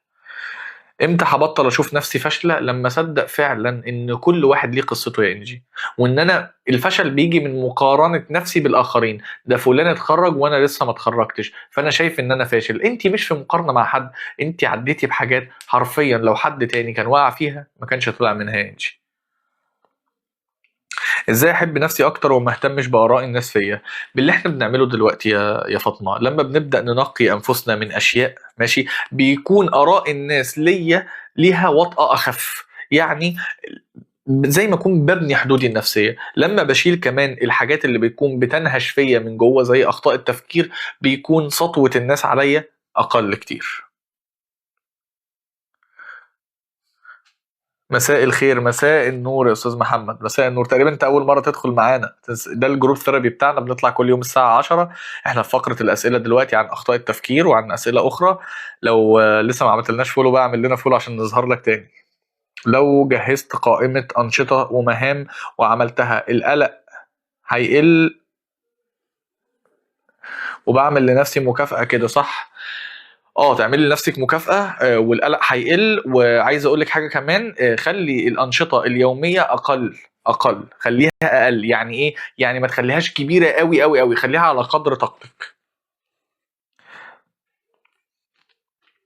امتى هبطل اشوف نفسي فاشله؟ لما اصدق فعلا ان كل واحد ليه قصته يا انجي، وان انا الفشل بيجي من مقارنه نفسي بالاخرين. ده فلان اتخرج وانا لسه ما اتخرجتش فانا شايف ان انا فاشل. انت مش في مقارنه مع حد، انت عديتي بحاجات حرفيا لو حد تاني كان واقع فيها ما كانش طلع منها يا انجي. ازاي احب نفسي اكتر وما اهتمش باراء الناس فيا؟ باللي احنا بنعمله دلوقتي يا فاطمه، لما بنبدا ننقي انفسنا من اشياء ماشي بيكون اراء الناس ليها وطأة اخف. يعني زي ما اكون ببني حدودي النفسيه، لما بشيل كمان الحاجات اللي بتكون بتنهش فيا من جوه زي اخطاء التفكير بيكون سطوه الناس عليا اقل كتير. مساء الخير، مساء النور يا استاذ محمد، مساء النور. تقريبا انت اول مره تدخل معانا، ده الجروب ثيرابي بتاعنا، بنطلع كل يوم الساعه 10. احنا في فقره الاسئله دلوقتي عن اخطاء التفكير وعن اسئله اخرى. لو لسه ما عملتلناش فولو بقى اعمل لنا فولو عشان نظهر لك تاني. لو جهزت قائمه انشطه ومهام وعملتها القلق هيقل، وبعمل لنفسي مكافاه كده صح؟ تعملي لنفسك مكافأة والقلق هيقل. وعايز اقول لك حاجة كمان، خلي الأنشطة اليومية أقل، خليها أقل. يعني إيه؟ يعني ما تخليهاش كبيرة قوي قوي قوي، خليها على قدر طاقتك.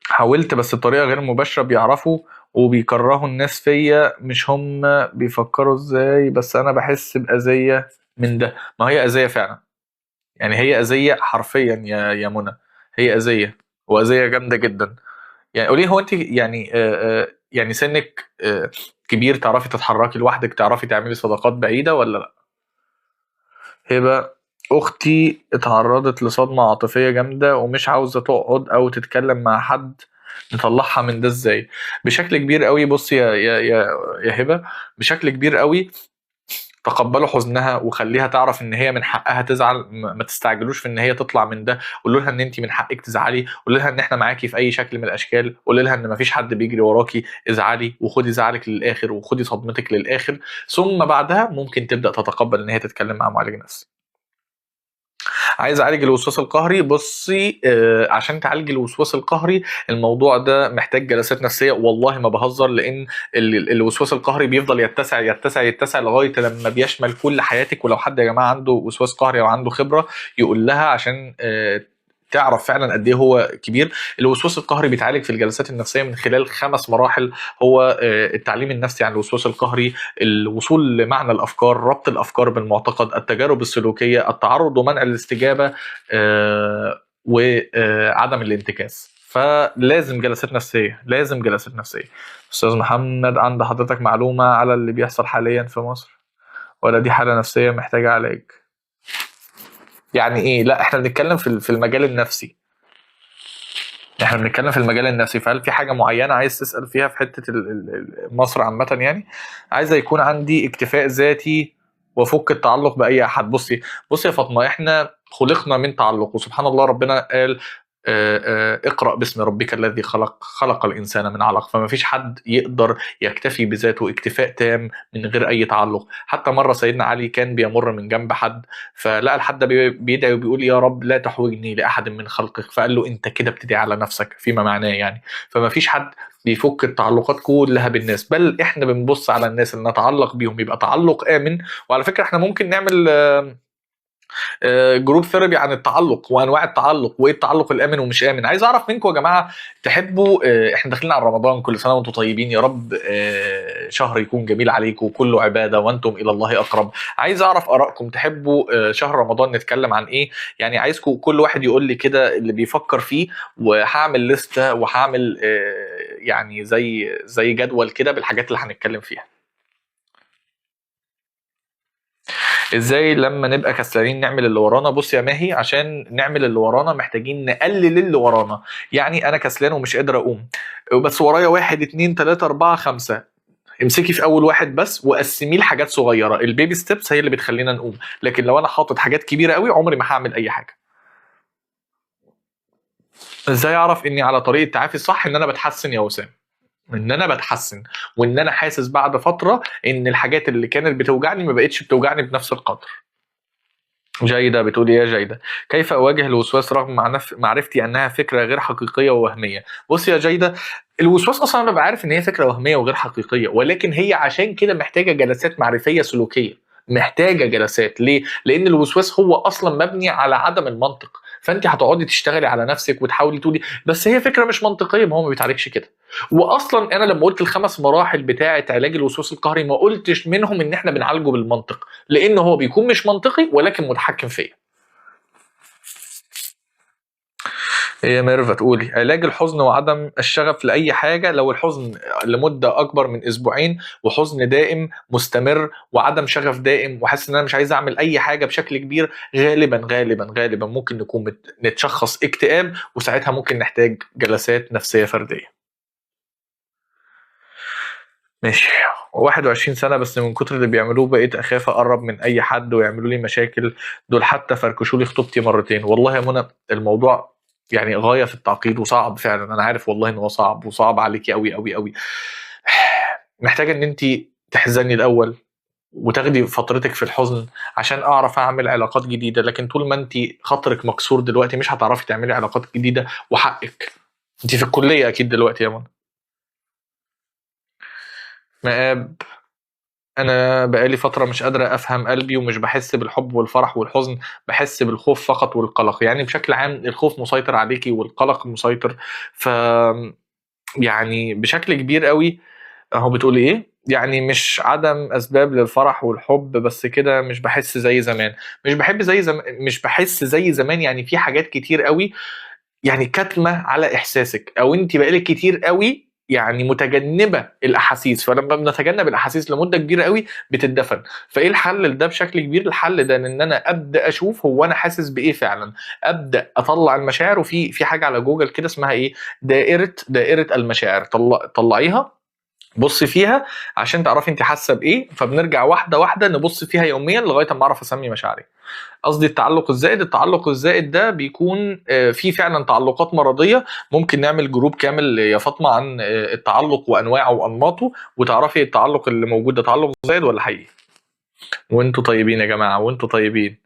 حاولت بس بطريقة غير مباشرة بيعرفوا وبيكرهوا الناس فيا، مش هم بيفكروا ازاي، بس أنا بحس بأذية من ده. ما هي أذية فعلا، يعني هي أذية حرفيا يا منى، هي أذية وأذية جامدة جدا. يعني قولي، هو انت يعني يعني سنك كبير، تعرفي تتحركي لوحدك، تعرفي تعملي صداقات بعيدة ولا لا؟ هبة، اختي اتعرضت لصدمة عاطفية جامدة ومش عاوزة تقعد او تتكلم مع حد، نطلعها من ده ازاي؟ بشكل كبير قوي. بص يا هبة، بشكل كبير قوي تقبلوا حزنها وخليها تعرف ان هي من حقها تزعل. ما تستعجلوش في ان هي تطلع من ده. قولوا لها ان انت من حقك تزعلي، قولوا لها ان احنا معاكي في اي شكل من الاشكال، قولوا لها ان مفيش حد بيجري وراكي. ازعلي وخدي زعلك للاخر وخدي صدمتك للاخر، ثم بعدها ممكن تبدا تتقبل ان هي تتكلم مع معالج نفسي. عايز اعالج الوسواس القهري. بصي عشان تعالجي الوسواس القهري الموضوع ده محتاج جلسات نفسيه، والله ما بهزر، لان الوسواس القهري بيفضل يتسع يتسع يتسع لغايه لما بيشمل كل حياتك. ولو حد يا جماعه عنده وسواس قهري او عنده خبره يقول لها عشان تعرف فعلا قد ايه هو كبير. الوسواس القهري بيتعالج في الجلسات النفسيه من خلال 5 مراحل. هو التعليم النفسي عن الوسواس القهري، الوصول لمعنى الافكار، ربط الافكار بالمعتقد، التجارب السلوكيه، التعرض ومنع الاستجابه، وعدم الانتكاس. فلازم جلسات نفسيه، لازم جلسات نفسيه. استاذ محمد، عند حضرتك معلومه على اللي بيحصل حاليا في مصر ولا دي حاله نفسيه محتاجه علاج؟ يعني ايه؟ لا احنا بنتكلم في المجال النفسي، احنا بنتكلم في المجال النفسي. فهل في حاجه معينه عايز تسال فيها في حته مصر عامه يعني؟ عايزه يكون عندي اكتفاء ذاتي وفك التعلق باي احد. بصي يا فاطمه، احنا خلقنا من تعلق، وسبحان الله ربنا قال اقرأ باسم ربك الذي خلق الإنسان من علق. فما فيش حد يقدر يكتفي بذاته اكتفاء تام من غير أي تعلق. حتى مرة سيدنا علي كان بيمر من جنب حد فلقى الحد ده بيدعي وبيقول يا رب لا تحوجني لأحد من خلقك، فقال له أنت كده بتدعي على نفسك فيما معناه يعني. فما فيش حد بيفك التعلقات كلها بالناس، بل احنا بنبص على الناس اللي نتعلق بيهم يبقى تعلق آمن. وعلى فكرة احنا ممكن نعمل جروب ثيرابي عن التعلق وانواع التعلق وايه التعلق الامن ومش امن. عايز اعرف منكم يا جماعه، تحبوا احنا داخلين على رمضان، كل سنه وانتم طيبين يا رب، شهر يكون جميل عليكم وكله عباده وانتم الى الله اقرب. عايز اعرف ارائكم، تحبوا شهر رمضان نتكلم عن ايه؟ يعني عايزكم كل واحد يقول لي كده اللي بيفكر فيه، وهعمل لستة وهعمل يعني زي جدول كده بالحاجات اللي هنتكلم فيها. ازاي لما نبقى كسلانين نعمل اللي ورانا؟ بص يا ماهي، عشان نعمل اللي ورانا محتاجين نقلل اللي ورانا. يعني انا كسلان ومش قادر اقوم، بس ورايا 1 2 3 4 5. امسكي في اول واحد بس وقسميه لحاجات صغيره، البيبي ستيبس هي اللي بتخلينا نقوم. لكن لو انا حاطط حاجات كبيره قوي عمري ما هعمل اي حاجه. ازاي اعرف اني على طريق التعافي الصح؟ ان انا بتحسن يا وسام، ان انا بتحسن، وان انا حاسس بعد فتره ان الحاجات اللي كانت بتوجعني ما بقتش بتوجعني بنفس القدر. جيدة بتقول يا جيدة، كيف أواجه الوسواس رغم معرفتي أنها فكرة غير حقيقية ووهمية؟ بص يا جيدة، الوسواس أصلا أنا ببقى عارف إن هي فكرة وهمية وغير حقيقية، ولكن هي عشان كده محتاجة جلسات معرفية سلوكية. محتاجة جلسات ليه؟ لأن الوسواس هو أصلا مبني على عدم المنطق، فأنت هتقعدي تشتغلي على نفسك وتحاولي تقولي بس هي فكرة مش منطقية، ما هو ما بيتعالجش كده. واصلا انا لما قلت ال5 مراحل بتاعه علاج الوسواس القهري ما قلتش منهم ان احنا بنعالجه بالمنطق، لان هو بيكون مش منطقي ولكن متحكم فيا. هي ميرفا تقولي علاج الحزن وعدم الشغف لاي حاجه، لو الحزن لمده اكبر من اسبوعين وحزن دائم مستمر وعدم شغف دائم وحاسس ان انا مش عايز اعمل اي حاجه بشكل كبير، غالبا ممكن نكون نتشخص اكتئاب، وساعتها ممكن نحتاج جلسات نفسيه فرديه. ماشي. 21 سنة بس من كتر اللي بيعملوه بقيت أخاف أقرب من أي حد ويعملوا لي مشاكل، دول حتى فركشوا لي خطوبتي مرتين. والله يا منى الموضوع يعني غاية في التعقيد وصعب فعلا، أنا عارف والله إن هو صعب وصعب عليكي أوي أوي أوي. محتاجة إن أنت تحزني الأول وتاخدي فترتك في الحزن عشان أعرف أعمل علاقات جديدة، لكن طول ما أنت خاطرك مكسور دلوقتي مش هتعرفي تعملي علاقات جديدة، وحقك. أنت في الكلية أكيد دلوقتي يا منى. مآب، أنا بقالي فترة مش قادرة أفهم قلبي ومش بحس بالحب والفرح والحزن، بحس بالخوف فقط والقلق. يعني بشكل عام الخوف مسيطر عليكي والقلق مسيطر، ف يعني بشكل كبير قوي. اهو بتقولي ايه؟ يعني مش عدم اسباب للفرح والحب بس كده، مش بحس زي زمان. مش بحس زي زمان، يعني في حاجات كتير قوي يعني كاتمه على احساسك، او انت بقالك كتير قوي يعني متجنبه الاحاسيس، فلما بنتجنب الاحاسيس لمده كبيره قوي بتتدفن. فايه الحل لده؟ بشكل كبير الحل ده ان انا ابدا اشوف هو انا حاسس بايه فعلا، ابدا اطلع المشاعر. وفي حاجه على جوجل كده اسمها ايه، دائره المشاعر، طلعيها بصي فيها عشان تعرفي انت حاسه بايه، فبنرجع واحده واحده نبص فيها يوميا لغايه ما اعرف اسمي مشاعري. قصدي التعلق الزائد ده بيكون في فعلا تعلقات مرضيه. ممكن نعمل جروب كامل يا فاطمه عن التعلق وانواعه وانماطه، وتعرفي التعلق اللي موجود ده تعلق زائد ولا حقيقي. وانتوا طيبين يا جماعه، وانتوا طيبين.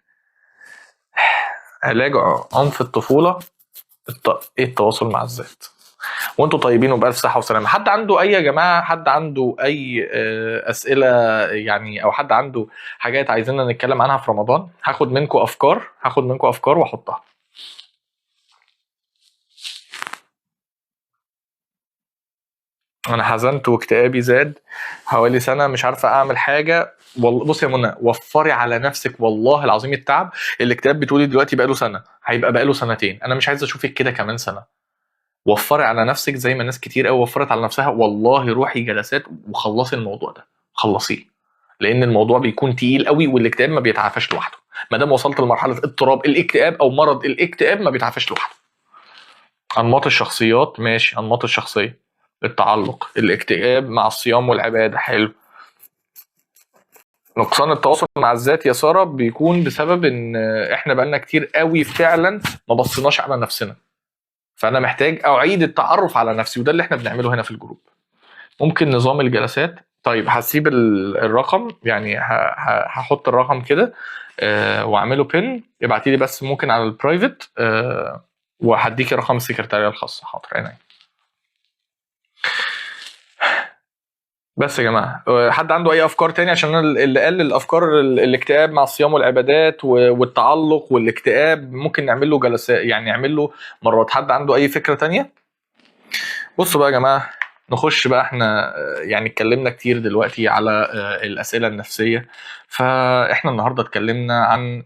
علاج عنف الطفوله، ايه التواصل مع الذات. وانتوا طيبين وبألف صحة وسلامة. حد عنده أي يا جماعة، حد عنده أي أسئلة يعني، أو حد عنده حاجات عايزيننا نتكلم عنها في رمضان؟ هاخد منكم أفكار وأحطها. أنا حزنت واكتئابي زاد حوالي سنة، مش عارفة أعمل حاجة. والله بصي يا منى، وفري على نفسك والله العظيم التعب. الاكتئاب بتقولي دلوقتي بقاله سنة، هيبقى بقاله سنتين. أنا مش عايز أشوفك كده كمان سنة. وفري على نفسك زي ما ناس كتير قوي وفرت على نفسها. والله روحي جلسات وخلصي الموضوع ده، خلصيه. لان الموضوع بيكون تقيل قوي، والاكتئاب ما بيتعافاش لوحده. ما دام وصلت لمرحله اضطراب الاكتئاب او مرض الاكتئاب ما بيتعافاش لوحده. انماط الشخصيات، ماشي. انماط الشخصيه، التعلق، الاكتئاب مع الصيام والعباده، حلو. نقصان التواصل مع الذات يا ساره بيكون بسبب ان احنا بقالنا كتير قوي فعلا ما بصيناش على نفسنا، فانا محتاج اعيد التعرف على نفسي، وده اللي احنا بنعمله هنا في الجروب. ممكن نظام الجلسات. طيب هسيب الرقم، يعني هحط الرقم كده واعمله بين، ابعتي لي بس ممكن على البرايفت وهديكي رقم السكرتاريه الخاصه. حاضر عينيا. بس يا جماعه حد عنده اي افكار تاني؟ عشان انا اللي قال الافكار الاكتئاب مع الصيام والعبادات والتعلق والاكتئاب ممكن نعمل له جلسات، يعني نعمل له مرات. حد عنده اي فكره تانية؟ بصوا بقى يا جماعه، نخش بقى احنا يعني اتكلمنا كتير دلوقتي على الاسئله النفسيه. فاحنا النهارده اتكلمنا عن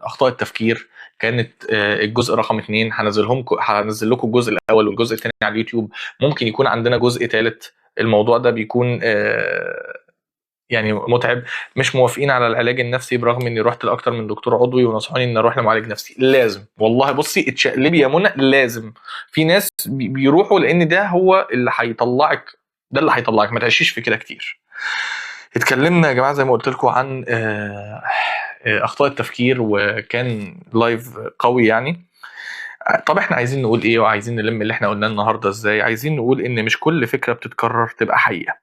اخطاء التفكير. كانت الجزء رقم 2. هنزل لكم الجزء الاول والجزء الثاني على اليوتيوب. ممكن يكون عندنا جزء ثالث. الموضوع ده بيكون يعني متعب. مش موافقين على العلاج النفسي برغم اني رحت لاكتر من دكتور عضوي ونصحوني ان اروح لمعالج نفسي. لازم والله، بصي اتشقلبي يا منى، لازم. في ناس بيروحوا لان ده هو اللي هيطلعك، ده اللي هيطلعك، ما تعيشيش في كده كتير. اتكلمنا يا جماعه زي ما قلت لكم عن اخطاء التفكير، وكان لايف قوي يعني. طب احنا عايزين نقول ايه، وعايزين نلم اللي احنا قلناه النهارده ازاي؟ عايزين نقول ان مش كل فكره بتتكرر تبقى حقيقه،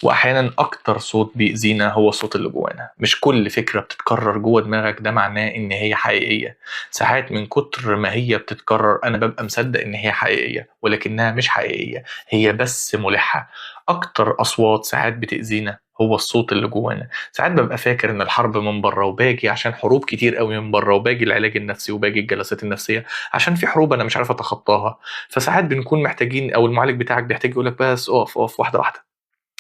واحيانا اكتر صوت بيأذينا هو الصوت اللي جوانا. مش كل فكره بتتكرر جوه دماغك ده معناه ان هي حقيقيه. ساعات من كتر ما هي بتتكرر انا ببقى مصدق ان هي حقيقيه، ولكنها مش حقيقيه، هي بس ملحه. اكتر اصوات ساعات بتأذينا هو الصوت اللي جوانا. ساعات ببقى فاكر ان الحرب من بره، وباجي عشان حروب كتير قوي من بره، وباجي العلاج النفسي وباجي الجلسات النفسيه عشان في حروب انا مش عارف اتخطاها. فساعات بنكون محتاجين، او المعالج بتاعك بيحتاج يقول لك بس اقف اقف، واحده واحده.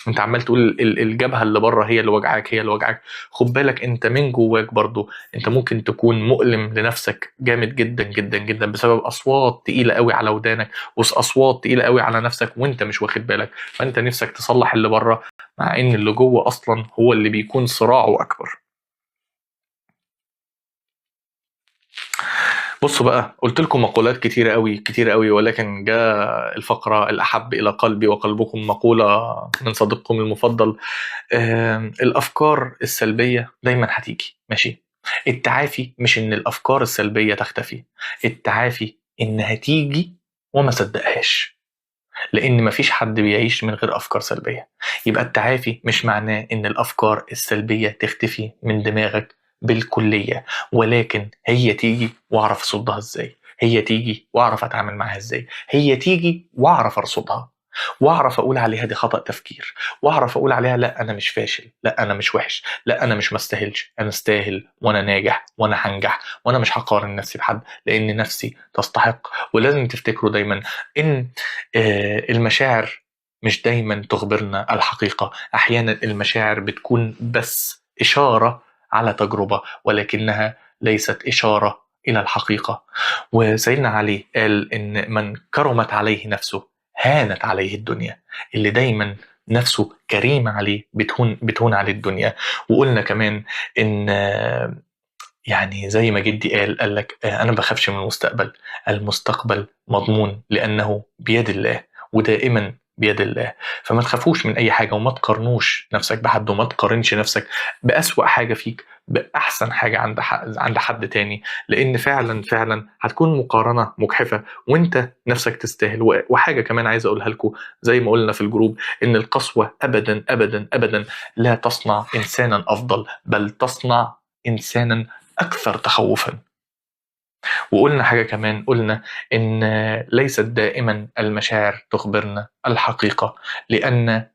انت عمال تقول الجبهه اللي بره هي اللي وجعاك، هي اللي وجعاك. خد بالك انت من جواك برضو انت ممكن تكون مؤلم لنفسك جامد جدا جدا جدا بسبب اصوات تقيله قوي على ودانك، واصوات تقيله قوي على نفسك وانت مش واخد بالك. فانت نفسك تصلح اللي بره، مع ان اللي جوه اصلا هو اللي بيكون صراعه اكبر. بصوا بقى، قلت لكم مقولات كتيرة قوي كتيرة قوي، ولكن جاء الفقرة الأحب إلى قلبي وقلبكم، مقولة من صديقكم المفضل. الافكار السلبيه دايما هتيجي، ماشي. التعافي مش ان الافكار السلبيه تختفي، التعافي انها تيجي وما صدقهاش. لان مفيش حد بيعيش من غير افكار سلبيه. يبقى التعافي مش معناه ان الافكار السلبيه تختفي من دماغك بالكليه، ولكن هي تيجي واعرف اصدها ازاي، هي تيجي واعرف اتعامل معاها ازاي، هي تيجي واعرف ارصدها، واعرف اقول عليها دي خطأ تفكير، واعرف اقول عليها لا انا مش فاشل، لا انا مش وحش، لا انا مش مستاهلش، انا استاهل وانا ناجح وانا هنجح، وانا مش هقارن نفسي بحد لان نفسي تستحق. ولازم تفتكروا دايما ان المشاعر مش دايما تخبرنا الحقيقة. أحيانا المشاعر بتكون بس إشارة على تجربة، ولكنها ليست إشارة إلى الحقيقة. وسيدنا علي قال إن من كرمت عليه نفسه هانت عليه الدنيا. اللي دايما نفسه كريمة عليه بتهون عليه الدنيا. وقلنا كمان إن يعني زي ما جدي قال لك انا ما بخافش من المستقبل. المستقبل مضمون لانه بيد الله، ودائما بيد الله. فما تخافوش من اي حاجه، وما تقارنوش نفسك بحد، وما تقارنش نفسك بأسوأ حاجه فيك باحسن حاجه عند حد تاني. لان فعلا فعلا هتكون مقارنه مجحفه، وانت نفسك تستاهل. وحاجه كمان عايز اقولها لكم، زي ما قلنا في الجروب، ان القسوه ابدا ابدا ابدا لا تصنع انسانا افضل، بل تصنع انسانا أكثر تخوفا. وقلنا حاجة كمان، قلنا إن ليست دائما المشاعر تخبرنا الحقيقة، لأن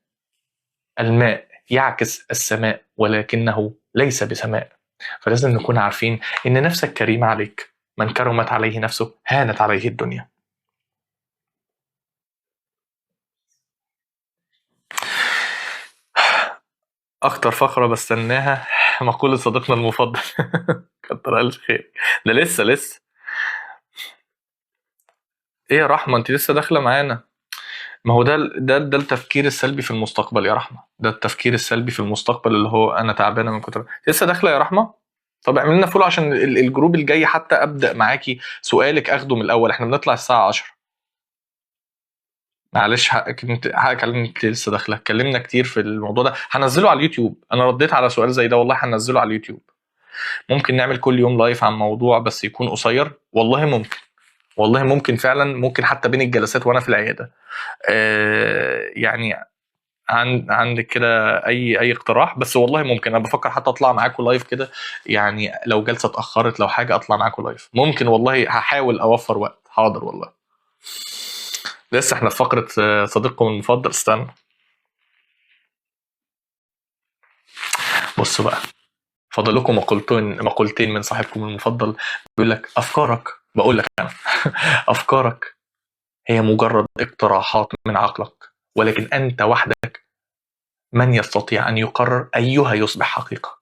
الماء يعكس السماء ولكنه ليس بسماء. فلازم نكون عارفين إن نفسك كريمة عليك. من كرمت عليه نفسه هانت عليه الدنيا. أكتر فقرة بستناها مقولة صديقنا المفضل كتر ألف خير. ده لسه. إيه يا رحمة، أنت لسه داخلة معانا؟ ما هو ده التفكير السلبي في المستقبل يا رحمه. ده التفكير السلبي في المستقبل، اللي هو انا تعبانه من كتر لسه داخله يا رحمه. طب اعمل لنا فولو عشان الجروب الجاي حتى ابدا معاكي. سؤالك اخده من الاول، احنا بنطلع الساعه 10. معلش حقك علينا، انت لسه داخله. اتكلمنا كتير في الموضوع ده، هنزله على اليوتيوب. انا رديت على سؤال زي ده والله، هنزله على اليوتيوب. ممكن نعمل كل يوم لايف عن موضوع بس يكون قصير. والله ممكن، والله ممكن فعلا، ممكن حتى بين الجلسات وانا في العياده. يعني عندك كده اي اقتراح؟ بس والله ممكن، انا بفكر حتى اطلع معاكم لايف كده. يعني لو جلسه اتاخرت، لو حاجه اطلع معاكم لايف ممكن. والله هحاول اوفر وقت، حاضر والله. لسه احنا في فقره صديقكم المفضل. استنى. بصوا بقى، فاضل لكم مقولتين من صاحبكم المفضل، بيقول لك أفكارك، بقول لك أنا أفكارك هي مجرد اقتراحات من عقلك، ولكن أنت وحدك من يستطيع أن يقرر أيها يصبح حقيقة.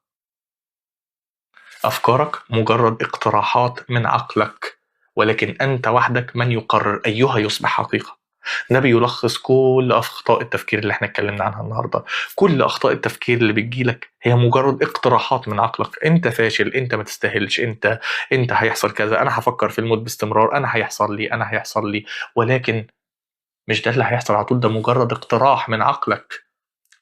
أفكارك مجرد اقتراحات من عقلك، ولكن أنت وحدك من يقرر أيها يصبح حقيقة. ده بيلخص كل أخطاء التفكير اللي احنا اتكلمنا عنها النهاردة. كل أخطاء التفكير اللي بتجيلك هي مجرد اقتراحات من عقلك. انت فاشل، انت ما تستاهلش، انت هيحصل كذا، انا هفكر في الموت باستمرار، انا هيحصل لي. ولكن مش ده اللي هيحصل على طول، ده مجرد اقتراح من عقلك.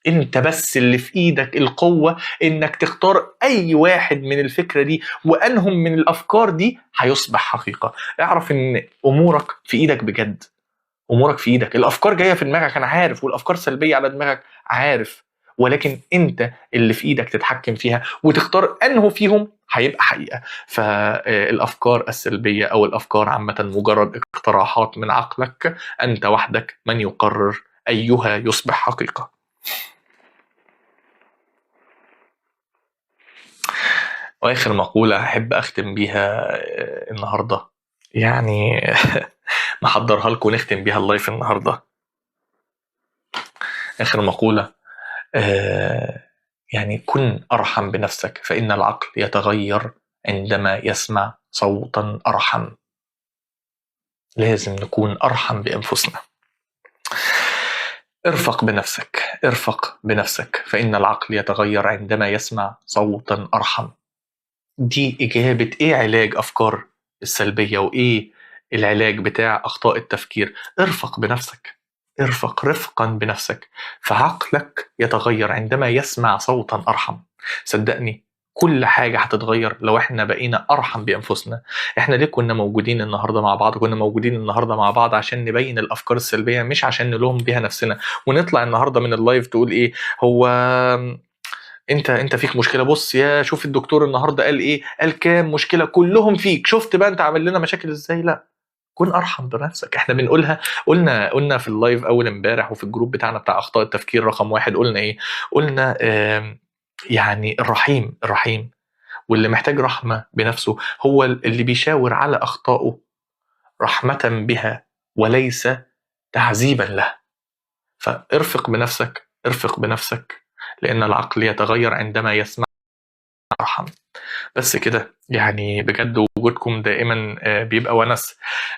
انت بس اللي في ايدك القوة انك تختار اي واحد من الفكرة دي وانهم من الافكار دي هيصبح حقيقة. اعرف ان امورك في ايدك بجد، امورك في ايدك. الافكار جايه في دماغك انا عارف، والافكار سلبيه على دماغك عارف، ولكن انت اللي في ايدك تتحكم فيها وتختار انه فيهم هيبقى حقيقه. فالافكار السلبيه او الافكار عامه مجرد اقتراحات من عقلك، انت وحدك من يقرر ايها يصبح حقيقه. واخر مقوله احب اختم بيها النهارده، يعني محضرها لكم نختم بيها اللايف النهارده. اخر مقوله يعني كن أرحم بنفسك، فإن العقل يتغير عندما يسمع صوتا أرحم. لازم نكون أرحم بأنفسنا. ارفق بنفسك فإن العقل يتغير عندما يسمع صوتا أرحم. دي إجابة إيه علاج أفكار السلبية، وإيه العلاج بتاع أخطاء التفكير. رفقا بنفسك، فعقلك يتغير عندما يسمع صوتا أرحم. صدقني كل حاجة هتتغير لو احنا بقينا أرحم بأنفسنا. احنا ليه كنا موجودين النهاردة مع بعض؟ كنا موجودين النهاردة مع بعض عشان نبين الأفكار السلبية، مش عشان نلوم بيها نفسنا. ونطلع النهاردة من اللايف تقول ايه، هو انت فيك مشكله، بص يا شوف الدكتور النهارده قال ايه، قال كام مشكله كلهم فيك، شفت بقى انت عامل لنا مشاكل ازاي. لا، كن ارحم بنفسك. احنا بنقولها، قلنا في اللايف اول امبارح وفي الجروب بتاعنا بتاع اخطاء التفكير رقم 1، قلنا ايه؟ قلنا يعني الرحيم واللي محتاج رحمه بنفسه هو اللي بيشاور على اخطائه رحمه بها وليس تعذيبا له. ارفق بنفسك لان العقل يتغير عندما يسمع ارحم. بس كده يعني، بجد وجودكم دائما بيبقى ونس.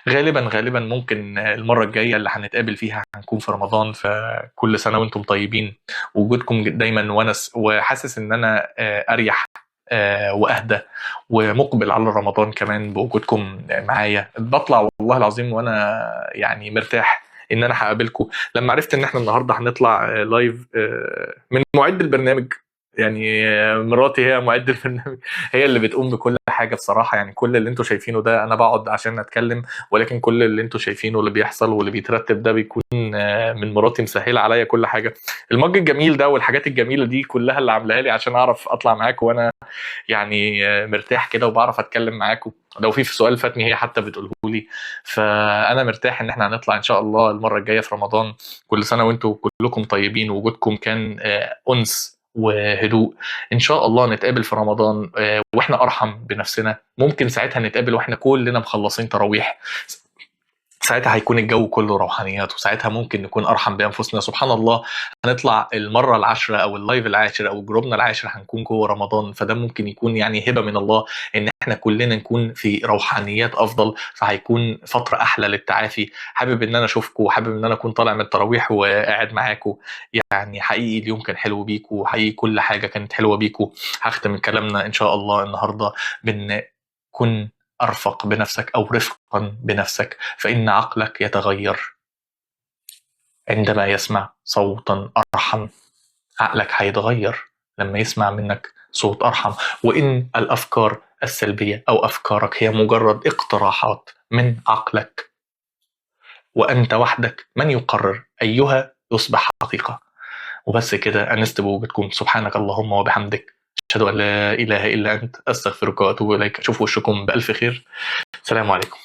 غالبا ممكن المرة الجاية اللي هنتقابل فيها هنكون في رمضان، فكل سنة وانتم طيبين. وجودكم دايما ونس، وحاسس ان انا اريح واهدى ومقبل على رمضان كمان بوجودكم معايا. بطلع والله العظيم وانا يعني مرتاح ان انا هقابلكم. لما عرفت ان احنا النهارده هنطلع لايف من معد البرنامج، يعني مراتي هي معد البرنامج، هي اللي بتقوم بكل حاجه بصراحه. يعني كل اللي انتوا شايفينه ده انا بقعد عشان اتكلم، ولكن كل اللي انتوا شايفينه اللي بيحصل واللي بيترتب ده بيكون من مراتي مسهله عليا كل حاجه. المج الجميل ده والحاجات الجميله دي كلها اللي عاملاها لي عشان اعرف اطلع معاكم وانا يعني مرتاح كده وبعرف اتكلم معاكم. لو في سؤال فاتني هي حتى بتقوله لي. فانا مرتاح ان احنا هنطلع ان شاء الله المره الجايه في رمضان. كل سنه وانتم كلكم طيبين، ووجودكم كان انس وهدوء. ان شاء الله نتقابل في رمضان واحنا ارحم بنفسنا. ممكن ساعتها نتقابل واحنا كلنا مخلصين تراويح، ساعتها هيكون الجو كله روحانيات، وساعتها ممكن نكون ارحم بانفسنا. سبحان الله، هنطلع المره العاشره او اللايف العاشر او جروبنا العاشر هنكون جوه رمضان. فده ممكن يكون يعني هبه من الله ان احنا كلنا نكون في روحانيات افضل، فهيكون فتره احلى للتعافي. حابب ان انا اشوفكم، وحابب ان انا اكون طالع من التراويح وقاعد معاكم. يعني حقيقي اليوم كان حلو بيكم، وحقيقي كل حاجه كانت حلوه بيكم. هختم كلامنا ان شاء الله النهارده بان كن أرفق بنفسك أو رفقا بنفسك، فإن عقلك يتغير عندما يسمع صوتا أرحم. عقلك هيتغير لما يسمع منك صوت أرحم. وإن الأفكار السلبية أو أفكارك هي مجرد اقتراحات من عقلك، وأنت وحدك من يقرر أيها يصبح حقيقة. وبس كده، أنست بوجودكم. سبحانك اللهم وبحمدك، أشهد أن لا إله إلا أنت، أستغفرك وأتوب إليك. أشوف وشكم بألف خير. السلام عليكم.